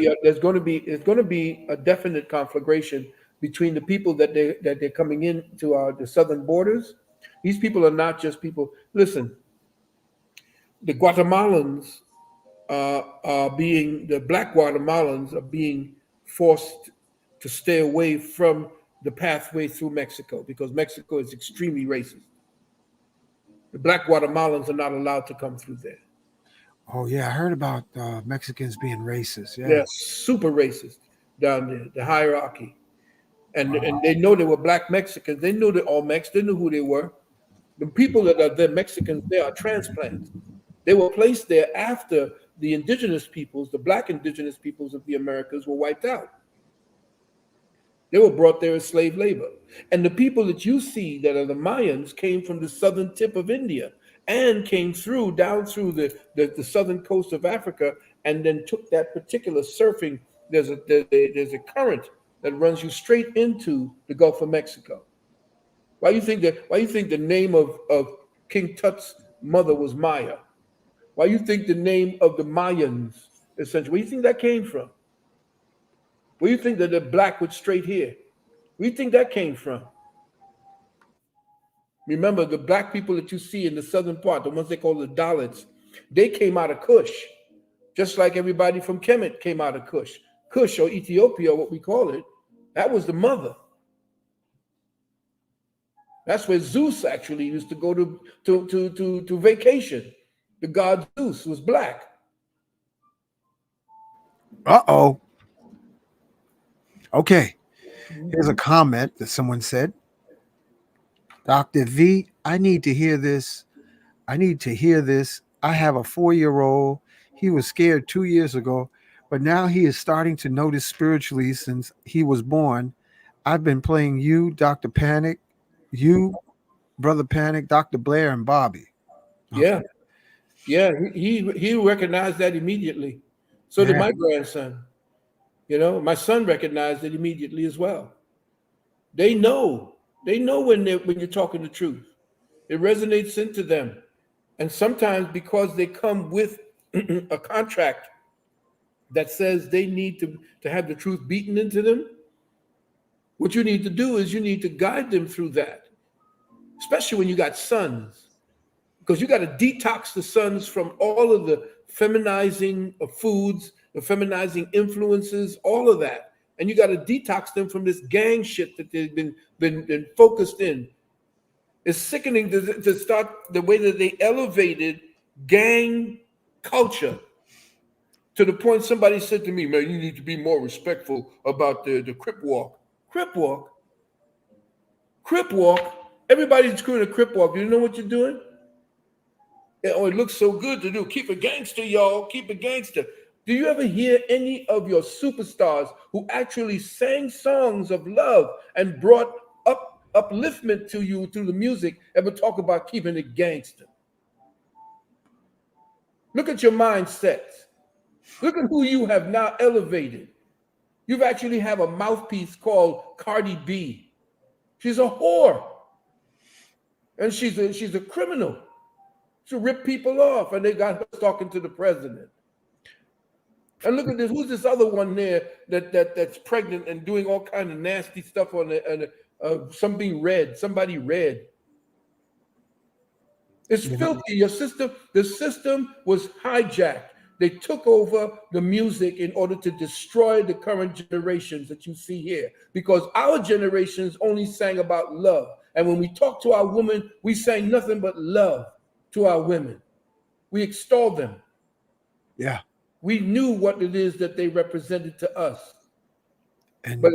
to be a definite conflagration between the people that they're coming in to the southern borders. These people are not just people. Listen, the Guatemalans the black Guatemalans are being forced to stay away from the pathway through Mexico, because Mexico is extremely racist. The black Guatemalans are not allowed to come through there. Oh yeah, I heard about Mexicans being racist. Yeah, they're super racist down there. The hierarchy, and they know they were black Mexicans. They knew that all Mex. They knew who they were. The people that are the Mexicans, they are transplants. They were placed there after the indigenous peoples, the black indigenous peoples of the Americas, were wiped out. They were brought there as slave labor. And the people that you see that are the Mayans came from the southern tip of India and came down through the southern coast of Africa, and then took that particular surfing. There's a current that runs you straight into the Gulf of Mexico. Why do you think the name of King Tut's mother was Maya? Why do you think the name of the Mayans, essentially, where do you think that came from? Where do you think that the black with straight hair? Where do you think that came from? Remember, the black people that you see in the southern part, the ones they call the Dalits, they came out of Kush, just like everybody from Kemet came out of Kush. Kush, or Ethiopia, what we call it, that was the mother. That's where Zeus actually used to go to vacation. The god Zeus was black. Uh-oh. Okay. Here's a comment that someone said. Dr. V, I need to hear this. I need to hear this. I have a 4-year-old. He was scared 2 years ago, but now he is starting to notice spiritually since he was born. I've been playing you, Dr. Panic, you, Brother Panic, Dr. Blair, and Bobby. Yeah. Yeah, he recognized that immediately. So did my grandson. You know, my son recognized it immediately as well. They know when you're talking the truth. It resonates into them. And sometimes because they come with a contract that says they need to have the truth beaten into them, what you need to do is you need to guide them through that, especially when you got sons, because you got to detox the sons from all of the feminizing of foods, the feminizing influences, all of that. And you got to detox them from this gang shit that they've been focused in. It's sickening to start the way that they elevated gang culture to the point somebody said to me, man, you need to be more respectful about the Crip Walk. Crip Walk? Crip Walk? Everybody's doing a Crip Walk. You know what you're doing? Oh, it looks so good to do. Keep it gangster, y'all. Keep it gangster. Do you ever hear any of your superstars who actually sang songs of love and brought upliftment to you through the music ever talk about keeping it gangster? Look at your mindsets. Look at who you have now elevated. You've actually have a mouthpiece called Cardi B. She's a whore. And she's a criminal. She ripped people off, and they got her talking to the president. And look at this. Who's this other one there that's pregnant and doing all kind of nasty stuff on somebody red. It's filthy. Your system, the system was hijacked. They took over the music in order to destroy the current generations that you see here, because our generations only sang about love. And when we talk to our women, we sang nothing but love to our women. We extolled them. Yeah. We knew what it is that they represented to us. And but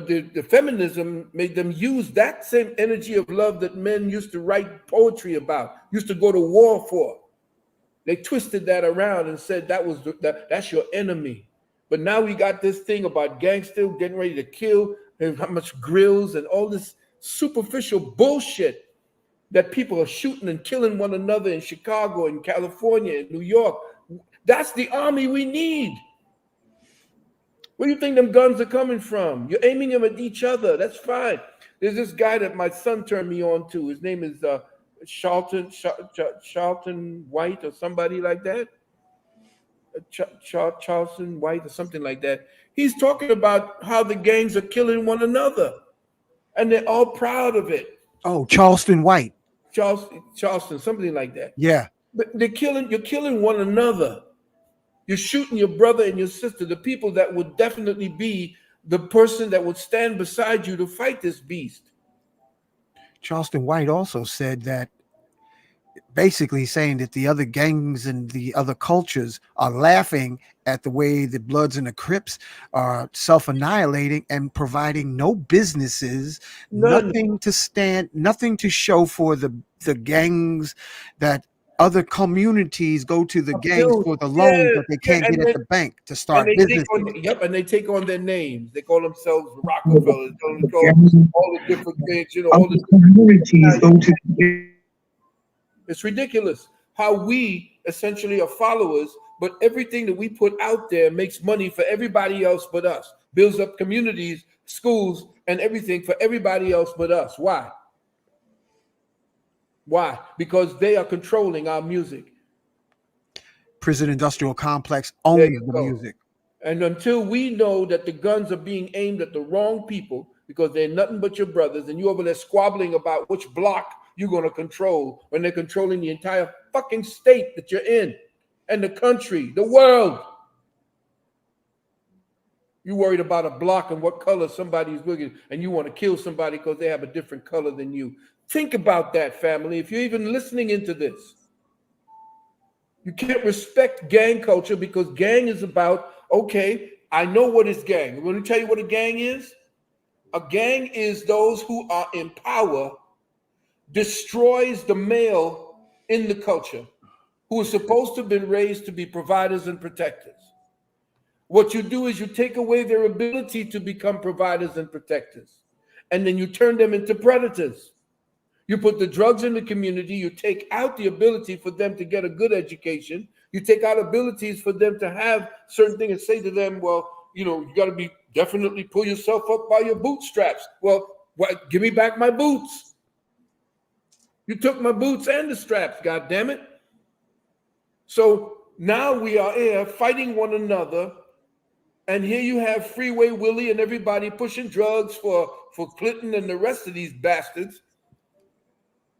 the feminism made them use that same energy of love that men used to write poetry about, used to go to war for. They twisted that around and said that's your enemy. But now we got this thing about gangster getting ready to kill, and how much grills and all this superficial bullshit that people are shooting and killing one another in Chicago, in California, in New York. That's the army we need. Where do you think them guns are coming from? You're aiming them at each other. That's fine. There's this guy that my son turned me on to. His name is Charlton White or somebody like that. Charlton White or something like that. He's talking about how the gangs are killing one another, and they're all proud of it. Oh, Charleston White. Charleston, something like that. Yeah. But you're killing one another. You're shooting your brother and your sister, the people that would definitely be the person that would stand beside you to fight this beast. Charleston White also said that, basically saying that the other gangs and the other cultures are laughing at the way the Bloods and the Crips are self-annihilating and providing no businesses, nothing to show for the gangs, that other communities go to the gangs for the loans that they can't get at the bank to start business. And they take on their names. They call themselves Rockefellers. They call all the different things, all the communities go to. It's ridiculous how we essentially are followers, but everything that we put out there makes money for everybody else but us, builds up communities, schools, and everything for everybody else but us. Why? Why? Because they are controlling our music. Prison industrial complex owns the music. And until we know that the guns are being aimed at the wrong people, because they're nothing but your brothers, and you over there squabbling about which block you're going to control, when they're controlling the entire fucking state that you're in, and the country, the world. You worried about a block and what color somebody's looking, and you want to kill somebody because they have a different color than you. Think about that, family. If you're even listening into this, you can't respect gang culture, because gang is about, okay, I know what is gang. I'm going to tell you what a gang is. A gang is those who are in power, destroys the male in the culture, who is supposed to have been raised to be providers and protectors. What you do is you take away their ability to become providers and protectors, and then you turn them into predators. You put the drugs in the community, you take out the ability for them to get a good education, you take out abilities for them to have certain things and say to them, well, you know, you got to be definitely pull yourself up by your bootstraps. Well, what? Give me back my boots. You took my boots and the straps, God damn it. So now we are here fighting one another. And here you have Freeway Willie and everybody pushing drugs for Clinton and the rest of these bastards.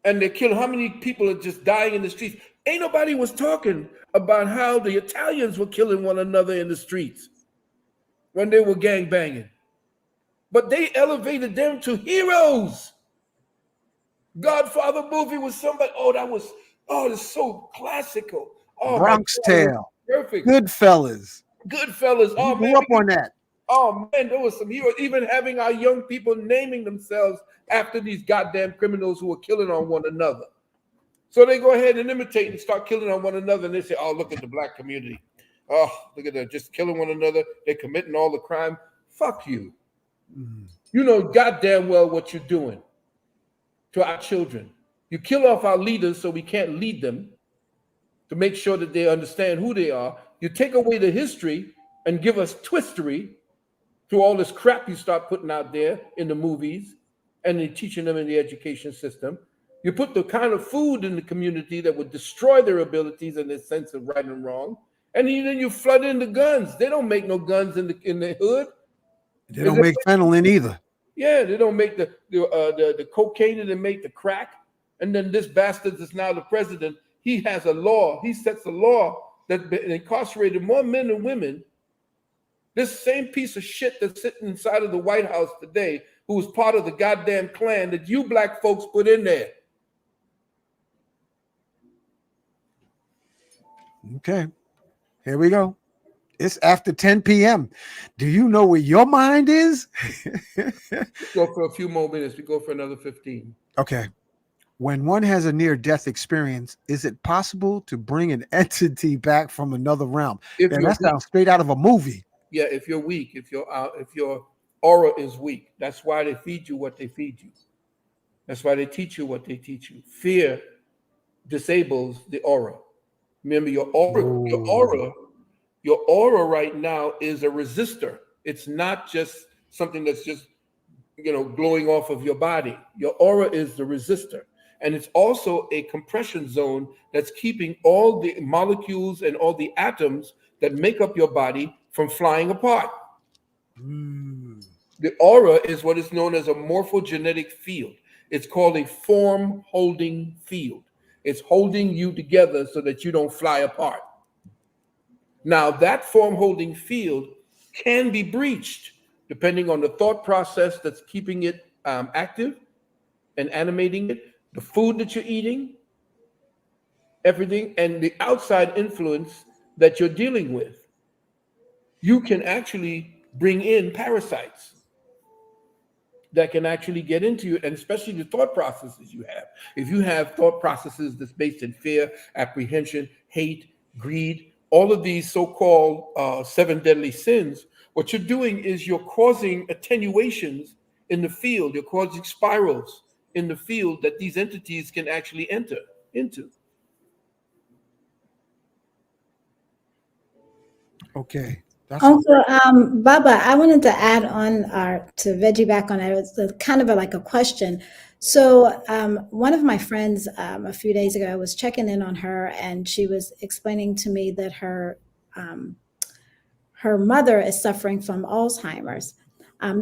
And they kill how many people are just dying in the streets. Ain't nobody was talking about how the Italians were killing one another in the streets when they were gang banging. But they elevated them to heroes. Godfather movie was somebody, that's so classical. Oh, Bronx Tale. Perfect. Goodfellas. Oh, grew up on that. Oh man, there was some heroes. Even having our young people naming themselves after these goddamn criminals who were killing on one another. So they go ahead and imitate and start killing on one another, and they say, "Oh, look at the black community. Oh, look at them just killing one another. They're committing all the crime. Fuck you. You know goddamn well what you're doing to our children. You kill off our leaders so we can't lead them to make sure that they understand who they are. You take away the history and give us twistery through all this crap you start putting out there in the movies and then teaching them in the education system. You put the kind of food in the community that would destroy their abilities and their sense of right and wrong. And then you flood in the guns. They don't make no guns in the hood. They don't make fentanyl either. Yeah, they don't make the cocaine, and they make the crack. And then this bastard is now the president. He has a law. He sets a law that incarcerated more men than women. This same piece of shit that's sitting inside of the White House today, who was part of the goddamn Klan that you black folks put in there. Okay, here we go. It's after 10 p.m. Do you know where your mind is? Go for a few more minutes. We go for another 15. Okay. When one has a near-death experience, is it possible to bring an entity back from another realm? And that sounds straight out of a movie. Yeah, if you're weak, if your aura is weak, that's why they feed you what they feed you. That's why they teach you what they teach you. Fear disables the aura. Remember, your aura right now is a resistor. It's not just something that's just, glowing off of your body. Your aura is the resistor. And it's also a compression zone that's keeping all the molecules and all the atoms that make up your body from flying apart. The aura is what is known as a morphogenetic field. It's called a form holding field. It's holding you together so that you don't fly apart. Now, that form holding field can be breached depending on the thought process that's keeping it active and animating it, the food that you're eating, everything, and the outside influence that you're dealing with. You can actually bring in parasites that can actually get into you, and especially the thought processes you have. If you have thought processes that's based in fear, apprehension, hate, greed, all of these so-called 7 deadly sins, what you're doing is you're causing attenuations in the field. You're causing spirals in the field that these entities can actually enter into. Okay. Uncle Baba, I wanted to add on to Veggie back on it. It was kind of like a question. So one of my friends a few days ago, I was checking in on her, and she was explaining to me that her mother is suffering from Alzheimer's.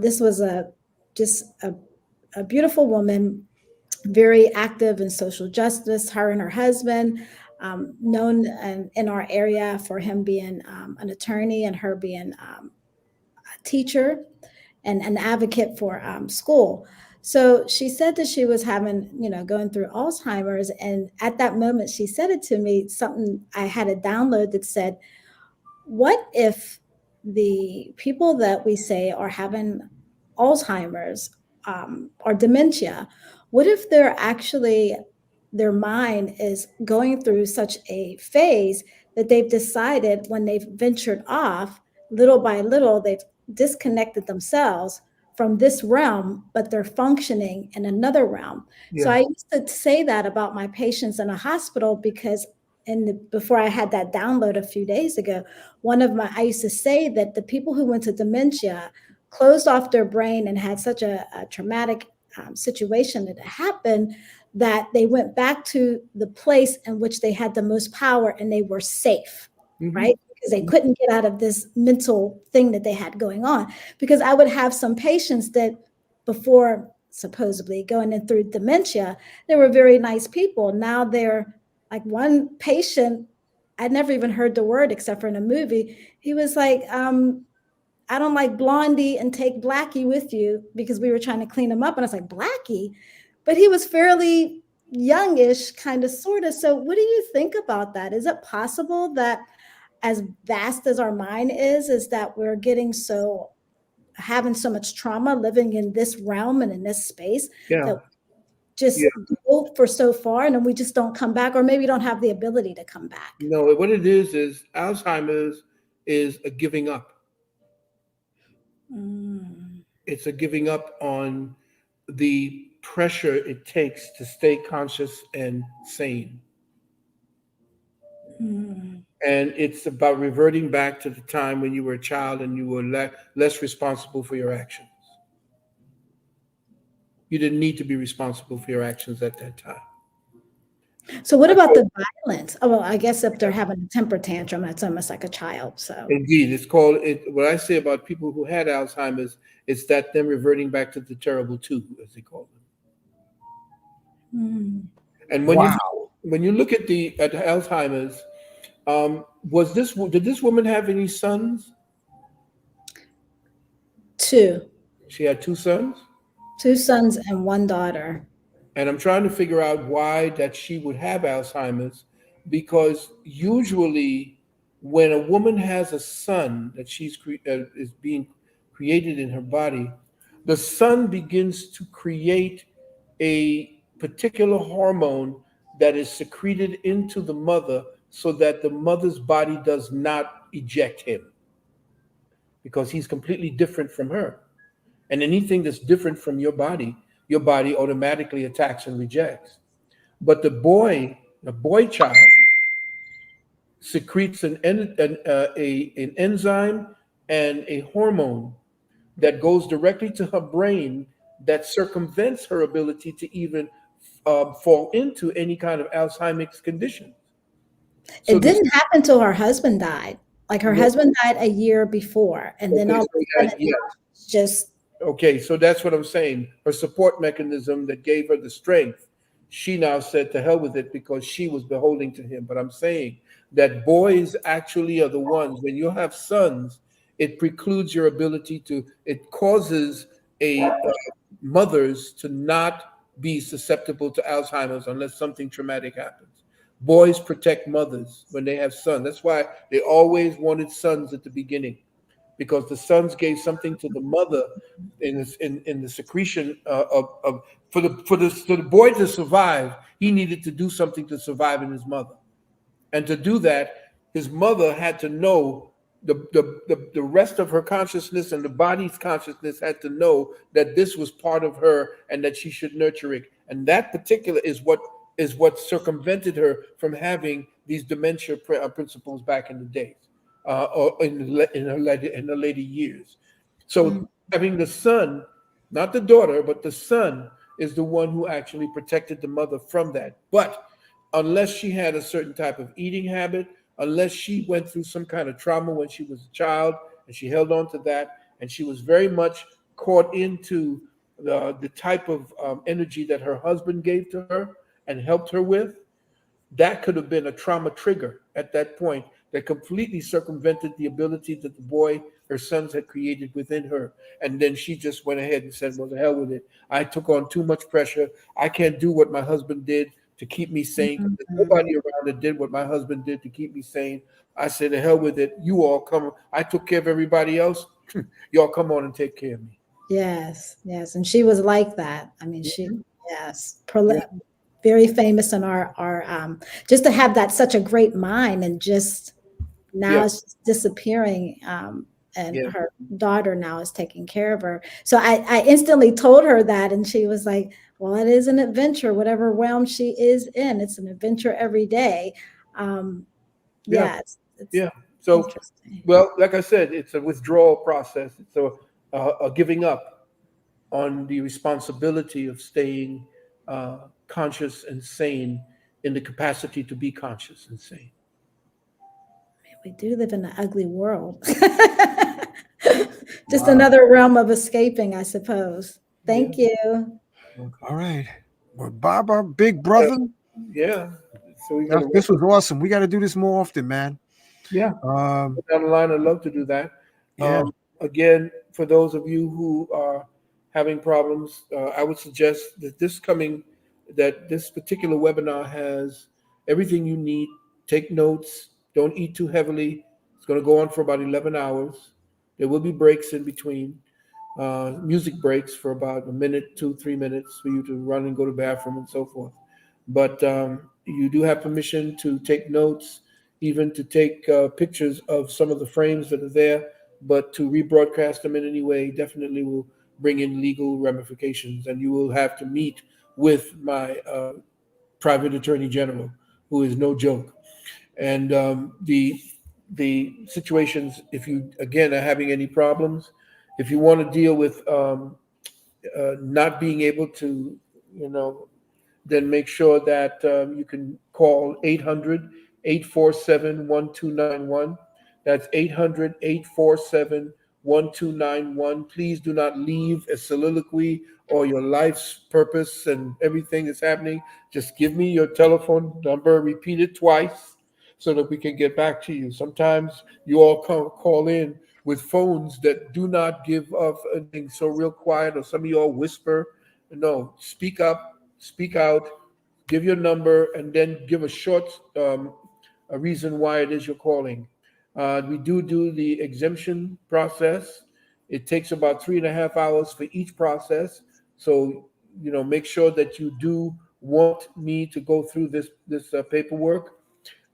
This was just a beautiful woman, very active in social justice. Her and her husband, known in our area for him being an attorney and her being a teacher and an advocate for school. So she said that she was going through Alzheimer's. And at that moment, she said it to me, something I had a download that said, what if the people that we say are having Alzheimer's or dementia, what if they're actually, their mind is going through such a phase that they've decided when they've ventured off, little by little, they've disconnected themselves from this realm, but they're functioning in another realm. Yeah. So I used to say that about my patients in a hospital because before I had that download a few days ago, I used to say that the people who went to dementia closed off their brain and had such a traumatic situation that happened that they went back to the place in which they had the most power and they were safe, right? Because they couldn't get out of this mental thing that they had going on. Because I would have some patients that before supposedly going in through dementia, they were very nice people. Now they're like, one patient, I never even heard the word except for in a movie. He was like, I don't like Blondie and take Blackie with you, because we were trying to clean him up. And I was like, Blackie? But he was fairly youngish, kind of, sort of. So what do you think about that? Is it possible that as vast as our mind is that we're having so much trauma living in this realm and in this space that just go for so far and then we just don't come back, or maybe don't have the ability to come back? No, what it is Alzheimer's is a giving up. It's a giving up on the pressure it takes to stay conscious and sane. And it's about reverting back to the time when you were a child and you were less responsible for your actions. You didn't need to be responsible for your actions at that time. So what about the violence? Oh, well, I guess if they're having a temper tantrum, that's almost like a child. So indeed, it's called what I say about people who had Alzheimer's, it's that them reverting back to the terrible two, as they call them. And when you look at Alzheimer's, did this woman have any sons? 2. She had 2 sons? 2 sons and 1 daughter. And I'm trying to figure out why that she would have Alzheimer's, because usually when a woman has a son that is being created in her body, the son begins to create a particular hormone that is secreted into the mother so that the mother's body does not eject him, because he's completely different from her. And anything that's different from your body automatically attacks and rejects. But the boy child secretes an enzyme and a hormone that goes directly to her brain that circumvents her ability to even fall into any kind of Alzheimer's condition. So it didn't happen till her husband died. Like her husband died a year before, and then all of a sudden just. Okay, so that's what I'm saying. Her support mechanism that gave her the strength, she now said to hell with it because she was beholding to him. But I'm saying that boys actually are the ones, when you have sons, it precludes your ability it causes mothers to not be susceptible to Alzheimer's unless something traumatic happens. Boys protect mothers when they have sons. That's why they always wanted sons at the beginning, because the sons gave something to the mother in the secretion for the boy to survive. He needed to do something to survive in his mother, and to do that, his mother had to know the rest of her consciousness, and the body's consciousness had to know that this was part of her and that she should nurture it. And that particular is what circumvented her from having these dementia principles back in the days. Or in the later years. So having the son, not the daughter, but the son is the one who actually protected the mother from that. But unless she had a certain type of eating habit, unless she went through some kind of trauma when she was a child and she held on to that, and she was very much caught into the type of energy that her husband gave to her and helped her with, that could have been a trauma trigger at that point that completely circumvented the ability that her sons had created within her. And then she just went ahead and said, well, the hell with it. I took on too much pressure. I can't do what my husband did to keep me sane. There's nobody around that did what my husband did to keep me sane. I said, the hell with it. You all come. I took care of everybody else. Y'all come on and take care of me. Yes, yes, and she was like that. I mean, she, Mhm. yes, Yeah. very famous in our just to have that such a great mind, and just now Yeah. it's just disappearing. And Yeah. her daughter now is taking care of her. So I instantly told her that, and she was like, "Well, it is an adventure, whatever realm she is in. It's an adventure every day." Yeah. Yeah, it's Yeah. So, interesting. well, like I said, it's a withdrawal process. It's a giving up on the responsibility of staying conscious and sane in the capacity to be conscious and sane. We do live in an ugly world. Just Wow. another realm of escaping, I suppose. Yeah. Thank you. All right. Well, Baba, big brother, Yeah. So we're gonna this was awesome. We got to do this more often, man. yeah. Down the line, I'd love to do that. Yeah. Again, for those of you who are having problems, I would suggest that this particular webinar has everything you need. Take notes. Don't eat too heavily. It's going to go on for about 11 hours. There will be breaks in between, music breaks for about a minute, 2, 3 minutes for you to run and go to the bathroom and so forth. But you do have permission to take notes, even to take pictures of some of the frames that are there, but to rebroadcast them in any way definitely will bring in legal ramifications. And you will have to meet with my private attorney general, who is no joke. And the situations, if you again are having any problems, if you want to deal with not being able to, you know, then make sure that you can call 800-847-1291. That's 800-847-1291. Please do not leave a soliloquy or your life's purpose and everything that's happening. Just give me your telephone number, repeat it twice so that we can get back to you. Sometimes you all call in with phones that do not give off anything, so real quiet, or some of you all whisper. No, speak up, speak out, give your number, and then give a short a reason why it is you're calling. We do the exemption process. It takes about 3.5 hours for each process. So, you know, make sure that you do want me to go through this paperwork.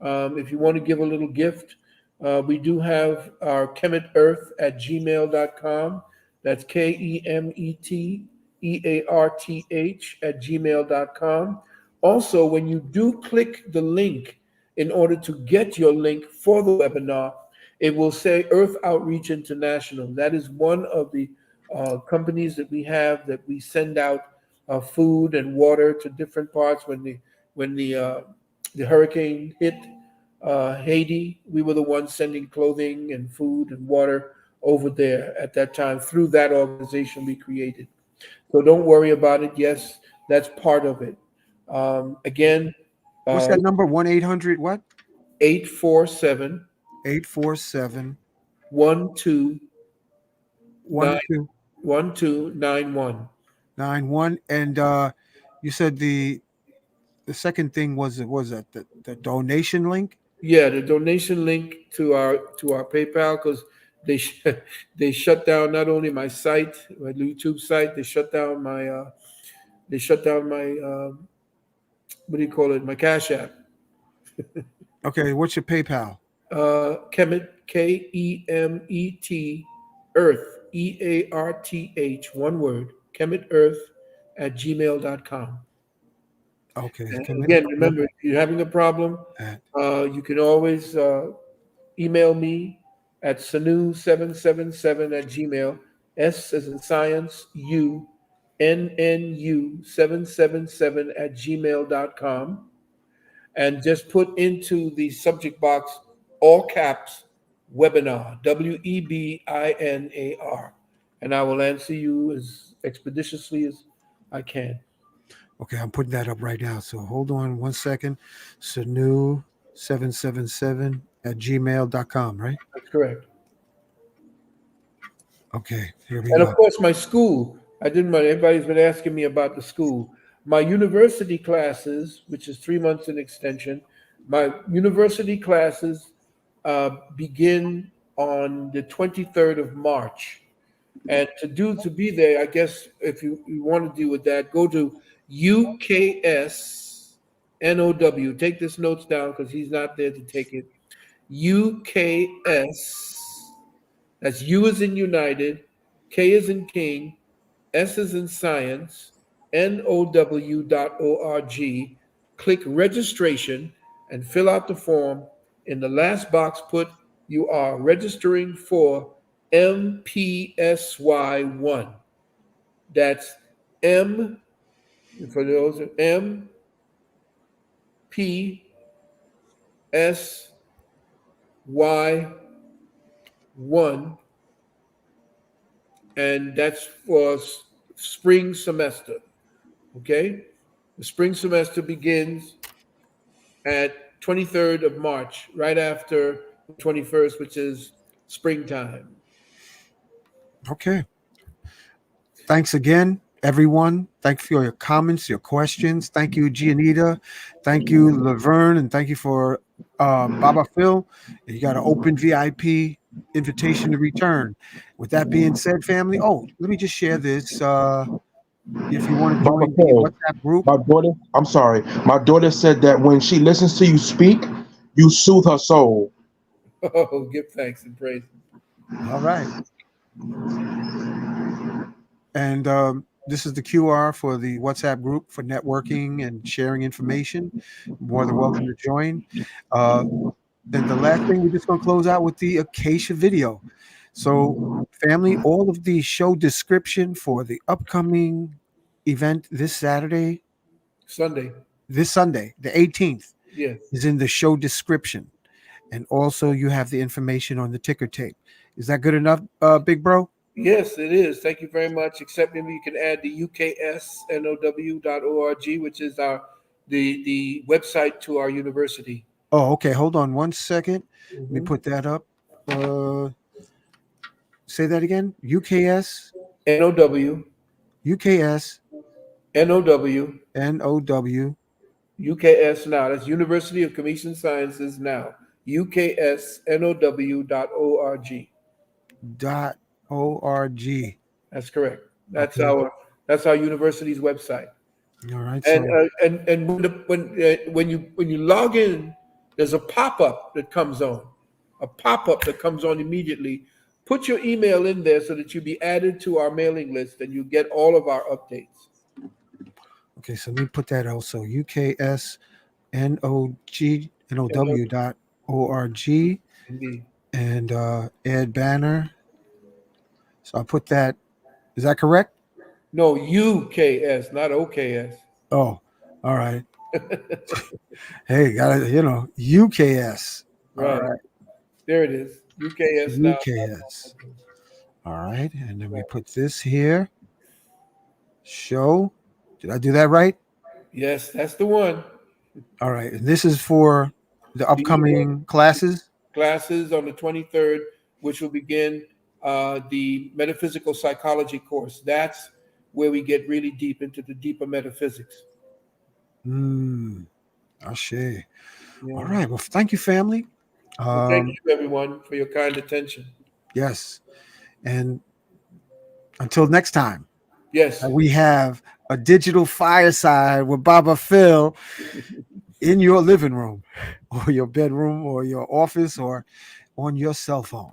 If you want to give a little gift, we do have our kemetearth@gmail.com. That's KEMETEARTH@gmail.com. Also, when you do click the link in order to get your link for the webinar, it will say Earth Outreach International. That is one of the companies that we have that we send out food and water to different parts. When the hurricane hit Haiti, we were the ones sending clothing and food and water over there at that time through that organization we created. So don't worry about it. Yes, that's part of it. Again, What's that number? 1-800 what? 847 847 12 1291. 1291. And you said the second thing was that the donation link? Yeah, the donation link to our PayPal, because they shut down not only my site, my YouTube site, they shut down my what do you call it, my Cash App. Okay, what's your PayPal? Kemet, KEMET Earth, EARTH, one word, kemetearth@gmail.com. Okay. And again, remember, if you're having a problem, you can always email me at sanu777 @gmail. S as in science, UNNU777 @gmail.com. And just put into the subject box, all caps, webinar, WEBINAR. And I will answer you as expeditiously as I can. Okay, I'm putting that up right now. So hold on 1 second. Sanu777 @gmail.com, right? That's correct. Okay, here we And go. of course, my school. Everybody's been asking me about the school. My university classes, which is 3 months in extension, my university classes begin on the 23rd of March. And to be there, I guess if you want to do with that, go to UKSNOW. Take this notes down because he's not there to take it. UKS, that's U as in United, K as in King, S as in Science, NOW.org. Click registration and fill out the form. In the last box, put you are registering for MPSY1. That's M, for those, MPSY1, and that's for spring semester. Okay? The spring semester begins at 23rd of March, right after 21st, which is springtime. Okay. Thanks again, everyone. Thank you for your comments, your questions. Thank you, Gianita. Thank you, Laverne, and thank you for Baba Phil. You got an open VIP invitation to return. With that being said, family, let me just share this. If you want to join the WhatsApp group. My daughter, I'm sorry. My daughter said that when she listens to you speak, you soothe her soul. Oh, give thanks and praise. All right. And this is the QR for the WhatsApp group for networking and sharing information. More than welcome to join. Then the last thing, we're just going to close out with the Akasha video. So, family, all of the show description for the upcoming event this Sunday, the 18th, yes, is in the show description. And also you have the information on the ticker tape. Is that good enough, big bro? Yes, it is. Thank you very much. Except maybe you can add the UKSNOW.org, which is the website to our university. Oh, okay. Hold on 1 second. Let me put that up. Say that again. UKS NOW. UKS NOW. NOW. UKS Now. That's University of Communication Sciences Now. UKSNOW.org. .org. That's correct. That's okay. our university's website. All right. And when you log in, there's a pop-up that comes on. A pop-up that comes on immediately. Put your email in there so that you be added to our mailing list and you get all of our updates. Okay, so let me put that also. UKSNOW.org. Indeed. And Ed Banner. So I'll put that. Is that correct? No, UKS, not OKS. Oh, all right. Hey, got it. UKS. Right. All right. There it is. UKS. UKS. All right. And then we put this here. Show. Did I do that right? Yes, that's the one. All right. And this is for the upcoming classes? Classes on the 23rd, which will begin the metaphysical psychology course. That's where we get really deep into the deeper metaphysics. Ashe. Yeah. All right. Well, thank you, family. Thank you, everyone, for your kind attention. Yes. And until next time. Yes. We have a digital fireside with Baba Phil in your living room or your bedroom or your office or on your cell phone.